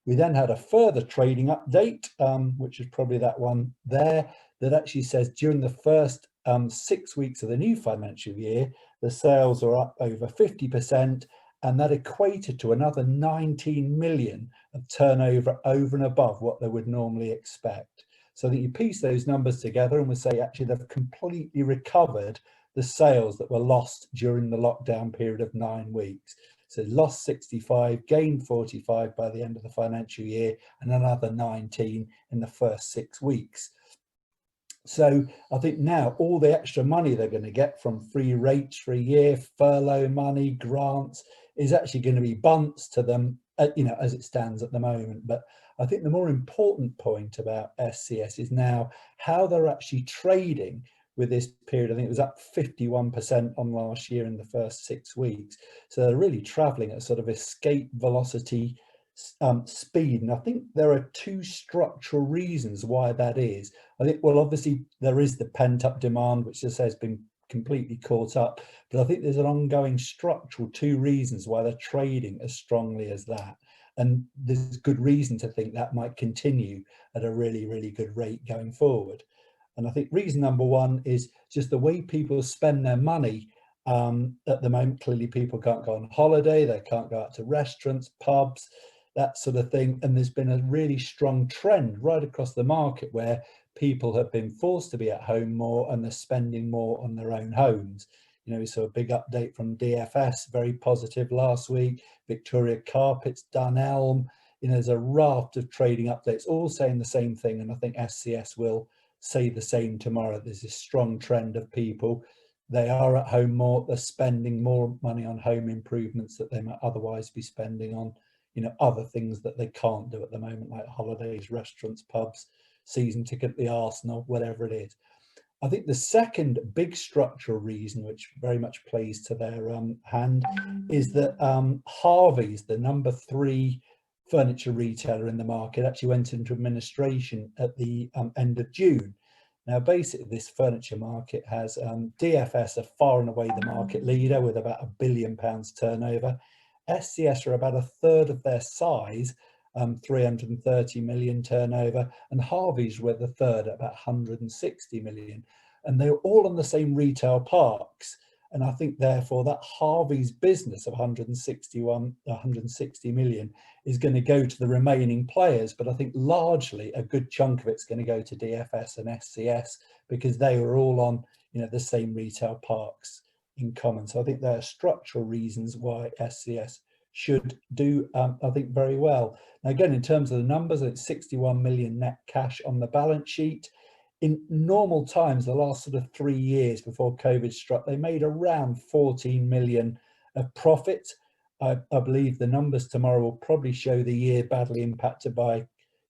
We then had a further trading update, which is probably that one there, that actually says during the first 6 weeks of the new financial year, the sales are up over 50%, and that equated to another 19 million of turnover over and above what they would normally expect. So that you piece those numbers together and we say actually they've completely recovered the sales that were lost during the lockdown period of 9 weeks. So lost 65, gained 45 by the end of the financial year, and another 19 in the first 6 weeks. So I think now all the extra money they're going to get from free rates for a year, furlough money, grants, is actually going to be bunts to them, as it stands at the moment. But I think the more important point about SCS is now how they're actually trading with this period. I think it was up 51% on last year in the first 6 weeks. So they're really traveling at sort of escape velocity speed. And I think there are 2 structural reasons why that is. I think, well, obviously there is the pent up demand, which just has been completely caught up. But I think there's an ongoing structural 2 reasons why they're trading as strongly as that. And there's good reason to think that might continue at a really, really good rate going forward. And I think reason number 1 is just the way people spend their money at the moment. Clearly people can't go on holiday, they can't go out to restaurants, pubs, that sort of thing. And there's been a really strong trend right across the market where people have been forced to be at home more and they're spending more on their own homes. We saw a big update from DFS, very positive last week. Victoria Carpets, Dunelm, there's a raft of trading updates all saying the same thing, and I think SCS will say the same tomorrow. There's a strong trend of people, they are at home more, they're spending more money on home improvements that they might otherwise be spending on, you know, other things that they can't do at the moment, like holidays, restaurants, pubs, season ticket at the Arsenal, whatever it is. I think the second big structural reason, which very much plays to their hand, is that Harvey's, the number 3 furniture retailer in the market, actually went into administration at the end of June. Now, basically, this furniture market has DFS are far and away the market leader with about £1 billion turnover. SCS are about a third of their size, 330 million turnover, and Harvey's were the third at about 160 million. And they're all on the same retail parks. And I think therefore that Harvey's business of 160 million is going to go to the remaining players. But I think largely a good chunk of it's going to go to DFS and SCS because they were all on, you know, the same retail parks in common. So I think there are structural reasons why SCS should do, I think, very well. Now, again, in terms of the numbers, it's 61 million net cash on the balance sheet. In normal times, the last sort of 3 years before COVID struck, they made around 14 million of profit. I believe the numbers tomorrow will probably show the year badly impacted by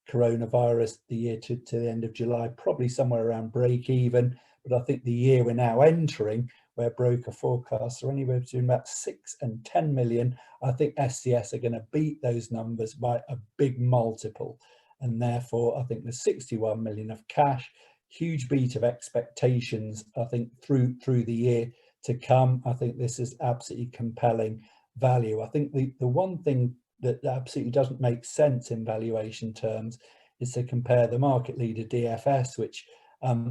coronavirus, the year to the end of July, probably somewhere around break even. But I think the year we're now entering, where broker forecasts are anywhere between about 6 and 10 million, I think SCS are going to beat those numbers by a big multiple. And therefore, I think the 61 million of cash, huge beat of expectations, I think, through the year to come. I think this is absolutely compelling value. I think the one thing that absolutely doesn't make sense in valuation terms is to compare the market leader DFS, which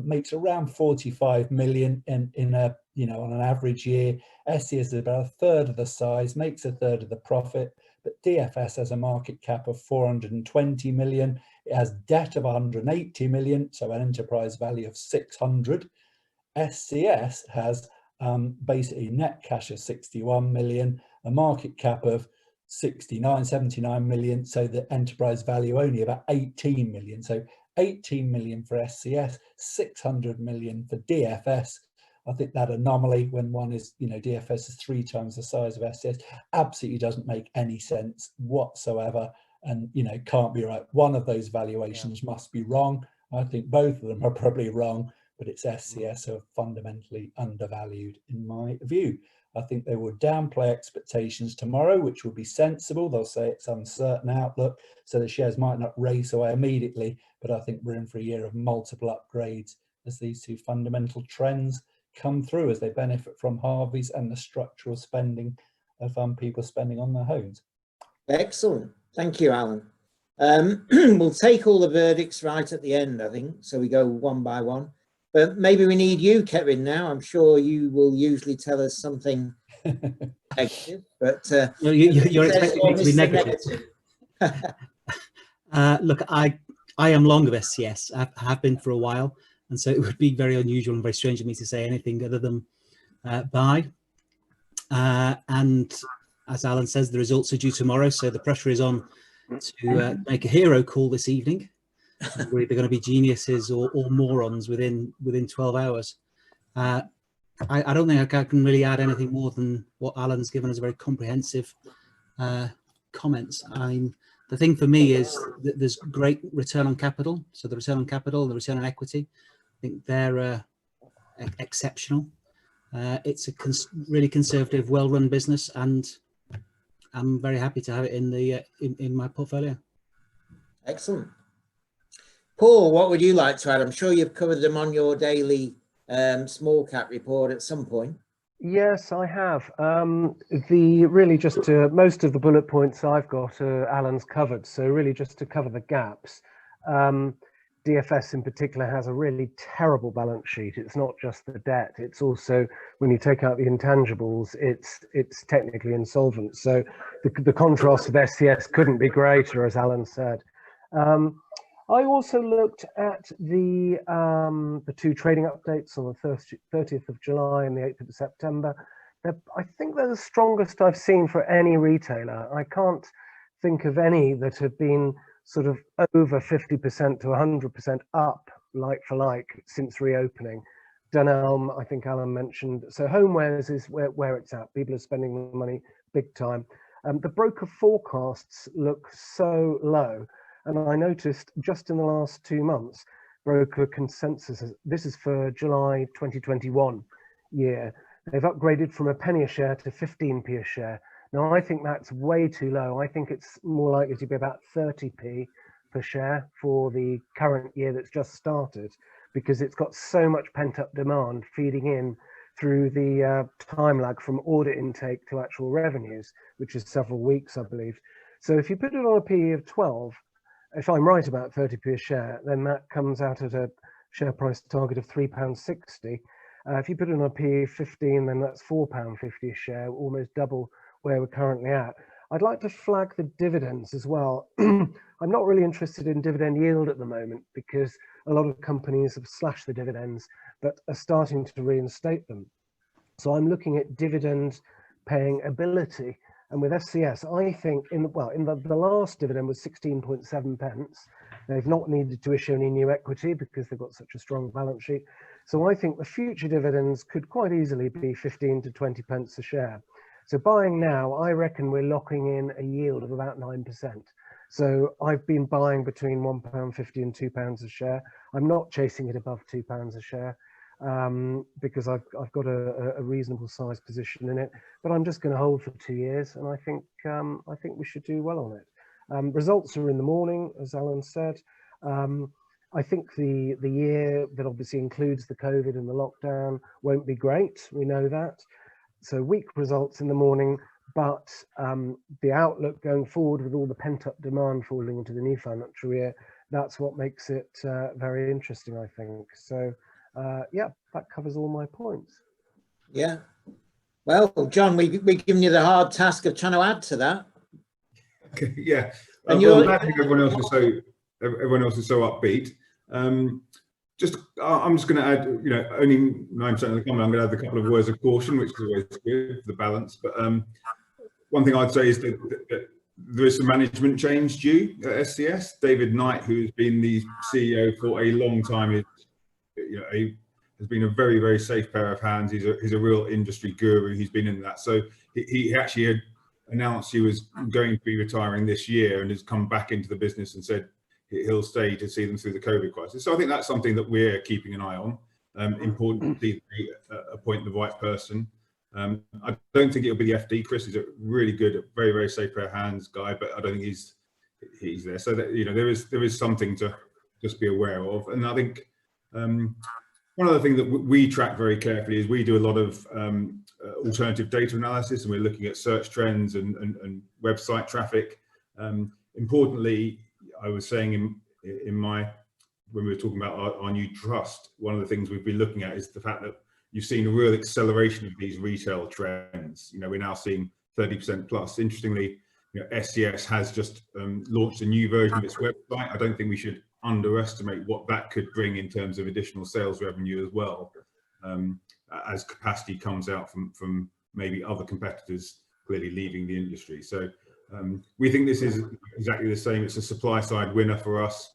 makes around 45 million in a, you know, on an average year. SCS is about a third of the size, makes a third of the profit, but DFS has a market cap of 420 million. It has debt of 180 million, so an enterprise value of 600. SCS has basically net cash of 61 million, a market cap of 79 million, so the enterprise value only about 18 million. So 18 million for SCS, 600 million for DFS. I think that anomaly, when one is, you know, DFS is 3 times the size of SCS, absolutely doesn't make any sense whatsoever, and, you know, can't be right. One of those valuations must be wrong. I think both of them are probably wrong, but it's SCS who are fundamentally undervalued in my view. I think they will downplay expectations tomorrow, which will be sensible. They'll say it's uncertain outlook, so the shares might not race away immediately, but I think we're in for a year of multiple upgrades as these two fundamental trends come through, as they benefit from Harvey's and the structural spending of people spending on their homes. Excellent. Thank you, Alan. We'll take all the verdicts right at the end, I think, so we go one by one. But maybe we need you, Kevin, now. I'm sure you will usually tell us something negative, but well, you're expecting me to be negative. Look, I am long of SCS. I have been for a while, and so it would be very unusual and very strange of me to say anything other than buy. And as Alan says, the results are due tomorrow, so the pressure is on to make a hero call this evening. We're either going to be geniuses or morons within 12 hours. I don't think I can really add anything more than what Alan's given us, a very comprehensive comments. The thing for me is that there's great return on capital. So the return on capital, the return on equity, I think they're exceptional. It's a really conservative, well-run business, and I'm very happy to have it in my portfolio. Excellent. Paul, what would you like to add? I'm sure you've covered them on your daily small cap report at some point. Yes, I have. Really just most of the bullet points I've got, Alan's covered. So really just to cover the gaps. DFS in particular has a really terrible balance sheet. It's not just the debt. It's also, when you take out the intangibles, it's technically insolvent. So the contrast of SCS couldn't be greater, as Alan said. I also looked at the 2 trading updates on the 30th of July and the 8th of September. I think they're the strongest I've seen for any retailer. I can't think of any that have been sort of over 50% to 100% up like for like since reopening. Dunelm, I think Alan mentioned. So homewares is where it's at. People are spending money big time. The broker forecasts look so low. And I noticed just in the last 2 months, broker consensus, this is for July 2021 year, they've upgraded from a penny a share to 15p a share. Now, I think that's way too low. I think it's more likely to be about 30p per share for the current year that's just started, because it's got so much pent-up demand feeding in through the time lag from order intake to actual revenues, which is several weeks, I believe. So if you put it on a PE of 12, if I'm right about 30p a share, then that comes out at a share price target of £3.60. If you put it on a PE of 15, then that's £4.50 a share, almost double where we're currently at. I'd like to flag the dividends as well. I'm not really interested in dividend yield at the moment because a lot of companies have slashed the dividends but are starting to reinstate them. So I'm looking at dividend paying ability. And with SCS, I think the last dividend was 16.7 pence. They've not needed to issue any new equity because they've got such a strong balance sheet. So I think the future dividends could quite easily be 15 to 20 pence a share. So buying now, I reckon we're locking in a yield of about 9%. So I've been buying between £1.50 and £2 a share. I'm not chasing it above £2 a share because I've got a reasonable size position in it. But I'm just going to hold for 2 years, and I think we should do well on it. Results are in the morning, as Alan said. I think the year that obviously includes the COVID and the lockdown won't be great. We know that. So weak results in the morning, but the outlook going forward with all the pent-up demand falling into the new financial year, that's what makes it very interesting, I think. So yeah, that covers all my points. Yeah. Well, John, we've given you the hard task of trying to add to that. Okay, yeah. And Well, I think everyone else is so upbeat. I'm just going to add, only 9% of the comment. I'm going to add a couple of words of caution, which is always good for the balance. But one thing I'd say is that there is some management change due at SCS. David Knight, who's been the CEO for a long time, has been a very, very safe pair of hands. He's a real industry guru. He's been in that. So he actually had announced he was going to be retiring this year and has come back into the business and said he'll stay to see them through the COVID crisis. So I think that's something that we're keeping an eye on. Important to see appoint the right person. I don't think it'll be the FD. Chris is a really good, very, very safe pair of hands guy, but I don't think he's there. So that, there is something to just be aware of. And I think one other thing that we track very carefully is we do a lot of alternative data analysis, and we're looking at search trends and website traffic. Importantly, I was saying when we were talking about our new trust, one of the things we've been looking at is the fact that you've seen a real acceleration of these retail trends. We're now seeing 30% plus. Interestingly, SCS has just launched a new version of its website. I don't think we should underestimate what that could bring in terms of additional sales revenue as well, as capacity comes out from maybe other competitors clearly leaving the industry. So we think this is exactly the same. It's a supply side winner for us.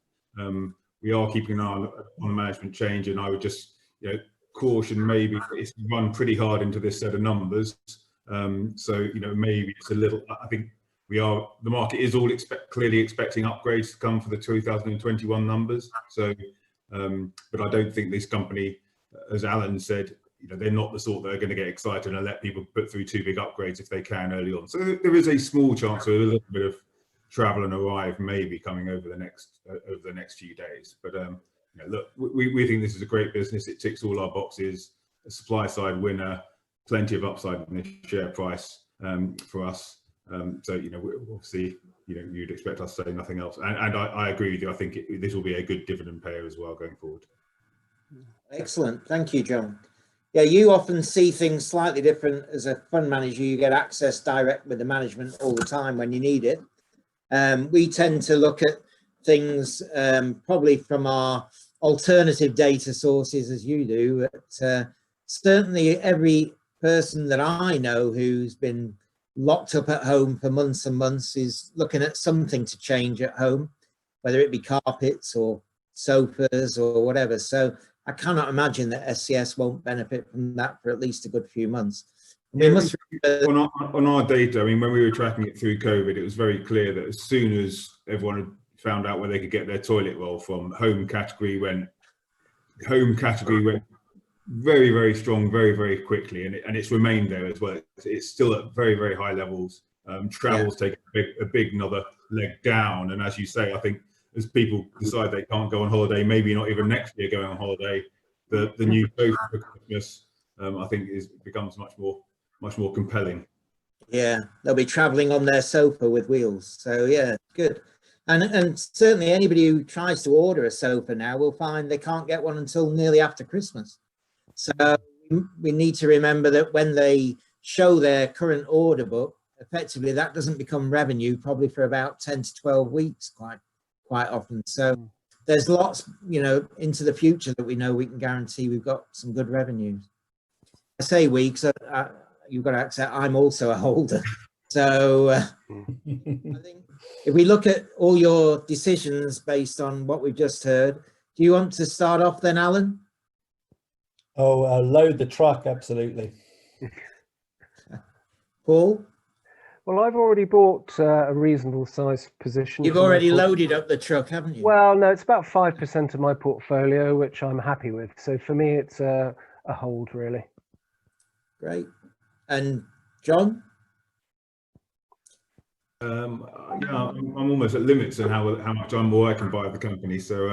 We are keeping an eye on the management change, and I would just caution maybe it's run pretty hard into this set of numbers. So maybe it's a little. I think the market is all clearly expecting upgrades to come for the 2021 numbers. So, but I don't think this company, as Alan said, they're not the sort that are going to get excited and let people put through 2 big upgrades if they can early on. So there is a small chance of a little bit of travel and arrive maybe coming over the next few days. But look, we think this is a great business. It ticks all our boxes. A supply side winner, plenty of upside in the share price for us. So obviously you'd expect us to say nothing else. And I agree with you. I think this will be a good dividend payer as well going forward. Excellent, thank you, John. Yeah, you often see things slightly different as a fund manager. You get access direct with the management all the time when you need it. We tend to look at things probably from our alternative data sources as you do. But certainly every person that I know who's been locked up at home for months and months is looking at something to change at home, whether it be carpets or sofas or whatever. So I cannot imagine that SCS won't benefit from that for at least a good few months. We must remember on our data, I mean, when we were tracking it through COVID, it was very clear that as soon as everyone had found out where they could get their toilet roll from, home category went very, very strong, very, very quickly, and it's remained there as well. It's still at very, very high levels. Travel's taken a big another leg down, and as you say, I think as people decide they can't go on holiday, maybe not even next year going on holiday, the new sofa for Christmas, I think becomes much more compelling. Yeah, they'll be traveling on their sofa with wheels. So yeah, good. And certainly anybody who tries to order a sofa now will find they can't get one until nearly after Christmas. So we need to remember that when they show their current order book, effectively that doesn't become revenue probably for about 10 to 12 weeks quite often. So there's lots, you know, into the future that we know we can guarantee we've got some good revenues. I say weeks, you've got to accept I'm also a holder. So I think if we look at all your decisions based on what we've just heard, do you want to start off then, Alan? Oh, load the truck, absolutely. Paul? Well, I've already bought a reasonable size position. You've already loaded up the truck, haven't you? Well, no, it's about 5% of my portfolio, which I'm happy with. So for me, it's a hold, really. Great. And John? Yeah, I'm almost at limits on how much more I can buy of the company. So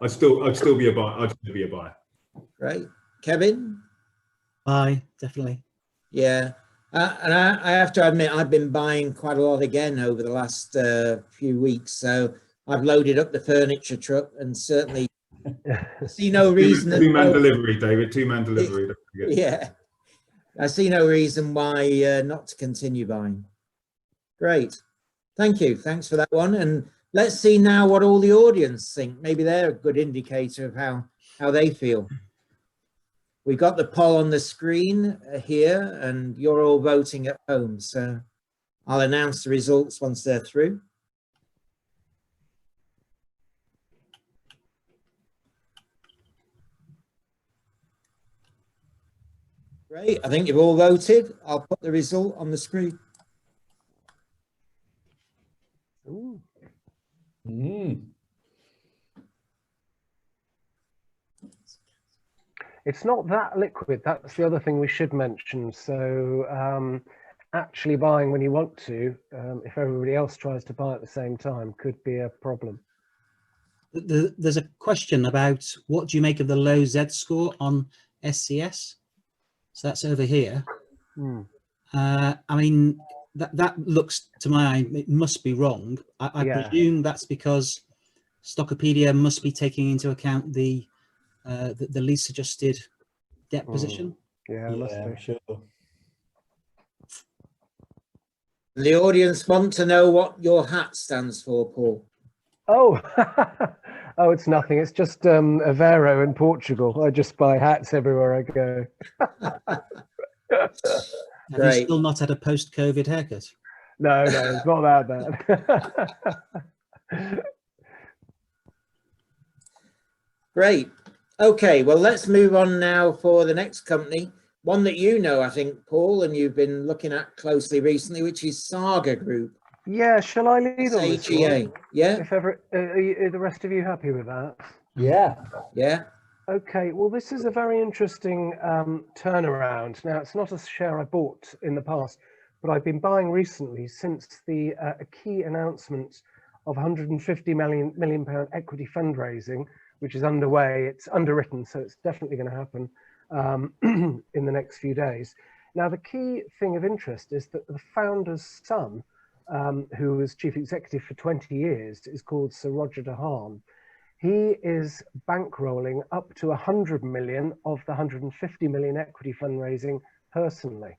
I'd still be a buy. I'd still be a buy. Right, Kevin? Buy, definitely. Yeah, and I have to admit I've been buying quite a lot again over the last few weeks. So I've loaded up the furniture truck and certainly see no reason. Two-man delivery, David. Two-man delivery. Yeah, I see no reason why not to continue buying. Great, thank you. Thanks for that one. And let's see now what all the audience think. Maybe they're a good indicator of how they feel. We got the poll on the screen here, and you're all voting at home. So I'll announce the results once they're through. Great, I think you've all voted. I'll put the result on the screen. Ooh. It's not that liquid. That's the other thing we should mention. So actually buying when you want to, if everybody else tries to buy at the same time, could be a problem. There's a question about what do you make of the low Z score on SCS? So that's over here. I mean, that looks to my eye, it must be wrong. I presume that's because Stockopedia must be taking into account the least adjusted debt position. Yeah, must be. Sure. The audience want to know what your hat stands for, Paul. Oh, oh, it's nothing. It's just Aveiro in Portugal. I just buy hats everywhere I go. Have you still not had a post-COVID haircut? No, it's not that bad. Great. Okay, well, let's move on now for the next company. One that you know, I think, Paul, and you've been looking at closely recently, which is Saga Group. Yeah, shall I lead on this one? Yeah. If ever, are the rest of you happy with that? Yeah. Okay, well, this is a very interesting turnaround. Now, it's not a share I bought in the past, but I've been buying recently since the key announcement of £150 million equity fundraising, which is underway. It's underwritten, so it's definitely going to happen in the next few days. Now, the key thing of interest is that the founder's son, who was chief executive for 20 years, is called Sir Roger de Haan. He is bankrolling up to 100 million of the 150 million equity fundraising personally.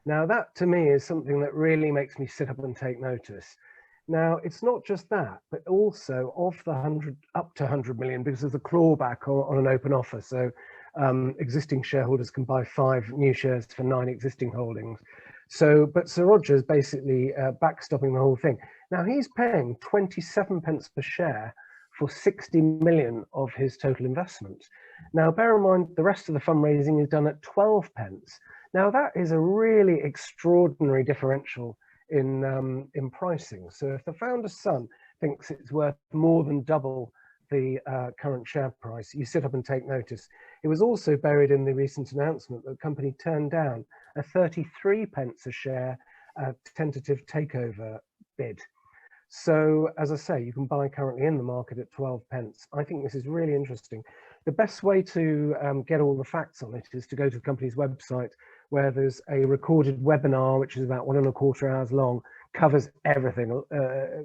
Now, that to me is something that really makes me sit up and take notice. Now, it's not just that, but also of the up to 100 million, because there's a clawback on an open offer. So existing shareholders can buy 5 new shares for 9 existing holdings. So, but Sir Roger is basically backstopping the whole thing. Now, he's paying 27 pence per share for 60 million of his total investment. Now, bear in mind, the rest of the fundraising is done at 12 pence. Now, that is a really extraordinary differential in pricing. So if the founder's son thinks it's worth more than double the current share price, you sit up and take notice. It was also buried in the recent announcement that the company turned down a 33 pence a share tentative takeover bid. So as I say, you can buy currently in the market at 12 pence. I think this is really interesting. The best way to get all the facts on it is to go to the company's website, where there's a recorded webinar, which is about 1.25 hours long, covers everything,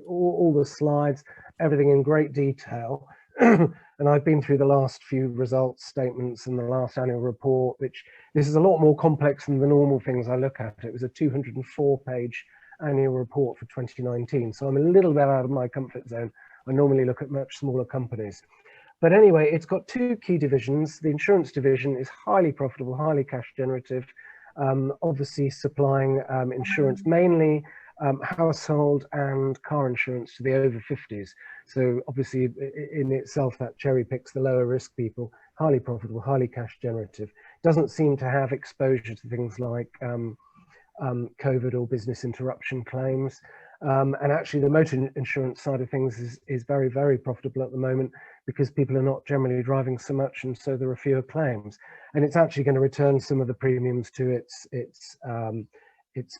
all the slides, everything in great detail. And I've been through the last few results statements and the last annual report, which this is a lot more complex than the normal things I look at. It was a 204-page annual report for 2019. So I'm a little bit out of my comfort zone. I normally look at much smaller companies. But anyway, it's got two key divisions. The insurance division is highly profitable, highly cash generative, obviously supplying insurance, mainly household and car insurance to the over 50s. So obviously in itself, that cherry picks the lower risk people, highly profitable, highly cash generative. Doesn't seem to have exposure to things like COVID or business interruption claims. And actually the motor insurance side of things is very, very profitable at the moment, because people are not generally driving so much, and so there are fewer claims. And it's actually going to return some of the premiums to its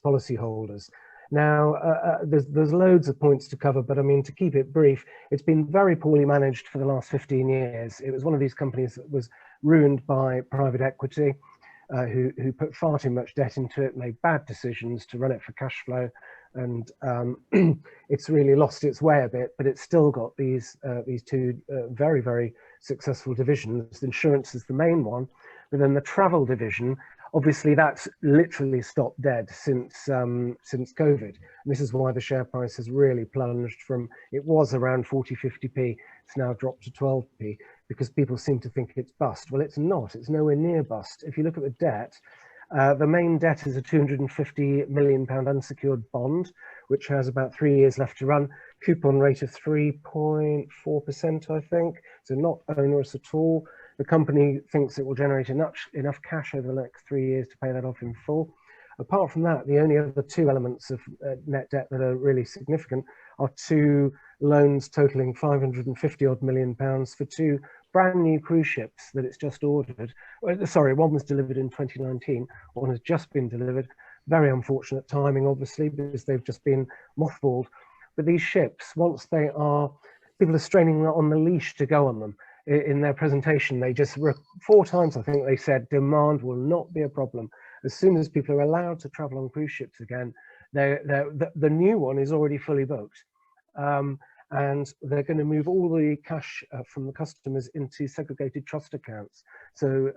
policyholders. Now, there's loads of points to cover, but I mean, to keep it brief, it's been very poorly managed for the last 15 years. It was one of these companies that was ruined by private equity, who put far too much debt into it, made bad decisions to run it for cash flow, and it's really lost its way a bit, but it's still got these two very, very successful divisions. The insurance is the main one, but then the travel division, obviously that's literally stopped dead since COVID. And this is why the share price has really plunged from, it was around 40, 50p, it's now dropped to 12p, because people seem to think it's bust. Well, it's not, it's nowhere near bust. If you look at the debt, the main debt is a £250 million unsecured bond, which has about 3 years left to run, coupon rate of 3.4%, I think, so not onerous at all. The company thinks it will generate enough cash over the next 3 years to pay that off in full. Apart from that, the only other two elements of net debt that are really significant are two loans totaling 550 odd million pounds for two brand new cruise ships that it's just ordered. Sorry, one was delivered in 2019, one has just been delivered. Very unfortunate timing, obviously, because they've just been mothballed. But these ships, once they are, people are straining on the leash to go on them. In their presentation, they just 4 times, I think they said, demand will not be a problem. As soon as people are allowed to travel on cruise ships again, the new one is already fully booked. And they're going to move all the cash from the customers into segregated trust accounts. So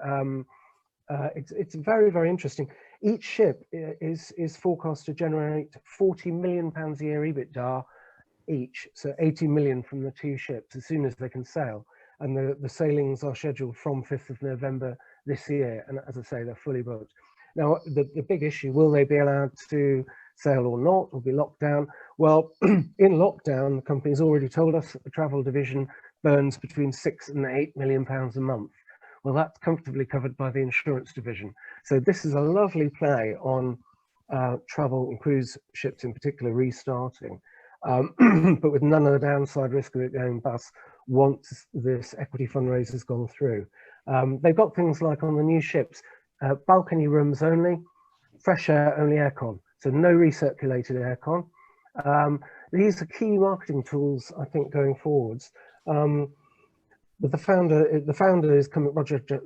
it's very, very interesting. Each ship is forecast to generate £40 million a year EBITDA each, so 80 million from the two ships as soon as they can sail. And the sailings are scheduled from 5th of November this year. And as I say, they're fully booked. Now, the big issue, will they be allowed to sail or not, or be locked down? Well, in lockdown, the company's already told us that the travel division burns between £6 and £8 million a month. Well, that's comfortably covered by the insurance division. So this is a lovely play on travel and cruise ships in particular restarting, but with none of the downside risk of it going bust once this equity fundraiser has gone through. They've got things like on the new ships, balcony rooms only, fresh air only aircon, so no recirculated aircon. These are key marketing tools, I think, going forwards. But the founder is coming,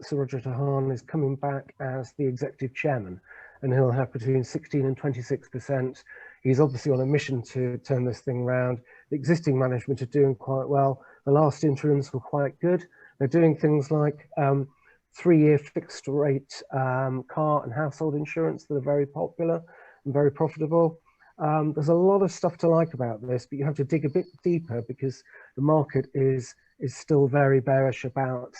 Sir Roger Tahan is coming back as the executive chairman, and he'll have between 16 and 26%. He's obviously on a mission to turn this thing around. The existing management are doing quite well. The last interims were quite good. They're doing things like 3-year fixed rate car and household insurance that are very popular and very profitable. There's a lot of stuff to like about this, but you have to dig a bit deeper because the market is still very bearish about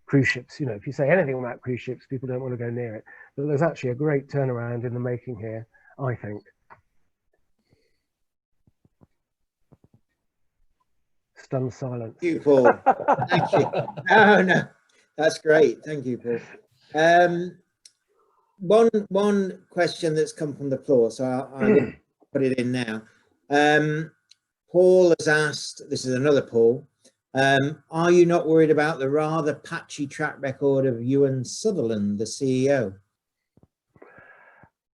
cruise ships. You know, if you say anything about cruise ships, people don't want to go near it. But there's actually a great turnaround in the making here, I think. stunned silence. Thank you, Paul. Thank you. Oh, no, that's great. Thank you, Paul. One question that's come from the floor, so I will put it in now. Paul has asked, this is another Paul, are you not worried about the rather patchy track record of Ewan Sutherland, the CEO?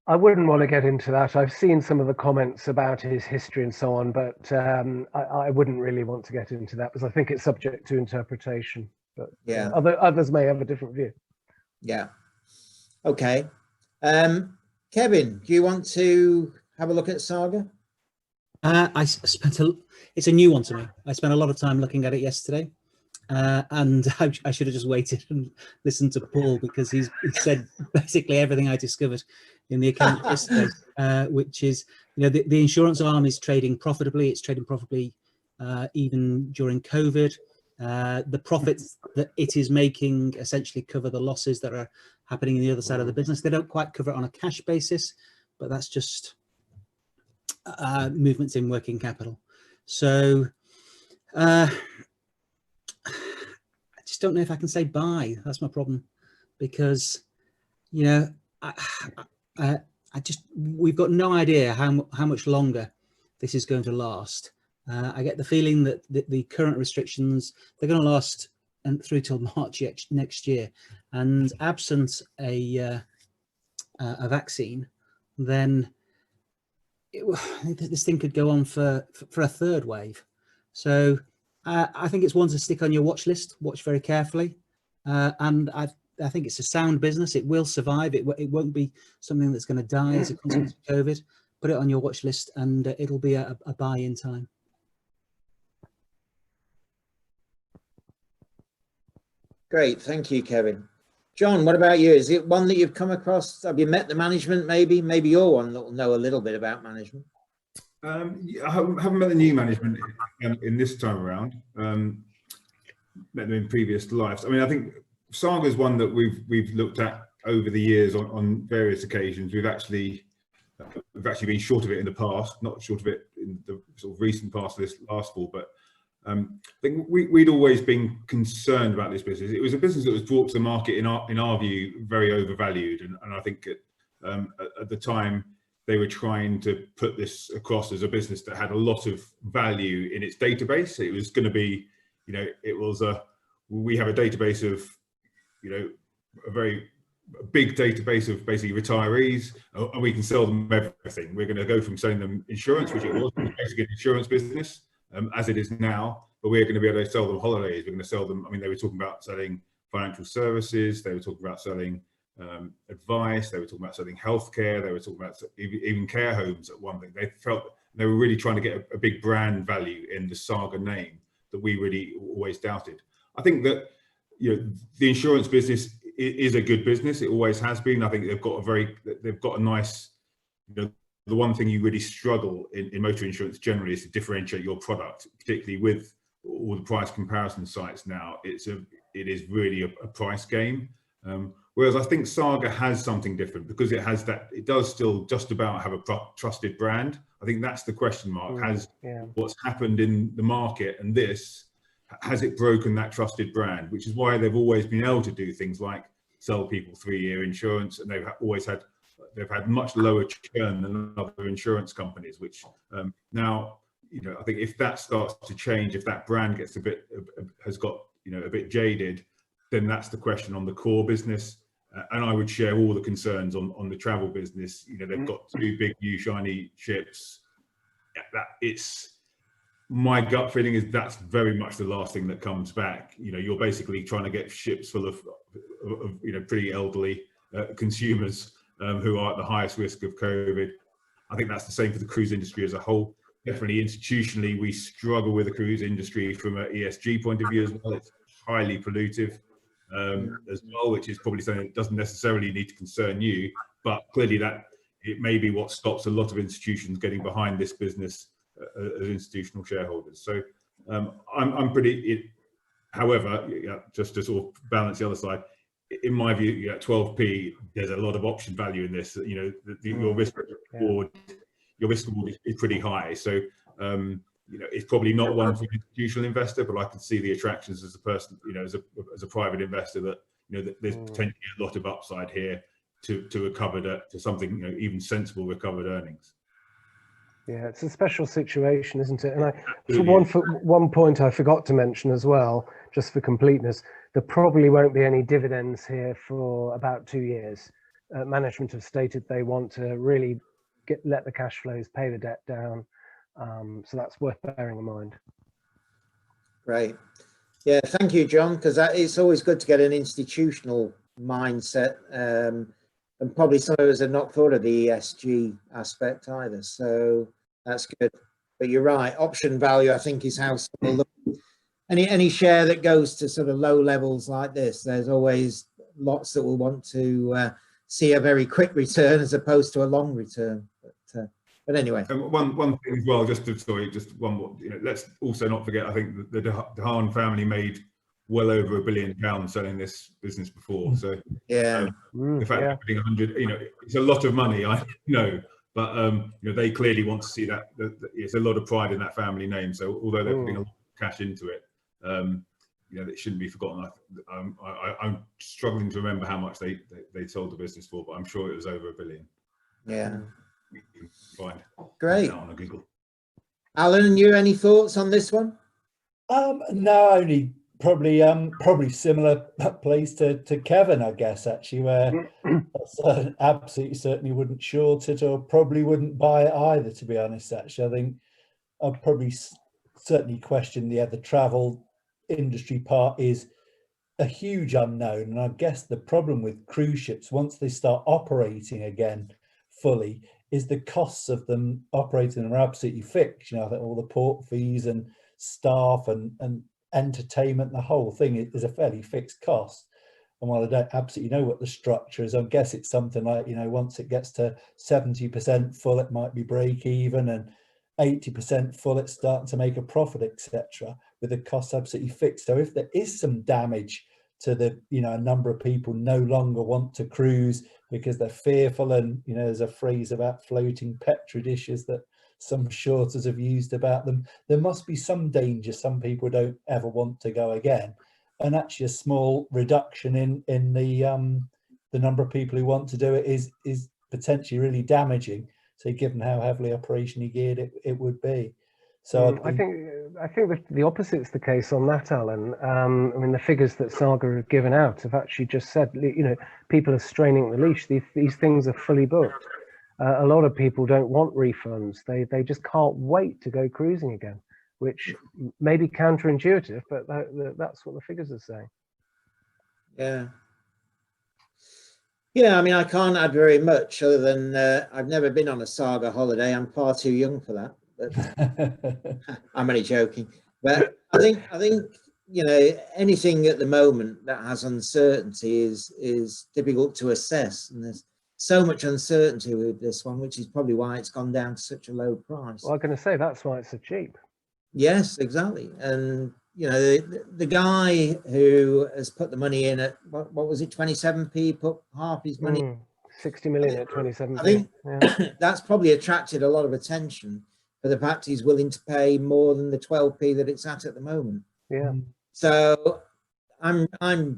I wouldn't want to get into that. I've seen some of the comments about his history and so on, but I wouldn't really want to get into that because I think it's subject to interpretation. But yeah, others may have a different view. Yeah. Okay. Kevin, do you want to have a look at Saga? I spent it's a new one to me. I spent a lot of time looking at it yesterday, and I should have just waited and listened to Paul because he said basically everything I discovered in the account yesterday, which is, you know, the insurance arm is trading profitably. It's trading profitably even during COVID. The profits that it is making essentially cover the losses that are happening in the other side of the business. They don't quite cover it on a cash basis, but that's just movements in working capital. So I just don't know if I can say buy. That's my problem, because, you know, we've got no idea how much longer this is going to last. I get the feeling that the current restrictions, they're going to last through till March next year, and absent a vaccine, then this thing could go on for a third wave. So I think it's one to stick on your watch list, watch very carefully, and I think it's a sound business. It will survive. It won't be something that's going to die as a consequence of COVID. Put it on your watch list, and it'll be a buy in time. Great, thank you, Kevin. John, what about you? Is it one that you've come across? Have you met the management? Maybe you're one that will know a little bit about management. I haven't met the new management in this time around. Met them in previous lives. I mean, I think Saga is one that we've looked at over the years on various occasions. We've actually been short of it in the past, not short of it in the sort of recent past of this last fall, but I think we'd always been concerned about this business. It was a business that was brought to the market in our view very overvalued, and I think at the time they were trying to put this across as a business that had a lot of value in its database. It was going to be, you know, we have a database of, you know, a very big database of basically retirees, and we can sell them everything. We're going to go from selling them insurance, which it was basically an insurance business, as it is now, but we're going to be able to sell them holidays. We're going to sell them, I mean, they were talking about selling financial services, they were talking about selling advice, they were talking about selling healthcare, they were talking about even care homes at one thing. They felt they were really trying to get a big brand value in the Saga name that we really always doubted. I think that, you know, the insurance business is a good business. It always has been. I think they've got a nice, you know, the one thing you really struggle in motor insurance generally is to differentiate your product, particularly with all the price comparison sites now. It is really a price game. Whereas I think Saga has something different because it does still just about have a trusted brand. I think that's the question mark. What's happened in the market and has it broken that trusted brand, which is why they've always been able to do things like sell people 3-year insurance, and they've had much lower churn than other insurance companies, which now, you know, I think if that starts to change, if that brand gets has got, you know, a bit jaded, then that's the question on the core business. And I would share all the concerns on the travel business. You know, they've got 2 big new shiny ships. My gut feeling is that's very much the last thing that comes back. You know, you're basically trying to get ships full of you know, pretty elderly consumers who are at the highest risk of COVID. I think that's the same for the cruise industry as a whole. Definitely institutionally, we struggle with the cruise industry from an ESG point of view as well. It's highly pollutive as well, which is probably something that doesn't necessarily need to concern you, but clearly that it may be what stops a lot of institutions getting behind this business as institutional shareholders. So I'm pretty, however, just to sort of balance the other side, in my view, 12p, there's a lot of option value in this. You know, your risk reward is pretty high. So it's probably not one for an institutional investor, but I can see the attractions as a person, as a private investor, that there's potentially a lot of upside here to recover to something, even sensible recovered earnings. Yeah, it's a special situation, isn't it? And for one point I forgot to mention as well, just for completeness, there probably won't be any dividends here for about 2 years. Management have stated they want to really let the cash flows pay the debt down. So that's worth bearing in mind. Great. Yeah, thank you, John, because it's always good to get an institutional mindset. And probably some of us have not thought of the ESG aspect either. So that's good. But you're right. Option value, I think, is how some will look. Any share that goes to sort of low levels like this, there's always lots that will want to see a very quick return as opposed to a long return. But anyway. And one thing as well, just one more. Let's also not forget. I think the Dehaan family made well over £1 billion selling this business before. So yeah, the fact that putting 100, it's a lot of money. I know, but they clearly want to see that. It's a lot of pride in that family name. So although they're putting a lot of cash into it, it shouldn't be forgotten. I'm struggling to remember how much they sold the business for, but I'm sure it was over £1 billion. Yeah. Fine. Great. On Google. Alan, you any thoughts on this one? No, only probably similar place to Kevin, I guess, actually, where absolutely certainly wouldn't short it or probably wouldn't buy it either, to be honest. Actually, I think I'd probably certainly question the travel industry part is a huge unknown, and I guess the problem with cruise ships, once they start operating again fully, is the costs of them operating are absolutely fixed. I think all the port fees and staff and entertainment, the whole thing is a fairly fixed cost. And while I don't absolutely know what the structure is, I guess it's something like, once it gets to 70% full, it might be break even, and 80% full, it's starting to make a profit, etc., with the costs absolutely fixed. So if there is some damage to the, a number of people no longer want to cruise because they're fearful, and there's a phrase about floating petri dishes that some shorters have used about them, there must be some danger. Some people don't ever want to go again, and actually a small reduction in the number of people who want to do it is potentially really damaging. So given how heavily operationally geared it would be. So I think the opposite's the case on that, Alan. I mean, the figures that Saga have given out have actually just said, people are straining the leash. These things are fully booked. A lot of people don't want refunds. They just can't wait to go cruising again, which may be counterintuitive, but that's what the figures are saying. Yeah. Yeah, I mean, I can't add very much other than I've never been on a Saga holiday. I'm far too young for that. But I'm only joking. But I think anything at the moment that has uncertainty is difficult to assess, and there's so much uncertainty with this one, which is probably why it's gone down to such a low price. Well, I'm going to say that's why it's so cheap. Yes, exactly. And the guy who has put the money in at what was it, 27p, put half his money, 60 million at 27p. I think that's probably attracted a lot of attention for the fact he's willing to pay more than the 12p that it's at the moment. Yeah. So I'm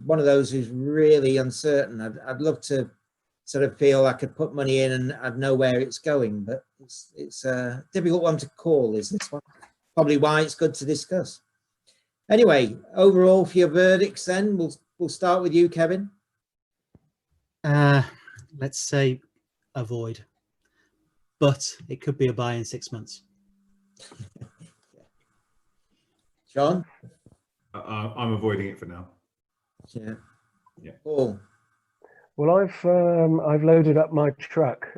one of those who's really uncertain. I'd love to sort of feel I could put money in and I'd know where it's going, but it's a difficult one to call, is this one. Probably why it's good to discuss. Anyway, overall for your verdicts then, we'll start with you, Kevin. Let's say avoid, but it could be a buy in 6 months. John? I'm avoiding it for now. Yeah. Yeah. Paul? Well, I've loaded up my truck,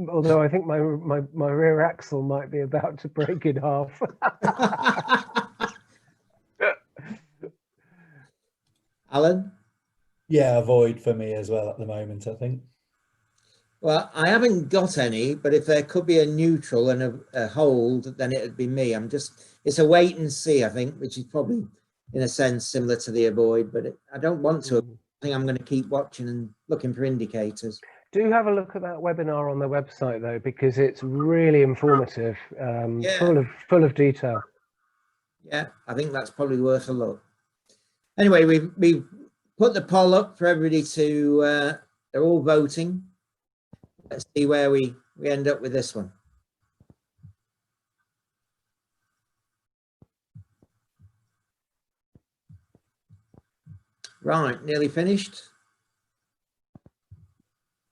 although I think my rear axle might be about to break in half. Alan? Yeah, avoid for me as well at the moment, I think. Well, I haven't got any, but if there could be a neutral and a hold, then it'd be me. It's a wait and see, I think, which is probably in a sense similar to the avoid, but I don't want to. I think I'm going to keep watching and looking for indicators. Do have a look at that webinar on the website though, because it's really informative, full of detail. Yeah, I think that's probably worth a look. Anyway, we've put the poll up for everybody to, they're all voting. Let's see where we end up with this one. Right, nearly finished.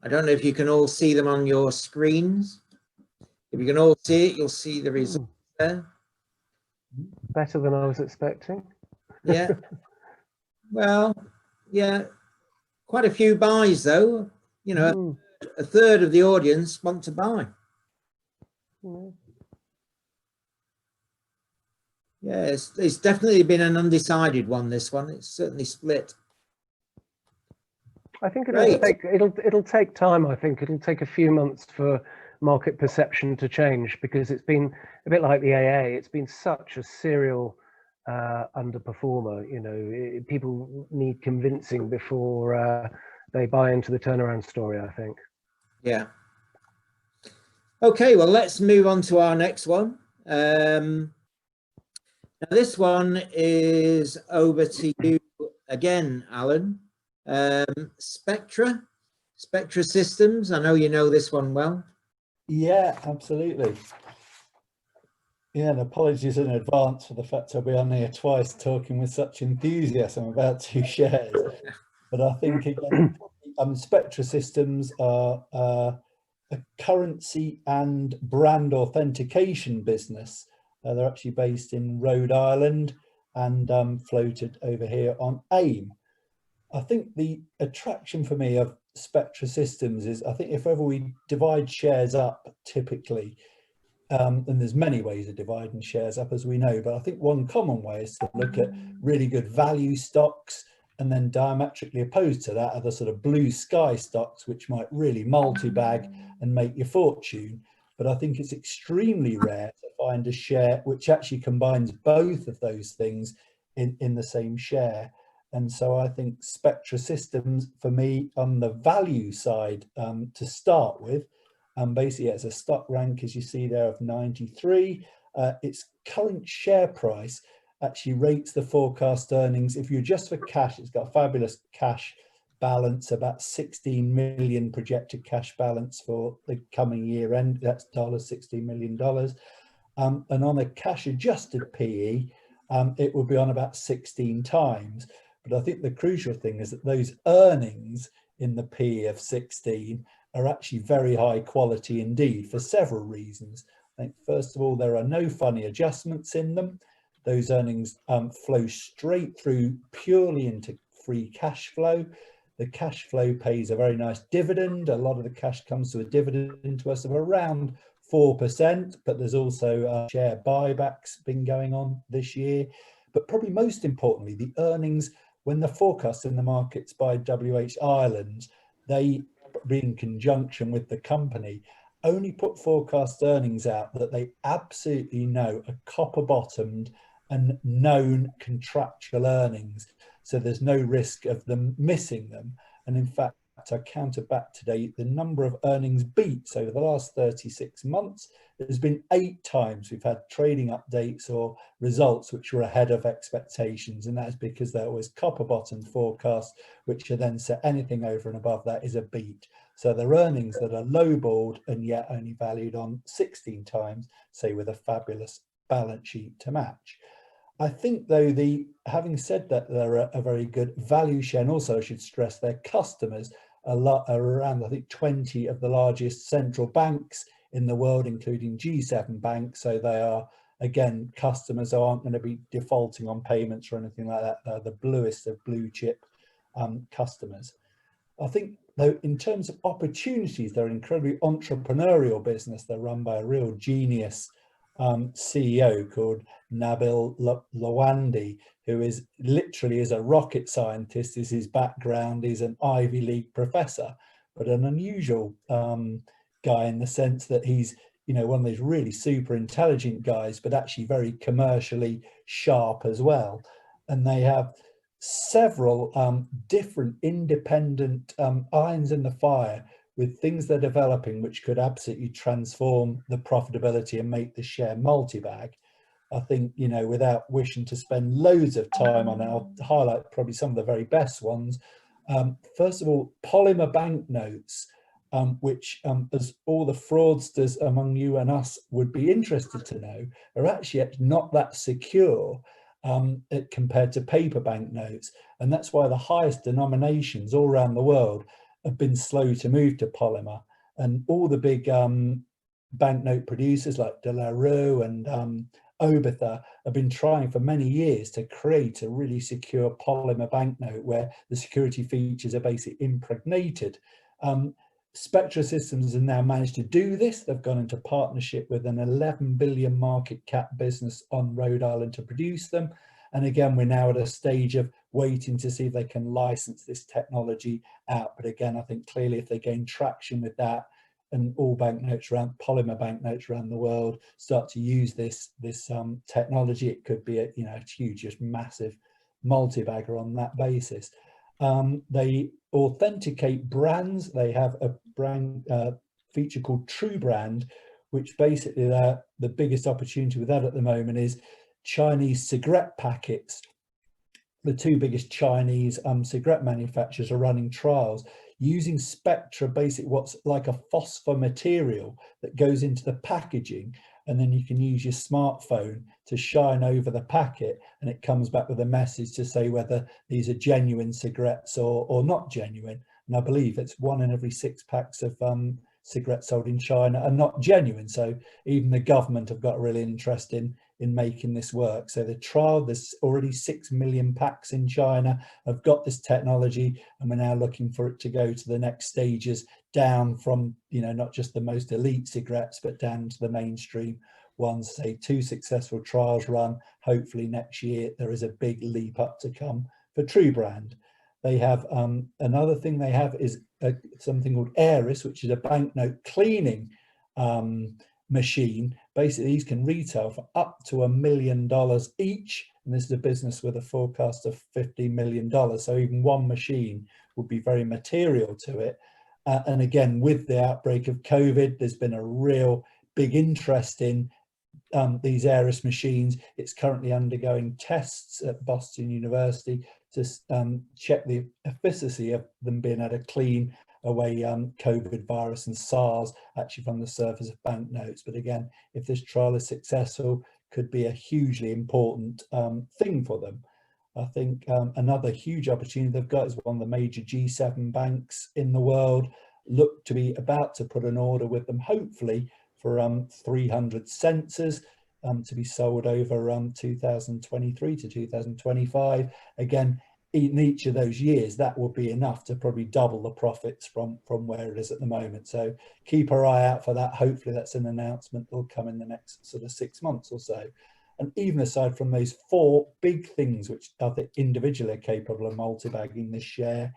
I don't know if you can all see them on your screens. If you can all see it, you'll see the results there. Better than I was expecting. Yeah. Well, yeah, quite a few buys though. You know, a third of the audience want to buy. Yeah, it's definitely been an undecided one, this one. It's certainly split. I think it'll take time. I think it'll take a few months for market perception to change, because it's been a bit like the AA. It's been such a serial underperformer. You know, people need convincing before they buy into the turnaround story, I think. Yeah. Okay, well, let's move on to our next one. Now this one is over to you again, Alan. Spectra Systems. I know you know this one well. Yeah, absolutely. Yeah, and apologies in advance for the fact I'll be on here twice talking with such enthusiasm about two shares. But I think again, Spectra Systems are a currency and brand authentication business. They're actually based in Rhode Island and floated over here on AIM. I think the attraction for me of Spectra Systems is, I think if ever we divide shares up typically, and there's many ways of dividing shares up, as we know, but I think one common way is to look at really good value stocks, and then diametrically opposed to that are the sort of blue sky stocks, which might really multi-bag and make your fortune. But I think it's extremely rare to find a share which actually combines both of those things in the same share. And so I think Spectra Systems, for me, on the value side, to start with, basically it's a stock rank, as you see there, of 93. Its current share price actually rates the forecast earnings. If you adjust for cash, it's got a fabulous cash balance, about 16 million projected cash balance for the coming year end. That's $16 million. And on a cash adjusted PE, it will be on about 16 times. But I think the crucial thing is that those earnings in the PE of 16 are actually very high quality indeed, for several reasons. I think first of all, there are no funny adjustments in them. Those earnings flow straight through purely into free cash flow. The cash flow pays a very nice dividend. A lot of the cash comes to a dividend to us of around 4%, but there's also share buybacks been going on this year. But probably most importantly, the earnings, when the forecast in the markets by WH Ireland, they, in conjunction with the company, only put forecast earnings out that they absolutely know are copper bottomed and known contractual earnings. So there's no risk of them missing them. And in fact, I counted back today, the number of earnings beats over the last 36 months, there's been 8 times we've had trading updates or results which were ahead of expectations. And that's because there was copper bottom forecasts, which are then set anything over and above that is a beat. So they're earnings that are lowballed and yet only valued on 16 times, say with a fabulous balance sheet to match. I think though, having said that, they're a very good value share, and also I should stress their customers are around, I think, 20 of the largest central banks in the world, including G7 banks. So they are, again, customers who aren't going to be defaulting on payments or anything like that. They're the bluest of blue chip customers. I think though, in terms of opportunities, they're an incredibly entrepreneurial business. They're run by a real genius CEO called Nabil Lawandi, who is literally a rocket scientist, is his background. He's an Ivy League professor, but an unusual guy in the sense that he's, you know, one of those really super intelligent guys, but actually very commercially sharp as well. And they have several different independent irons in the fire with things they're developing which could absolutely transform the profitability and make the share multi-bag. I think, you know, without wishing to spend loads of time on it, I'll highlight probably some of the very best ones. First of all, polymer banknotes, which, as all the fraudsters among you and us would be interested to know, are actually not that secure compared to paper banknotes. And that's why the highest denominations all around the world have been slow to move to polymer. And all the big banknote producers like De La Rue and Oberthur have been trying for many years to create a really secure polymer banknote where the security features are basically impregnated. Spectra Systems have now managed to do this. They've gone into partnership with an 11 billion market cap business on Rhode Island to produce them. And again, we're now at a stage of waiting to see if they can license this technology out. But again, I think clearly if they gain traction with that, and all banknotes around, polymer banknotes around the world start to use this technology, it could be a, you know, a huge, just massive multi-bagger on that basis. They authenticate brands. They have a brand feature called True Brand, which basically the biggest opportunity with that at the moment is Chinese cigarette packets. The two biggest Chinese cigarette manufacturers are running trials using Spectra, basically what's like a phosphor material that goes into the packaging, and then you can use your smartphone to shine over the packet and it comes back with a message to say whether these are genuine cigarettes or not genuine. And I believe it's 1 in every 6 packs of cigarettes sold in China are not genuine. So even the government have got really interest in making this work. So the trial, there's already 6 million packs in China have got this technology, and we're now looking for it to go to the next stages down from, you know, not just the most elite cigarettes, but down to the mainstream ones. Say 2 successful trials run, hopefully next year there is a big leap up to come for True Brand. They have another thing they have is something called Aeris, which is a banknote cleaning machine. Basically, these can retail for up to $1 million each, and this is a business with a forecast of $50 million. So even one machine would be very material to it. And again, with the outbreak of COVID, there's been a real big interest in these Aeris machines. It's currently undergoing tests at Boston University to check the efficacy of them being able to clean away COVID virus and SARS actually from the surface of banknotes. But again, if this trial is successful, could be a hugely important thing for them. I think another huge opportunity they've got is one of the major G7 banks in the world look to be about to put an order with them, hopefully for 300 sensors to be sold over 2023 to 2025. Again, in each of those years, that will be enough to probably double the profits from where it is at the moment. So keep our eye out for that. Hopefully that's an announcement that will come in the next sort of 6 months or so. And even aside from those 4 big things, which I think individually are capable of multi-bagging this share,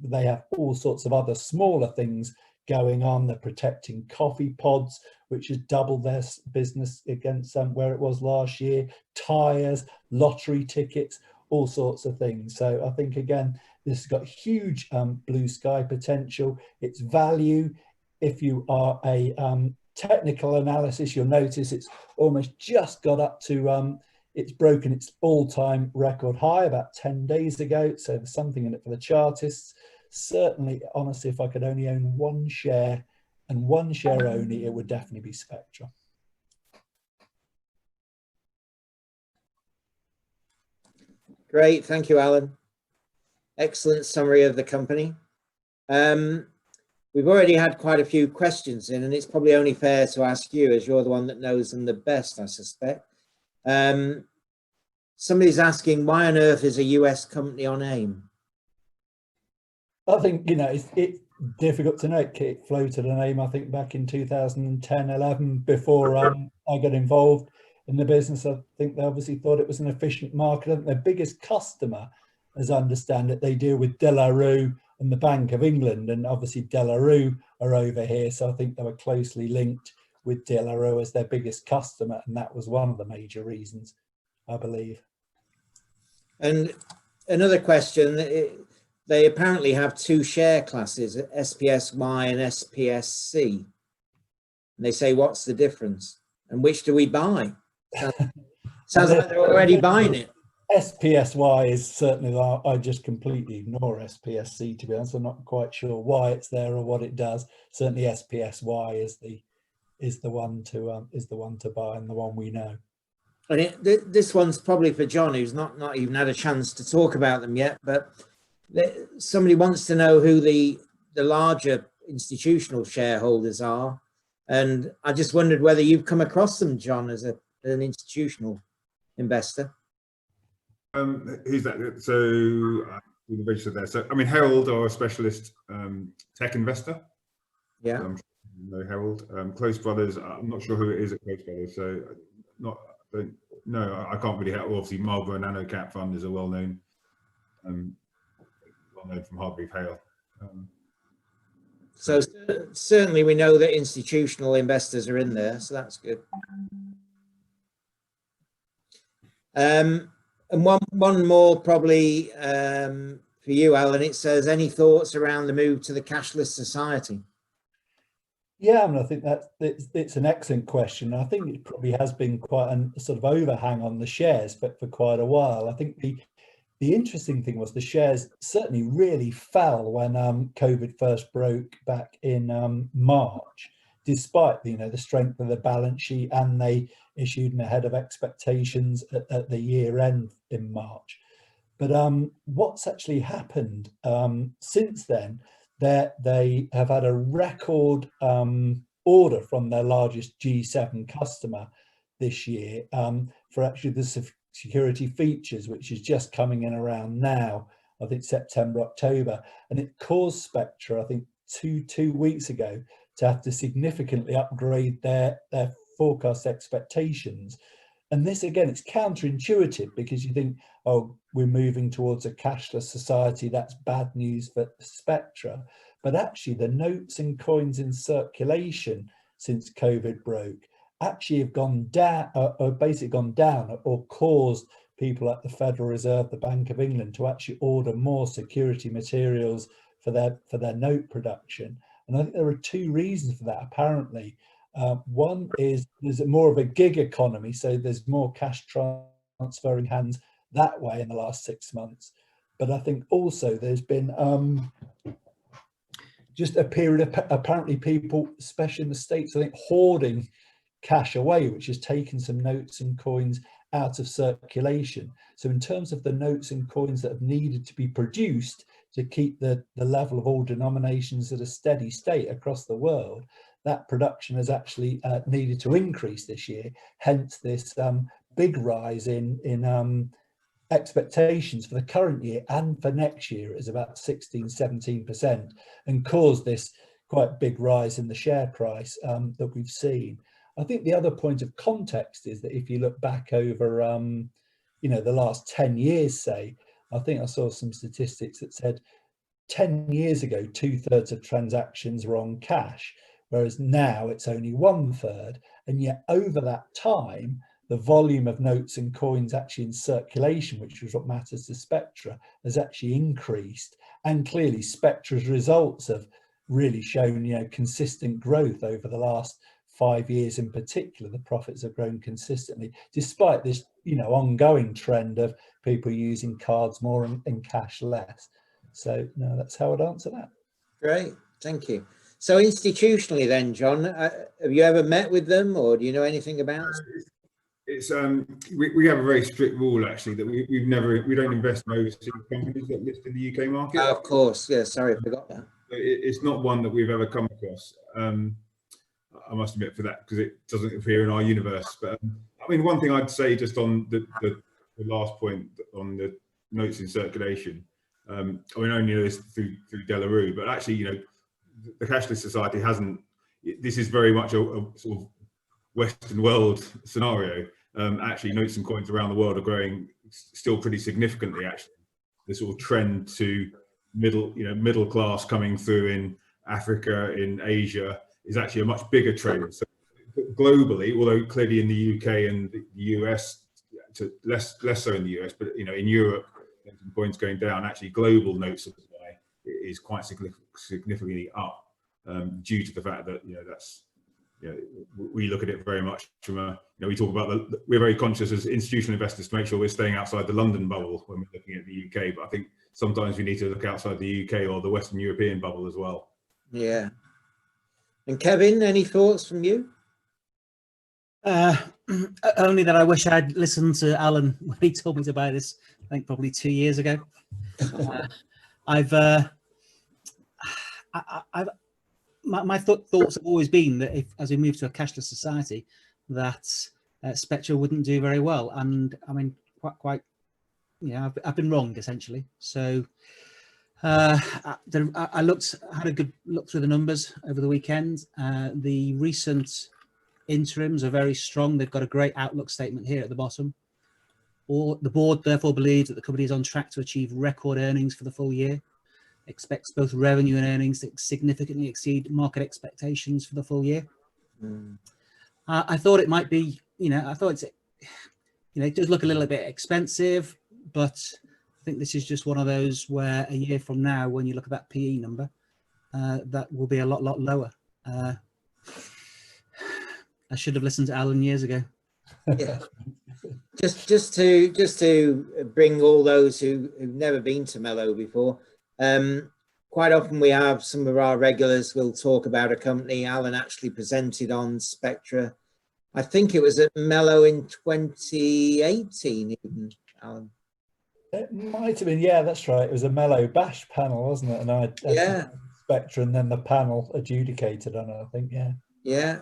they have all sorts of other smaller things going on. They're protecting coffee pods, which has doubled their business against where it was last year, tires, lottery tickets, all sorts of things. So I think, again, this has got huge blue sky potential. Its value, if you are a technical analysis, you'll notice it's almost just got up to, it's broken its all-time record high about 10 days ago. So there's something in it for the chartists. Certainly, honestly, if I could only own 1 share and 1 share only, it would definitely be Spectra. Great, thank you, Alan. Excellent summary of the company. We've already had quite a few questions in, and it's probably only fair to ask you, as you're the one that knows them the best, I suspect. Somebody's asking, why on earth is a US company on AIM? I think, you know, it's difficult to know. It floated an AIM, I think, back in 2010, 11, before I got involved in the business. I think they obviously thought it was an efficient market. I think their biggest customer, as I understand it, they deal with De La Rue and the Bank of England, and obviously De La Rue are over here. So I think they were closely linked with De La Rue as their biggest customer, and that was one of the major reasons, I believe. And another question, they apparently have 2 share classes, SPSY and SPSC. And they say, what's the difference? And which do we buy? Sounds like they're already buying it. SPSY is certainly, I just completely ignore SPSC, to be honest. I'm not quite sure why it's there or what it does. Certainly SPSY is the one to buy, and the one we know. And this one's probably for John, who's not even had a chance to talk about them yet, but somebody wants to know who the larger institutional shareholders are. And I just wondered whether you've come across them, John, as an institutional investor. Who's that? So we registered there. So I mean, Herald are a specialist tech investor. Yeah. So I'm sure you know Herald. Close Brothers. I'm not sure who it is at Close Brothers. So no, I can't really help. Obviously, Marlborough Nano Cap Fund is a well-known from Hargreave Hale. So certainly we know that institutional investors are in there, so that's good. And one more probably for you, Alan. It says, any thoughts around the move to the cashless society? Yeah, I mean, I think it's an excellent question. I think it probably has been quite a sort of overhang on the shares for quite a while. I think the interesting thing was the shares certainly really fell when COVID first broke back in March, despite the strength of the balance sheet, and they issued an ahead of expectations at the year end in March. But what's actually happened since then? They have had a record order from their largest G7 customer this year for actually the security features, which is just coming in around now, I think September, October. And it caused Spectra, I think two weeks ago, to have to significantly upgrade their forecast expectations. And this, again, it's counterintuitive, because you think, oh, we're moving towards a cashless society, that's bad news for Spectra. But actually, the notes and coins in circulation since COVID broke actually have gone down, or basically gone down, or caused people at the Federal Reserve, the Bank of England, to actually order more security materials for their note production. And I think there are two reasons for that, apparently. One is there's more of a gig economy, so there's more cash transferring hands that way in the last 6 months. But I think also there's been just a period of apparently people, especially in the States, I think, hoarding cash away, which has taken some notes and coins out of circulation. So in terms of the notes and coins that have needed to be produced to keep the level of all denominations at a steady state across the world, that production has actually needed to increase this year. Hence this big rise in expectations for the current year and for next year is about 16-17%, and caused this quite big rise in the share price that we've seen. I think the other point of context is that if you look back over the last 10 years, say, I think I saw some statistics that said 10 years ago 2/3 of transactions were on cash, whereas now it's only 1/3. And yet over that time, the volume of notes and coins actually in circulation, which was what matters to Spectra, has actually increased. And clearly Spectra's results have really shown consistent growth over the last 5 years. In particular, the profits have grown consistently, despite this ongoing trend of people using cards more and cash less. So no, that's how I'd answer that. Great, thank you. So institutionally then, John, have you ever met with them, or do you know anything about it? It's we have a very strict rule, actually, that we don't invest in overseas companies that list in the UK market. Of course, yeah, sorry, I forgot that. It's not one that we've ever come across. I must admit, for that, because it doesn't appear in our universe. But I mean, one thing I'd say just on the last point on the notes in circulation, I mean, I only know this through De La Rue, but actually, the cashless society hasn't. This is very much a sort of Western world scenario. Actually, notes and coins around the world are growing still pretty significantly. Actually, the sort of trend to middle class coming through in Africa, in Asia, is actually a much bigger trend. So globally, although clearly in the UK and the US, less so in the US, but in Europe, coins going down. Actually, global note supply is quite significantly up due to the fact that that's we look at it very much from a, we talk about we're very conscious as institutional investors to make sure we're staying outside the London bubble when we're looking at the UK, but I think sometimes we need to look outside the UK or the Western European bubble as well. Yeah. And Kevin, any thoughts from you? Only that I wish I'd listened to Alan when he told me to buy this, I think probably 2 years ago. My thoughts have always been that if, as we move to a cashless society, that Spectra wouldn't do very well. And I mean, quite I've been wrong essentially. So I had a good look through the numbers over the weekend. The recent interims are very strong. They've got a great outlook statement here at the bottom. The board therefore believes that the company is on track to achieve record earnings for the full year. Expects both revenue and earnings to significantly exceed market expectations for the full year. I thought it might be, I thought it does look a little bit expensive, but I think this is just one of those where a year from now, when you look at that PE number, that will be a lot lower. I should have listened to Alan years ago. Yeah. Just to bring all those who've never been to Mello before. Quite often we have some of our regulars will talk about a company. Alan actually presented on Spectra. I think it was at Mello in 2018, even, Alan. It might have been, yeah, that's right. It was a Mello Bash panel, wasn't it? And I Spectra, and then the panel adjudicated on it, I think, yeah. Yeah.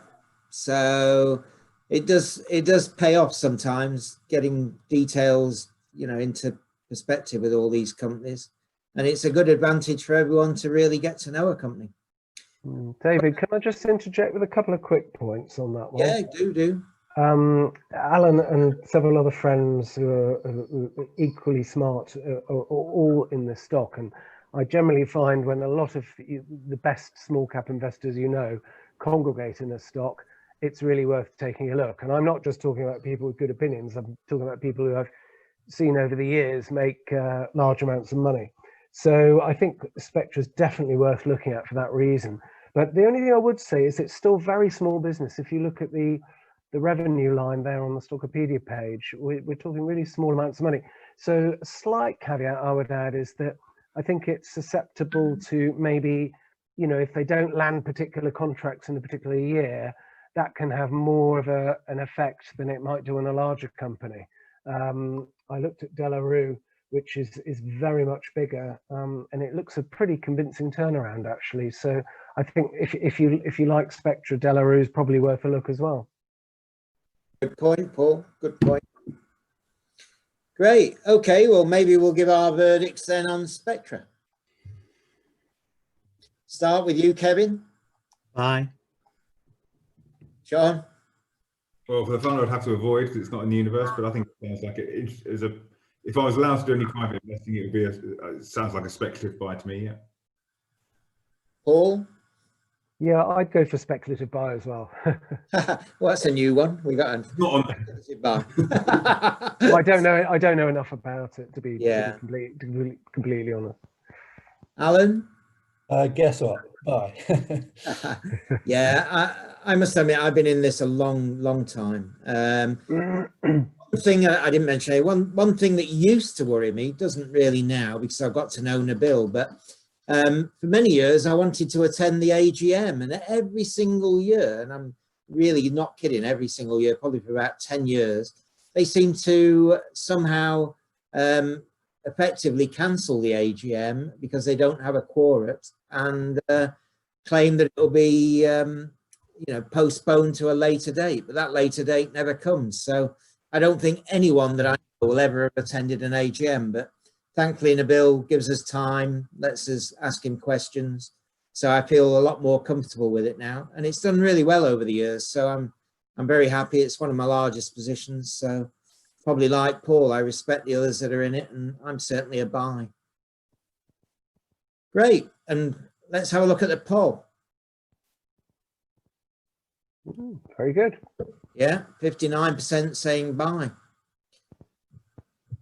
So it does pay off sometimes getting details, into perspective with all these companies. And it's a good advantage for everyone to really get to know a company. David, can I just interject with a couple of quick points on that one? Yeah, do. Alan and several other friends who are equally smart are all in this stock. And I generally find when a lot of the best small cap investors congregate in a stock, it's really worth taking a look. And I'm not just talking about people with good opinions. I'm talking about people who I've seen over the years make large amounts of money. So I think Spectra is definitely worth looking at for that reason. But the only thing I would say is it's still very small business. If you look at the revenue line there on the Stockopedia page, we're talking really small amounts of money. So a slight caveat I would add is that I think it's susceptible to maybe, if they don't land particular contracts in a particular year, that can have more of an effect than it might do in a larger company. I looked at De La Rue, which is very much bigger, and it looks a pretty convincing turnaround actually. So I think if you like Spectra, De La Rue is probably worth a look as well. Good point, Paul. Good point. Great. Okay. Well, maybe we'll give our verdicts then on Spectra. Start with you, Kevin. Bye. Sean. Well, for the fund, I'd have to avoid because it's not in the universe, but I think it sounds like if I was allowed to do any private investing, it would be it sounds like a speculative buy to me. Yeah. Paul. Yeah, I'd go for speculative buy as well. Well, that's a new one. We got a not on speculative buy. Well, I don't know enough about it to be completely honest. Alan. Guess what? Buy. Yeah, I must admit I've been in this a long time. One thing I didn't mention, one thing that used to worry me, doesn't really now because I've got to know Nabil, but for many years I wanted to attend the AGM, and every single year, and I'm really not kidding, every single year, probably for about 10 years, they seem to somehow effectively cancel the AGM because they don't have a quorum and claim that it'll be postponed to a later date, but that later date never comes. So I don't think anyone that I know will ever have attended an AGM, but thankfully Nabil gives us time, lets us ask him questions. So I feel a lot more comfortable with it now, and it's done really well over the years. So I'm very happy. It's one of my largest positions. So probably like Paul, I respect the others that are in it, and I'm certainly a buy. Great. And let's have a look at the poll. Very good. Yeah, 59% saying buy.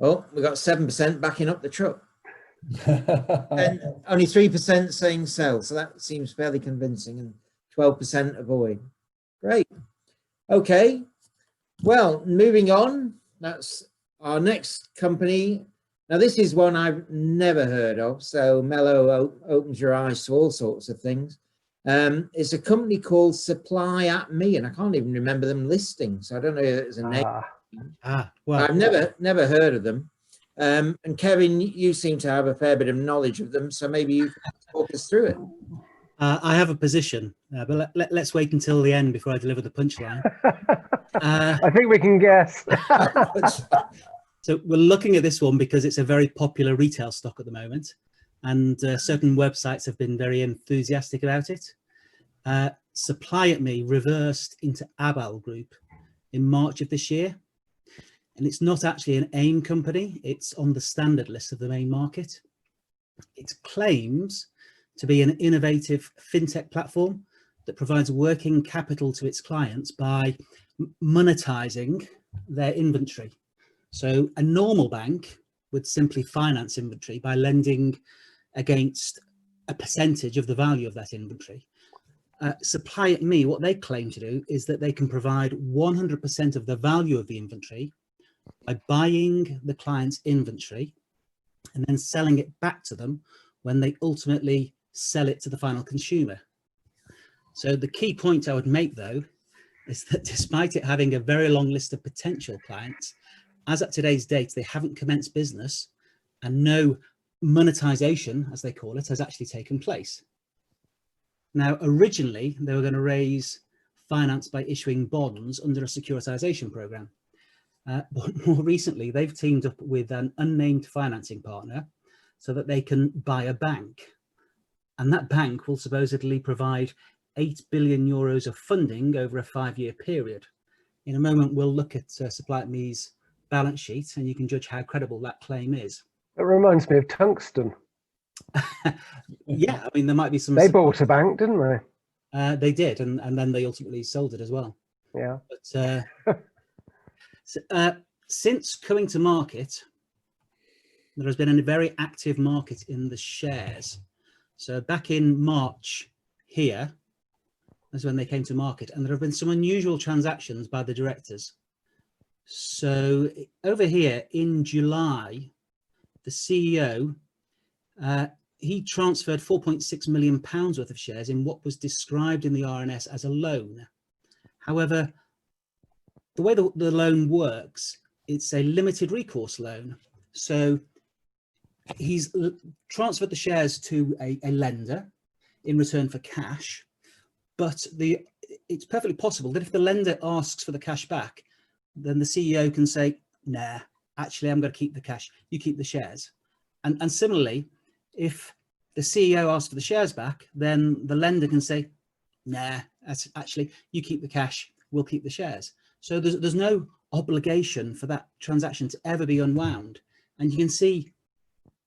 Oh, we got 7% backing up the truck. And only 3% saying sell. So that seems fairly convincing, and 12% avoid. Great. Okay. Well, moving on. That's our next company. Now, this is one I've never heard of. So Mello opens your eyes to all sorts of things. It's a company called Supply at Me, and I can't even remember them listing. So I don't know if it's a name. Well, I've never heard of them. And Kevin, you seem to have a fair bit of knowledge of them, so maybe you can talk us through it. I have a position, but let's wait until the end before I deliver the punchline. I think we can guess. So we're looking at this one because it's a very popular retail stock at the moment, and certain websites have been very enthusiastic about it. Supply at Me reversed into Abal Group in March of this year, and it's not actually an AIM company. It's on the standard list of the main market. It claims to be an innovative fintech platform that provides working capital to its clients by monetizing their inventory. So a normal bank would simply finance inventory by lending against a percentage of the value of that inventory. Supply at Me, what they claim to do is that they can provide 100% of the value of the inventory by buying the client's inventory and then selling it back to them when they ultimately sell it to the final consumer. So the key point I would make, though, is that despite it having a very long list of potential clients, as at today's date, they haven't commenced business and no monetization, as they call it, has actually taken place. Now, originally, they were going to raise finance by issuing bonds under a securitization program. But more recently, they've teamed up with an unnamed financing partner so that they can buy a bank. And that bank will supposedly provide 8 billion euros of funding over a 5-year period. In a moment, we'll look at Supply at Me's balance sheet and you can judge how credible that claim is. It reminds me of Tungsten. Yeah, I mean, there might be some... They bought a bank, didn't they? They did, and then they ultimately sold it as well. Yeah. But since coming to market, there has been a very active market in the shares. So back in March here, that's when they came to market, and there have been some unusual transactions by the directors. So over here in July, the CEO, he transferred £4.6 million worth of shares in what was described in the RNS as a loan. However, the way the loan works, it's a limited recourse loan. So he's transferred the shares to a lender in return for cash, but it's perfectly possible that if the lender asks for the cash back, then the CEO can say, nah, actually, I'm going to keep the cash, you keep the shares. And similarly, if the CEO asks for the shares back, then the lender can say, nah, actually, you keep the cash, we'll keep the shares. So there's no obligation for that transaction to ever be unwound. And you can see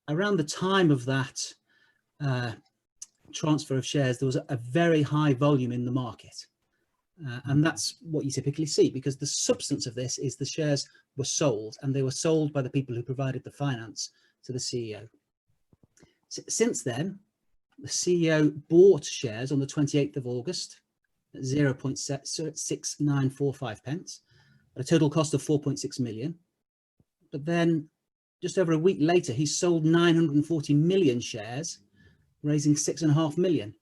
around the time of that transfer of shares, there was a very high volume in the market. And that's what you typically see, because the substance of this is the shares were sold, and they were sold by the people who provided the finance to the CEO. Since then, the CEO bought shares on the 28th of August at 0.6945 pence, at a total cost of 4.6 million. But then just over a week later, he sold 940 million shares, raising 6.5 million.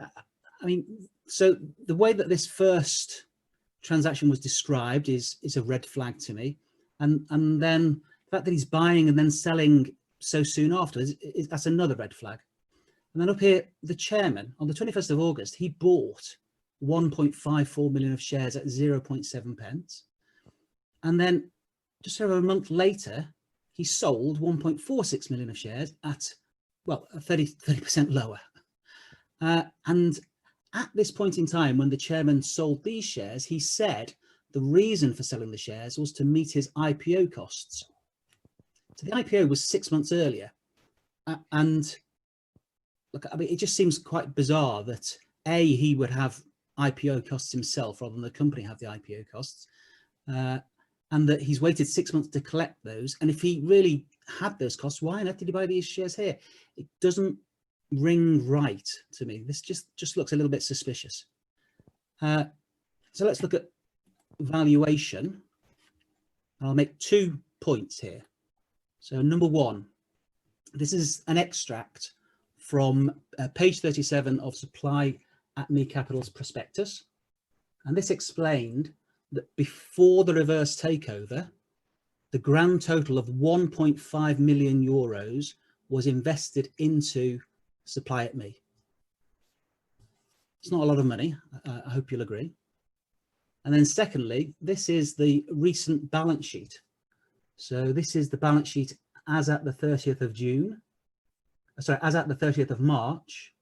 I mean, so the way that this first transaction was described is a red flag to me. And then the fact that he's buying and then selling so soon afterwards, that's another red flag. And then up here, the chairman, on the 21st of August, he bought 1.54 million of shares at 0.7 pence. And then just over a month later, he sold 1.46 million of shares at, well, 30% lower. And at this point in time, when the chairman sold these shares, he said the reason for selling the shares was to meet his IPO costs. So the IPO was 6 months earlier. And look, I mean, it just seems quite bizarre that he would have IPO costs himself rather than the company have the IPO costs, and that he's waited 6 months to collect those. And if he really had those costs, why on earth did he buy these shares here? It doesn't ring right to me. This just looks a little bit suspicious. So let's look at valuation. I'll make 2 points here. So number one, this is an extract from page 37 of Supply at Me Capital's prospectus. And this explained that before the reverse takeover, the grand total of 1.5 million euros was invested into Supply at Me. It's not a lot of money, I hope you'll agree. And then secondly, this is the recent balance sheet. So this is the balance sheet as at the 30th of June, sorry, as at the 30th of March,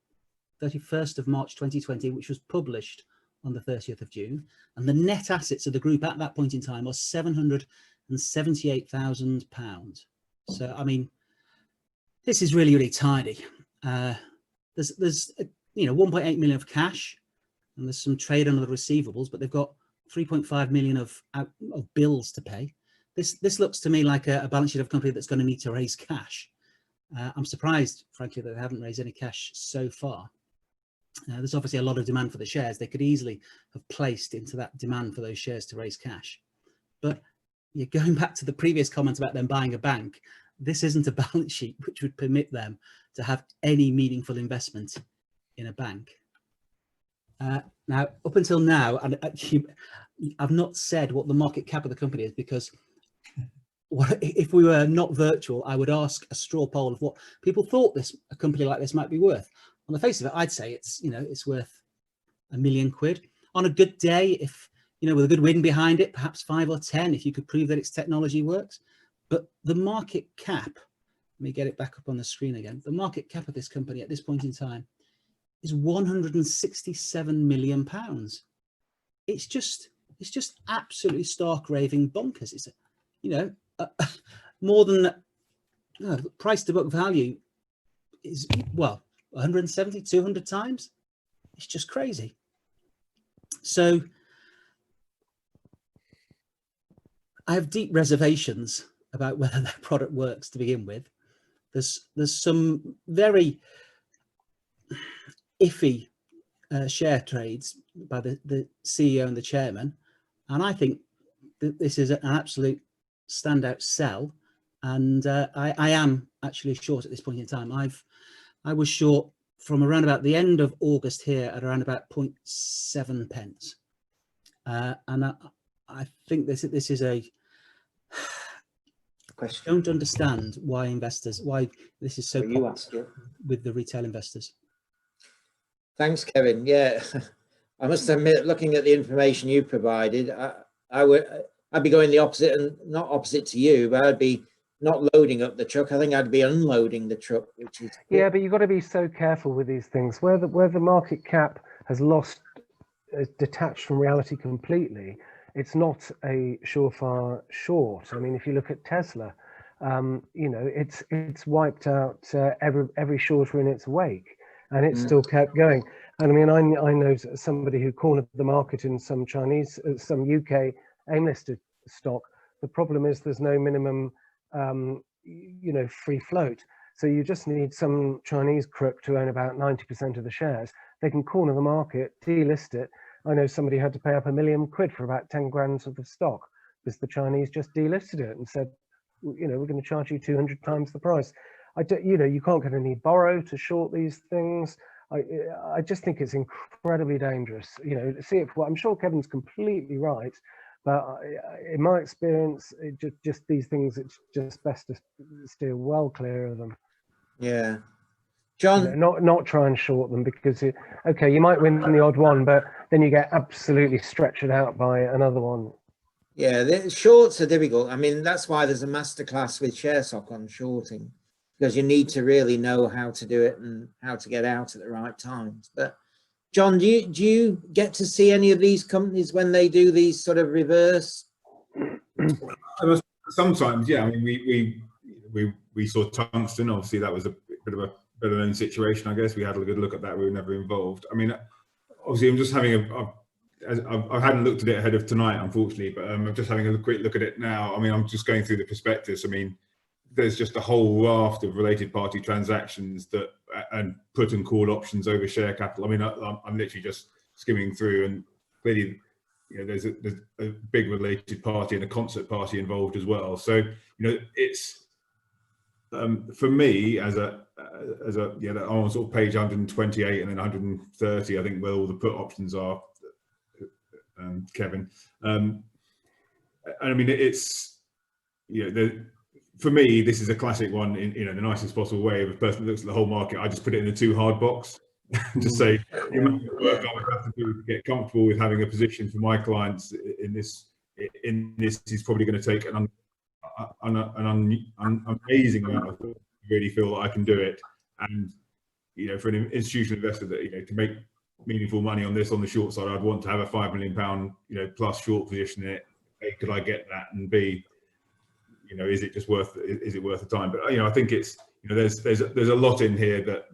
31st of March 2020, which was published on the 30th of June. And the net assets of the group at that point in time was £778,000. So, I mean, this is really, really tiny. There's 1.8 million of cash, and there's some trade on the receivables, but they've got 3.5 million of bills to pay. This looks to me like a balance sheet of a company that's going to need to raise cash. I'm surprised, frankly, that they haven't raised any cash so far. There's obviously a lot of demand for the shares. They could easily have placed into that demand for those shares to raise cash. But going back to the previous comment about them buying a bank, this isn't a balance sheet which would permit them to have any meaningful investment in a bank. Now, up until now, and I've not said what the market cap of the company is, because if we were not virtual, I would ask a straw poll of what people thought a company like this might be worth. On the face of it, I'd say it's worth £1 million. On a good day, if with a good wind behind it, perhaps 5 or 10, if you could prove that its technology works. But the market cap, let me get it back up on the screen again. The market cap of this company at this point in time is £167 million. It's just absolutely stark raving bonkers. It's more than price to book value is, well, 170, 200 times. It's just crazy. So I have deep reservations about whether their product works to begin with. There's some very iffy share trades by the CEO and the chairman, and I think that this is an absolute standout sell. And I am actually short at this point in time. I was short from around about the end of August here at around about 0.7 pence, and I think this is a question. Don't understand why this is so popular with the retail investors. Thanks, Kevin. Yeah, I must admit, looking at the information you provided, I'd be going the opposite, and not opposite to you, but I'd be not loading up the truck. I think I'd be unloading the truck, which is but you've got to be so careful with these things. Where the market cap has detached from reality completely, it's not a surefire short. I mean, if you look at Tesla, it's wiped out every shorter in its wake, and it's still kept going. And I mean, I know somebody who cornered the market in some UK AIM-listed stock. The problem is there's no minimum free float. So you just need some Chinese crook to own about 90% of the shares. They can corner the market, delist it. I know somebody had to pay up £1 million for about 10 grand of the stock because the Chinese just delisted it and said, we're going to charge you 200 times the price. You can't get any borrow to short these things. I just think it's incredibly dangerous. I'm sure Kevin's completely right. But in my experience, just these things, it's just best to steer well clear of them. Yeah, John. Not try and short them, because you might win the odd one, but then you get absolutely stretched out by another one. Yeah, the shorts are difficult. I mean, that's why there's a masterclass with ShareSoc on shorting, because you need to really know how to do it and how to get out at the right times. But John, do you get to see any of these companies when they do these sort of reverse? Sometimes, yeah. I mean, we saw tungsten. Obviously, that was a bit of a better known situation, I guess. We had a good look at that. We were never involved. I mean, obviously, I'm just having I hadn't looked at it ahead of tonight, unfortunately, but I'm just having a quick look at it now. I mean, I'm just going through the prospectus. I mean, there's just a whole raft of related party transactions and put and call options over share capital. I mean, I'm literally just skimming through, and clearly, there's a big related party and a concert party involved as well. So it's for me as a I'm on sort of page 128 and then 130, I think, where all the put options are, Kevin. And I mean, it's for me, this is a classic one in the nicest possible way. If a person looks at the whole market, I just put it in the too hard box. Just say the amount of work I would have to do to get comfortable with having a position for my clients in this is probably going to take an amazing amount of work to really feel that I can do it. And for an institutional investor that to make meaningful money on this on the short side, I'd want to have a £5 million plus short position in it. A, could I get that? And B, is it just worth the time? But I think it's there's a lot in here that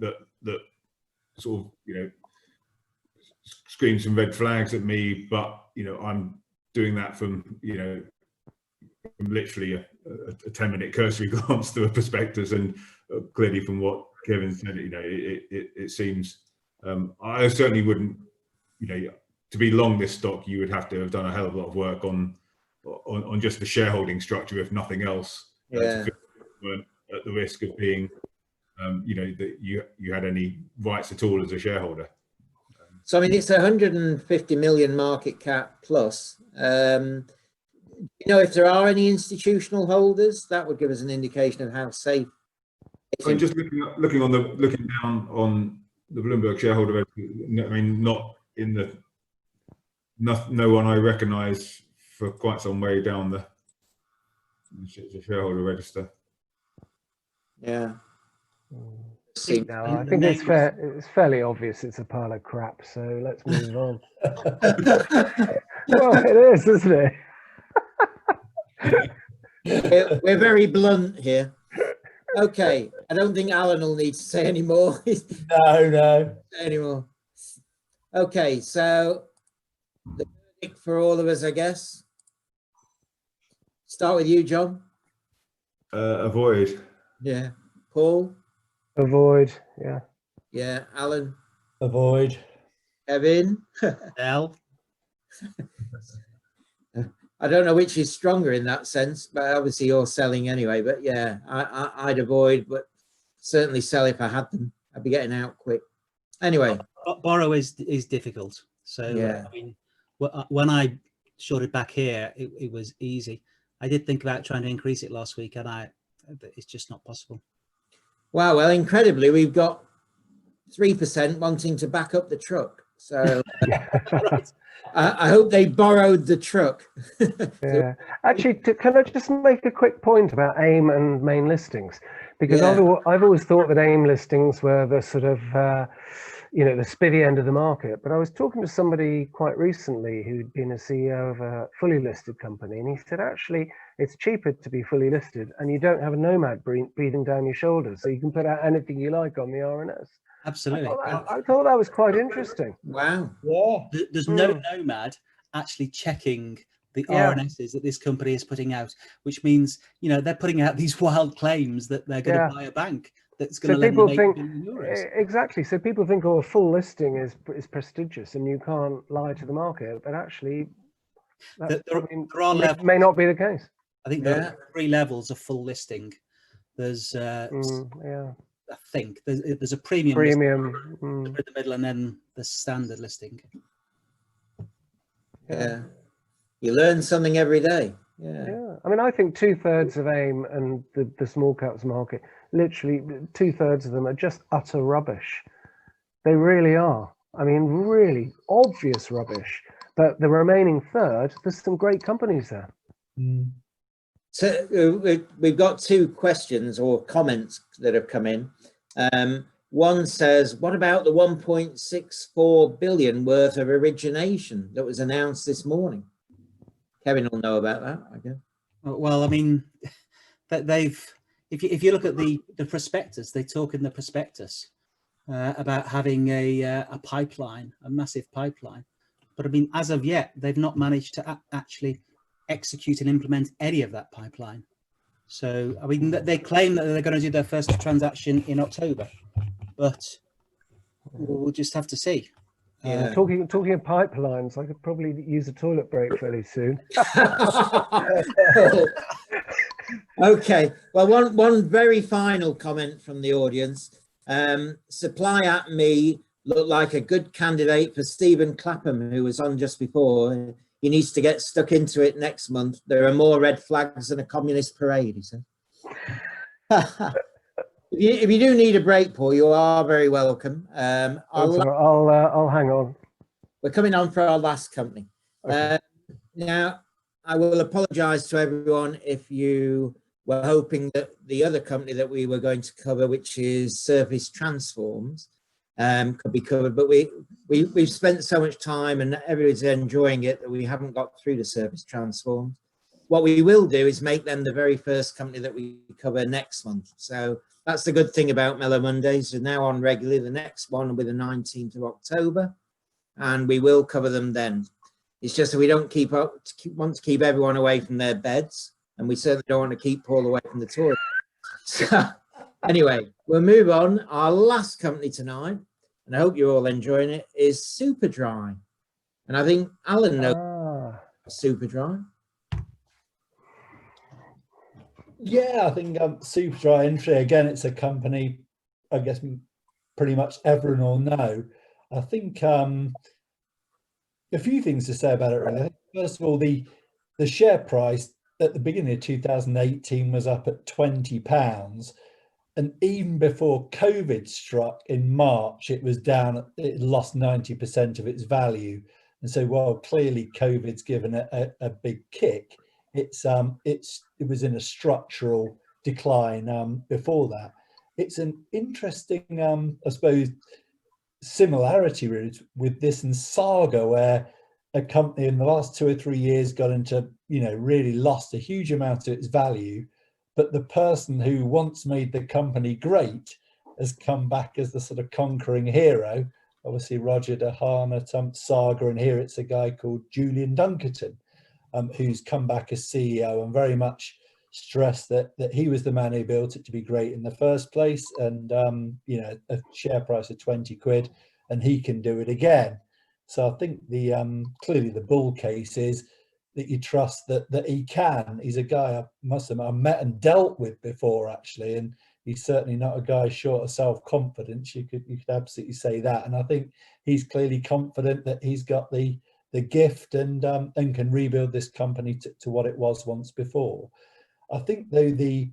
sort of screams some red flags at me, but I'm doing that from from literally a 10-minute cursory glance through a prospectus, and clearly from what Kevin said, it seems I certainly wouldn't to be long this stock, you would have to have done a hell of a lot of work on just the shareholding structure, if nothing else, to feel you weren't at the risk of being that you had any rights at all as a shareholder. So I mean, it's 150 million market cap plus. If there are any institutional holders, that would give us an indication of how safe. So just looking down on the Bloomberg shareholder register, I mean, not in the no one I recognise for quite some way down the shareholder register. Yeah. No, I think it's fairly obvious it's a pile of crap, so let's move on. Well, it is, isn't it? We're very blunt here. Okay, I don't think Alan will need to say any more. No. Anymore. Okay, so the verdict for all of us, I guess. Start with you, John. Avoid. Yeah. Paul. Avoid. Yeah. Yeah. Alan. Avoid. Kevin. Sell. I don't know which is stronger in that sense, but obviously you're selling anyway. But yeah, I'd avoid, but certainly sell if I had them. I'd be getting out quick. Anyway, borrow is difficult. So yeah. I mean, when I shorted back here, it was easy. I did think about trying to increase it last week, and it's just not possible. Wow. Well, incredibly, we've got 3% wanting to back up the truck. So I hope they borrowed the truck. Yeah. Actually, can I just make a quick point about AIM and main listings? Because I've always thought that AIM listings were the sort of, the spivvy end of the market. But I was talking to somebody quite recently who'd been a CEO of a fully listed company, and he said, actually, it's cheaper to be fully listed, and you don't have a nomad breathing down your shoulders, so you can put out anything you like on the RNS. Absolutely. I thought that was quite interesting. Wow. Yeah. There's no nomad actually checking the RNSs that this company is putting out, which means, they're putting out these wild claims that they're going to buy a bank that's going to lend them €8 billion. Exactly. So people think, a full listing is prestigious and you can't lie to the market, but actually, there are levels. May not be the case. I think there are 3 levels of full listing. There's I think there's a premium listing in the middle, and then the standard listing. Yeah, you learn something every day. Yeah. I mean, I think 2/3 of AIM and the small caps market, literally 2/3 of them are just utter rubbish. They really are. I mean, really obvious rubbish. But the remaining third, there's some great companies there. So we've got 2 questions or comments that have come in. One says, what about the 1.64 billion worth of origination that was announced this morning? Kevin will know about that, I guess. Well, I mean, if you look at the prospectus, they talk in the prospectus about having a pipeline, a massive pipeline. But I mean, as of yet, they've not managed to actually execute and implement any of that pipeline. So, I mean, they claim that they're going to do their first transaction in October, but we'll just have to see. Yeah. Talking of pipelines, I could probably use a toilet break fairly soon. Okay. Well, one very final comment from the audience. Supply at me looked like a good candidate for Stephen Clapham, who was on just before. He needs to get stuck into it next month. There are more red flags than a communist parade, he said. If you do need a break, Paul, you are very welcome. I'll hang on. We're coming on for our last company. Okay. Now, I will apologise to everyone if you were hoping that the other company that we were going to cover, which is Surface Transforms, could be covered, but we've spent so much time and everybody's enjoying it that we haven't got through the Surface Transforms. What we will do is make them the very first company that we cover next month. So that's the good thing about Mellow Mondays. They're now on regularly. The next one will be the 19th of October, and we will cover them then. It's just that we don't want to keep everyone away from their beds, and we certainly don't want to keep Paul away from the toilet. So anyway, we'll move on. Our last company tonight, and I hope you're all enjoying it, is Superdry. And I think Alan knows Superdry. Yeah, I think Superdry Entry, again, it's a company, I guess, pretty much everyone will know. I think a few things to say about it, really. First of all, the share price at the beginning of 2018 was up at £20. And even before COVID struck in March, it was down, it lost 90% of its value. And so while clearly COVID's given a big kick, it was in a structural decline before that. It's an interesting, I suppose, similarity really with this and Saga, where a company in the last 2 or 3 years got into, really lost a huge amount of its value, but the person who once made the company great has come back as the sort of conquering hero. Obviously Roger DeHaan at Saga, and here it's a guy called Julian Dunkerton, who's come back as CEO and very much stressed that he was the man who built it to be great in the first place, and a share price of 20 quid, and he can do it again. So I think the clearly the bull case is that you trust that he can. He's a guy I've met and dealt with before, actually, and he's certainly not a guy short of self-confidence. You could absolutely say that, and I think he's clearly confident that he's got the gift and can rebuild this company to what it was once before. I think though the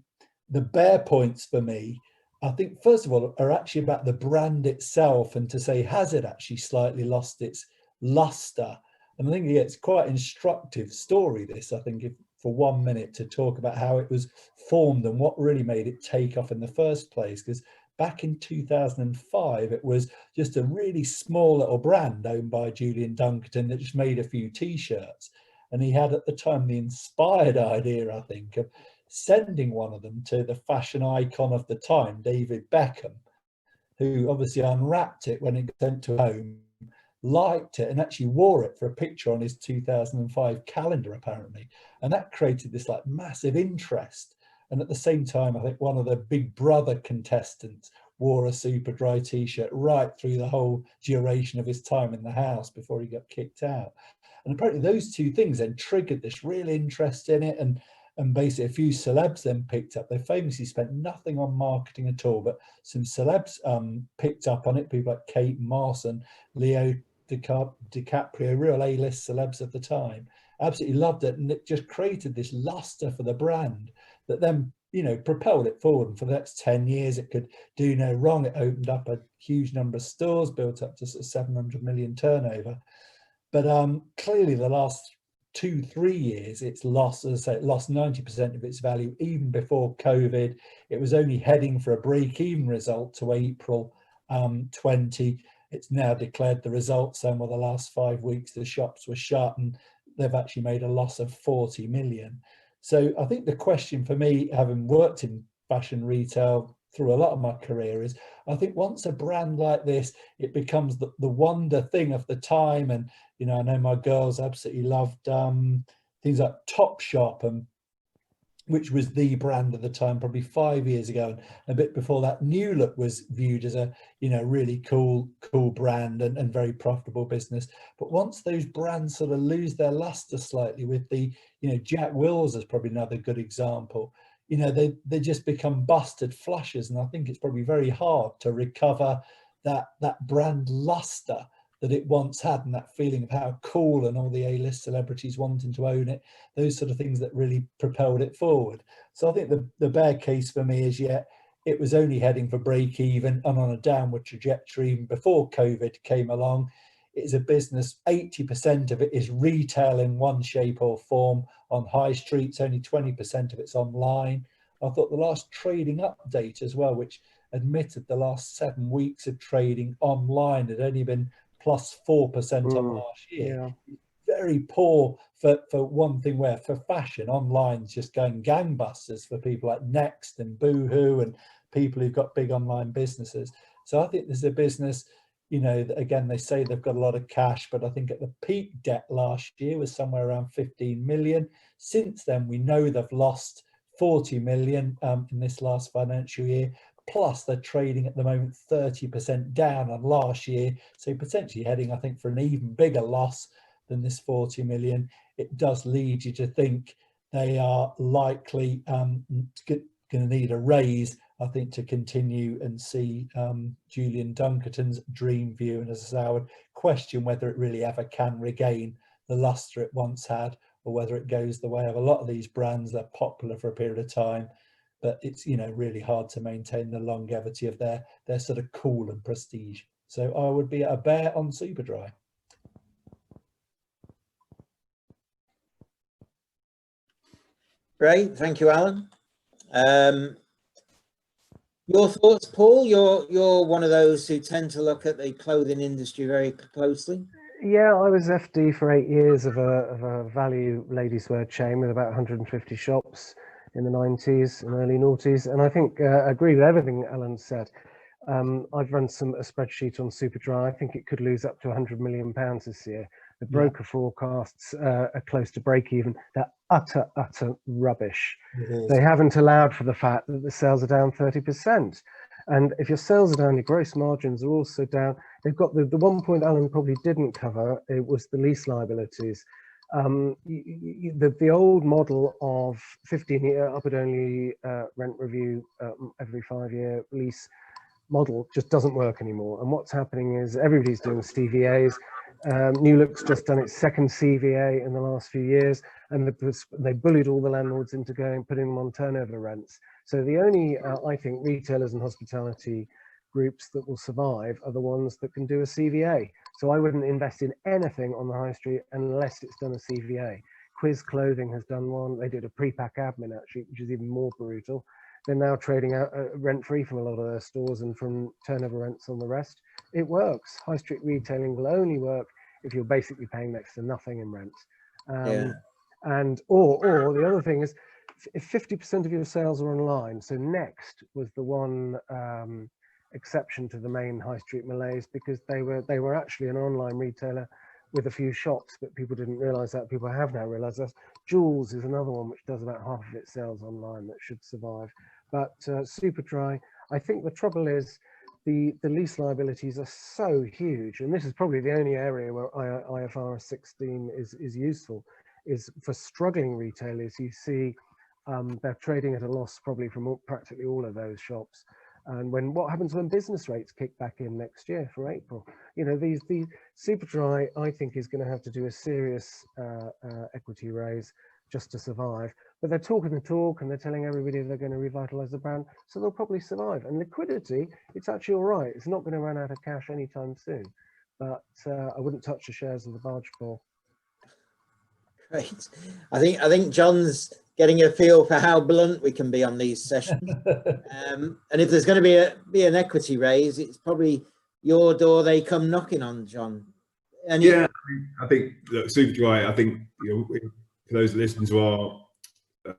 bear points for me, I think first of all are actually about the brand itself, and to say, has it actually slightly lost its luster? And I think it's quite instructive story, this, I think, if for 1 minute to talk about how it was formed and what really made it take off in the first place. Because back in 2005, it was just a really small little brand owned by Julian Dunkerton that just made a few t-shirts. And he had at the time the inspired idea, I think, of sending one of them to the fashion icon of the time, David Beckham, who obviously unwrapped it when it got sent to home, liked it, and actually wore it for a picture on his 2005 calendar, apparently. And that created this like massive interest. And at the same time, I think one of the Big Brother contestants wore a Superdry t-shirt right through the whole duration of his time in the house before he got kicked out. And apparently those two things then triggered this real interest in it, and basically a few celebs then picked up. They famously spent nothing on marketing at all, but some celebs picked up on it, people like Kate Moss and Leo DiCaprio, real A-list celebs of the time, absolutely loved it, and it just created this luster for the brand that then propelled it forward. And for the next 10 years it could do no wrong. It opened up a huge number of stores, built up to sort of 700 million turnover. But clearly the last 2-3 years it's lost, as I say, it lost 90% of its value. Even before COVID, it was only heading for a break-even result to April 20. It's now declared the results, and for the last 5 weeks the shops were shut and they've actually made a loss of 40 million. So I think the question for me, having worked in fashion retail through a lot of my career, is I think once a brand like this, it becomes the wonder thing of the time. And I know my girls absolutely loved things like Topshop and which was the brand at the time, probably 5 years ago. And a bit before that, New Look was viewed as a, you know, really cool brand and very profitable business. But once those brands sort of lose their luster slightly, with the, you know, Jack Wills is probably another good example, you know, they just become busted flushes. And I think it's probably very hard to recover that brand luster that it once had, and that feeling of how cool and all the A-list celebrities wanting to own it, those sort of things that really propelled it forward. So I think the bear case for me is, yeah, it was only heading for break even and on a downward trajectory even before COVID came along. It is a business, 80% of it is retail in one shape or form on high streets, only 20% of it's online. I thought the last trading update as well, which admitted the last 7 weeks of trading online had only been plus 4% on last year. Yeah. Very poor for one thing, where for fashion, online's just going gangbusters for people like Next and Boohoo and people who've got big online businesses. So I think there's a business, you know, that, again, they say they've got a lot of cash, but I think at the peak debt last year was somewhere around 15 million. Since then, we know they've lost 40 million in this last financial year. Plus they're trading at the moment 30% down on last year, so potentially heading, I think, for an even bigger loss than this 40 million. It does lead you to think they are likely going to need a raise, I think, to continue and see Julian Dunkerton's dream view. And as I say, I would question whether it really ever can regain the luster it once had, or whether it goes the way of a lot of these brands. They're popular for a period of time, but it's, you know, really hard to maintain the longevity of their sort of cool and prestige. So I would be a bear on Superdry. Great, thank you, Alan. Your thoughts, Paul? You're one of those who tend to look at the clothing industry very closely. Yeah, I was FD for 8 years of a value ladies' wear chain with about 150 shops in the 90s and early noughties, and I think I agree with everything Alan said. I've run a spreadsheet on Superdry. I think it could lose up to £100 million this year. The broker forecasts are close to break even. They're utter rubbish. They haven't allowed for the fact that the sales are down 30%. And if your sales are down, your gross margins are also down. They've got the one point Alan probably didn't cover, it was the lease liabilities. The old model of 15-year upward-only rent review every 5-year lease model just doesn't work anymore. And what's happening is everybody's doing CVAs. New Look's just done its second CVA in the last few years, and they bullied all the landlords into putting them on turnover rents. So the only, I think, retailers and hospitality groups that will survive are the ones that can do a CVA. So I wouldn't invest in anything on the high street unless it's done a CVA. Quiz Clothing has done one. They did a pre-pack admin, actually, which is even more brutal. They're now trading out rent-free from a lot of their stores and from turnover rents on the rest. It works. High street retailing will only work if you're basically paying next to nothing in rent. And or the other thing is, if 50% of your sales are online, so Next was the one exception to the main high street malaise, because they were actually an online retailer with a few shops, but people didn't realize that. People have now realized that. Jules is another one which does about half of its sales online that should survive. But Superdry, I think the trouble is the lease liabilities are so huge, and this is probably the only area where IFRS 16 is useful, is for struggling retailers. You see they're trading at a loss probably from practically all of those shops. And what happens when business rates kick back in next year for April? You know, these Superdry, I think, is going to have to do a serious equity raise just to survive. But they're talking the talk, and they're telling everybody they're going to revitalize the brand, so they'll probably survive. And liquidity, it's actually all right. It's not going to run out of cash anytime soon. But I wouldn't touch the shares of the barge pole. Great. I think John's getting a feel for how blunt we can be on these sessions. And if there's going to be an equity raise, it's probably your door they come knocking on, John. And yeah, I think look, Superdry, I think, you know, for those listeners to our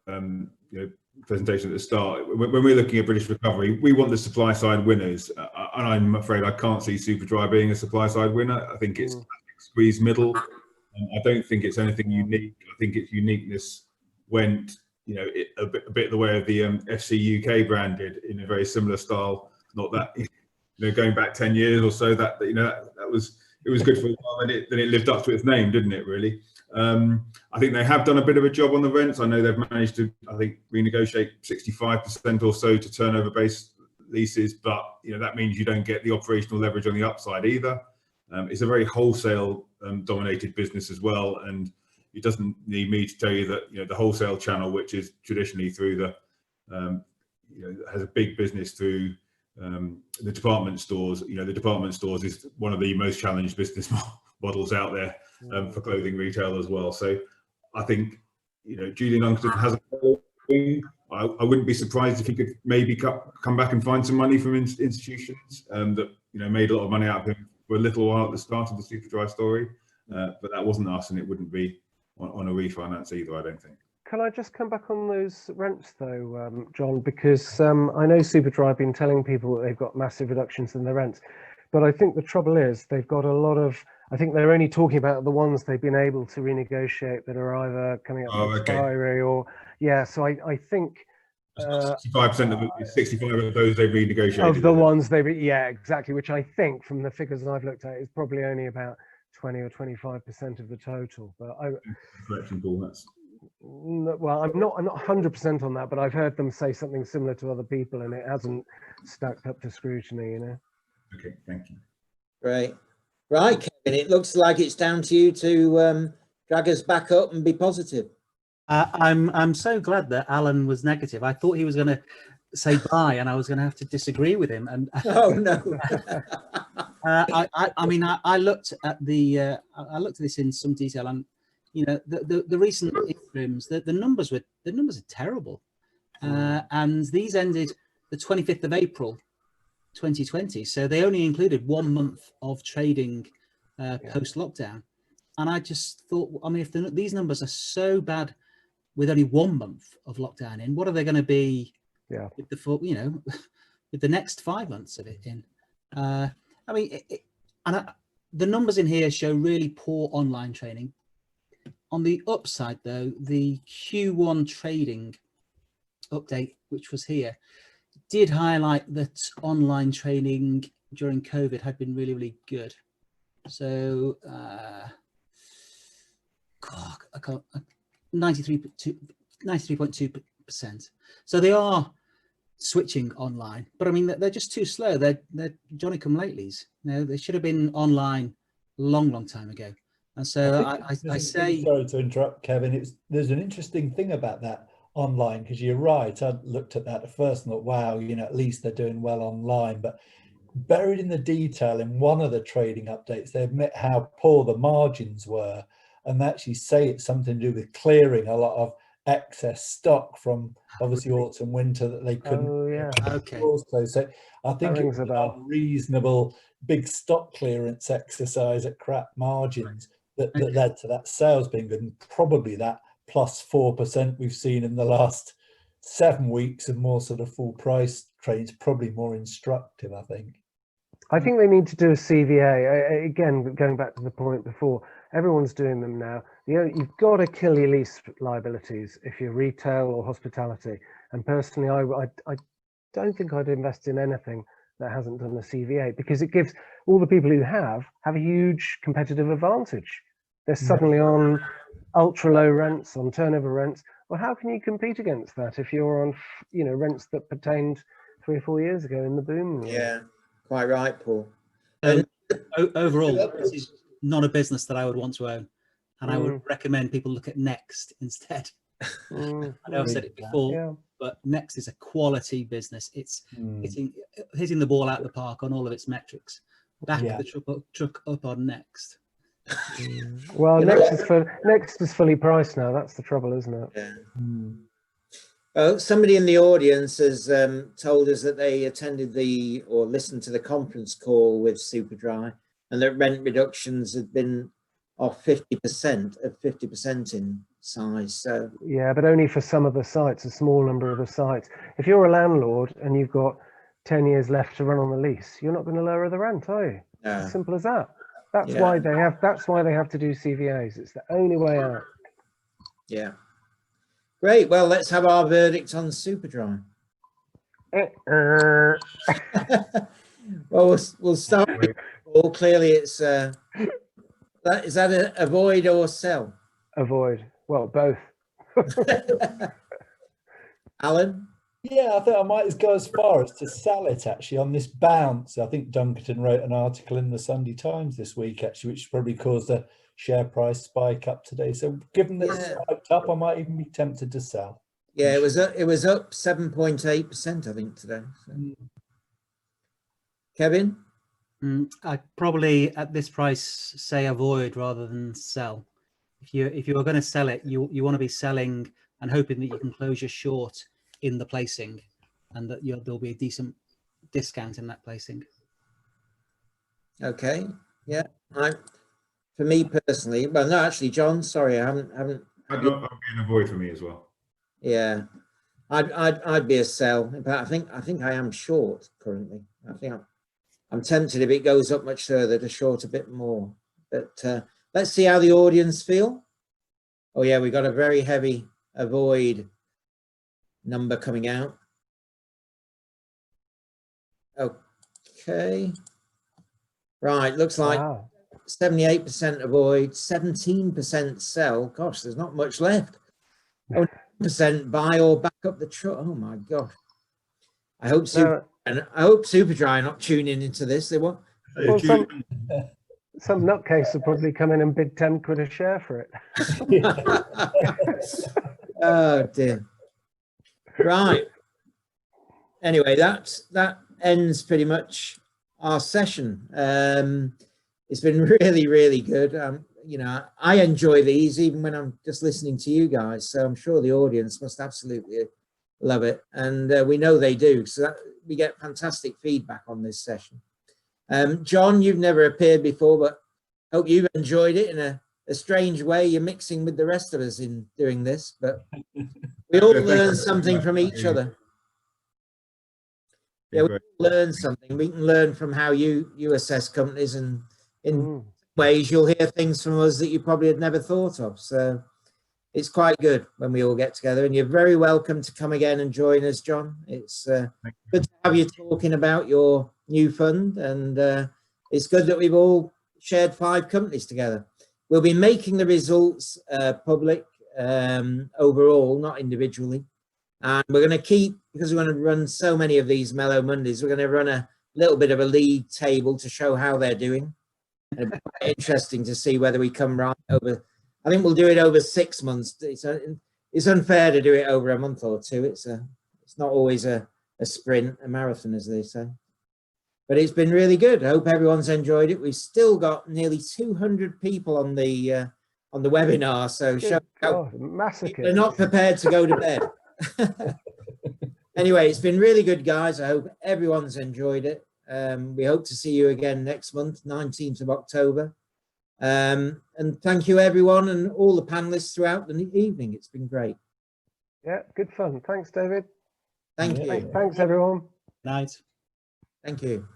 you know, presentation at the start, when we're looking at British recovery, we want the supply side winners, and I'm afraid I can't see Superdry being a supply side winner. I think it's squeeze middle. I don't think it's anything unique. I think its uniqueness went a bit the way of the FC UK brand did, in a very similar style. Not that going back 10 years or so, that it was good for a while, and then it lived up to its name, didn't it? Really. I think they have done a bit of a job on the rents. I know they've managed to, I think, renegotiate 65% or so to turnover-based leases, but that means you don't get the operational leverage on the upside either. It's a very wholesale dominated business as well, and it doesn't need me to tell you that the wholesale channel, which is traditionally through the has a big business through the department stores. The department stores is one of the most challenged business models out there for clothing retail as well. So I think Julian Ungton has I wouldn't be surprised if he could maybe come back and find some money from institutions that made a lot of money out of him for a little while at the start of the Superdry story, but that wasn't us, and it wouldn't be on a refinance either, I don't think. Can I just come back on those rents though, John, because I know Superdry have been telling people that they've got massive reductions in their rents, but I think the trouble is they've got a lot of, I think they're only talking about the ones they've been able to renegotiate that are either coming up with expiry or, so I think 65% of 65 of those they've renegotiated. Of the ones exactly, which I think from the figures I've looked at is probably only about 20 or 25% of the total. But well, I'm not 100% on that, but I've heard them say something similar to other people, and it hasn't stacked up to scrutiny, Okay, thank you. Great. Right, Kevin, it looks like it's down to you to drag us back up and be positive. I'm so glad that Alan was negative. I thought he was going to say bye, and I was going to have to disagree with him. And oh no. I mean, I looked at this in some detail, and the recent interims, the numbers are terrible, and these ended the 25th of April 2020, so they only included 1 month of trading post lockdown. And I just thought, I mean, if these numbers are so bad with only 1 month of lockdown in, what are they going to be with the with the next 5 months of it in? I mean, the numbers in here show really poor online training. On the upside, though, the Q1 trading update, which was here, did highlight that online training during COVID had been really, really good. So, 93.2%. So they are switching online, but I mean, they're just too slow. They're Johnny come latelys. They should have been online long time ago. And so I say, sorry to interrupt, Kevin. There's an interesting thing about that online, because you're right. I looked at that at first and thought, wow, at least they're doing well online. But buried in the detail in one of the trading updates, they admit how poor the margins were, and they actually say it's something to do with clearing a lot of excess stock from obviously autumn winter that they couldn't. Oh yeah. Okay. Also, so I think it was an unreasonable big stock clearance exercise at crap margins that led to that sales being good, and probably that plus 4% we've seen in the last 7 weeks of more sort of full price trades probably more instructive, I think. I think they need to do a CVA. Again, going back to the point before, everyone's doing them now. You've got to kill your lease liabilities if you're retail or hospitality. And personally, I don't think I'd invest in anything that hasn't done a CVA, because it gives all the people who have a huge competitive advantage. They're suddenly on ultra low rents, on turnover rents. Well, how can you compete against that if you're on, rents that pertained 3 or 4 years ago in the boom? Yeah, quite right, Paul. Overall, this is not a business that I would want to own, and I would recommend people look at Next instead. I know I've said it before, but Next is a quality business. It's hitting the ball out of the park on all of its metrics. Back the truck up on Next. Well, Next is fully priced now. That's the trouble, isn't it? Yeah. Somebody in the audience has told us that they attended or listened to the conference call with Superdry, and that rent reductions had been of 50% in size. So yeah, but only for some of the sites, a small number of the sites. If you're a landlord and you've got 10 years left to run on the lease, you're not going to lower the rent, are you? As simple as that. That's why they have to do CVAs. It's the only way out. Yeah. Great. Well, let's have our verdict on Superdry. Well, we'll start with Paul. Clearly, it's is that a avoid or sell? Avoid. Well, both. Alan? Yeah, I think I might go as far as to sell it actually on this bounce. I think Dunkerton wrote an article in the Sunday Times this week actually, which probably caused a share price spike up today. So given that it's spiked up, I might even be tempted to sell. Yeah, it was up 7.8%, I think, today. So. Kevin? I'd probably at this price say avoid rather than sell. If you are going to sell it, you want to be selling and hoping that you can close your short in the placing, and that there'll be a decent discount in that placing. Okay, yeah. For me personally, well, no, actually, John, sorry, I haven't. I'd be an avoid for me as well. Yeah, I'd be a sell. In fact, I think I am short currently. I think I'm tempted if it goes up much further to short a bit more. But let's see how the audience feel. Oh yeah, we got a very heavy avoid number coming out. Okay. Right, looks like 78% avoid, 17% sell. Gosh, there's not much left. 1% buy or back up the truck. Oh my gosh. I hope Superdry are not tuning into this. They won't. Well, some nutcase will probably come in and bid 10 quid a share for it. Oh dear. Right. Anyway, that ends pretty much our session. It's been really, really good. You know, I enjoy these even when I'm just listening to you guys. So I'm sure the audience must absolutely love it, and we know they do. So we get fantastic feedback on this session. John, you've never appeared before, but hope you've enjoyed it in a strange way. You're mixing with the rest of us in doing this, but we all learn something from each other. Yeah, we learn something. We can learn from how you assess companies, and in ways you'll hear things from us that you probably had never thought of. So it's quite good when we all get together, and you're very welcome to come again and join us, John. It's good to have you talking about your new fund, and it's good that we've all shared 5 companies together. We'll be making the results public overall, not individually. And we're going to keep, because we're going to run so many of these Mellow Mondays, we're going to run a little bit of a league table to show how they're doing. And it'll be quite interesting to see whether we come right over. I think we'll do it over 6 months. It's unfair to do it over a month or two. It's not always a sprint, a marathon, as they say. But it's been really good. I hope everyone's enjoyed it. We've still got nearly 200 people on the webinar, so show how they're not prepared to go to bed. Anyway, it's been really good, guys. I hope everyone's enjoyed it. We hope to see you again next month, 19th of October. And thank you, everyone, and all the panelists throughout the evening. It's been great. Yeah, good fun. Thanks, David. Thank you. Thanks, everyone. Night. Thank you.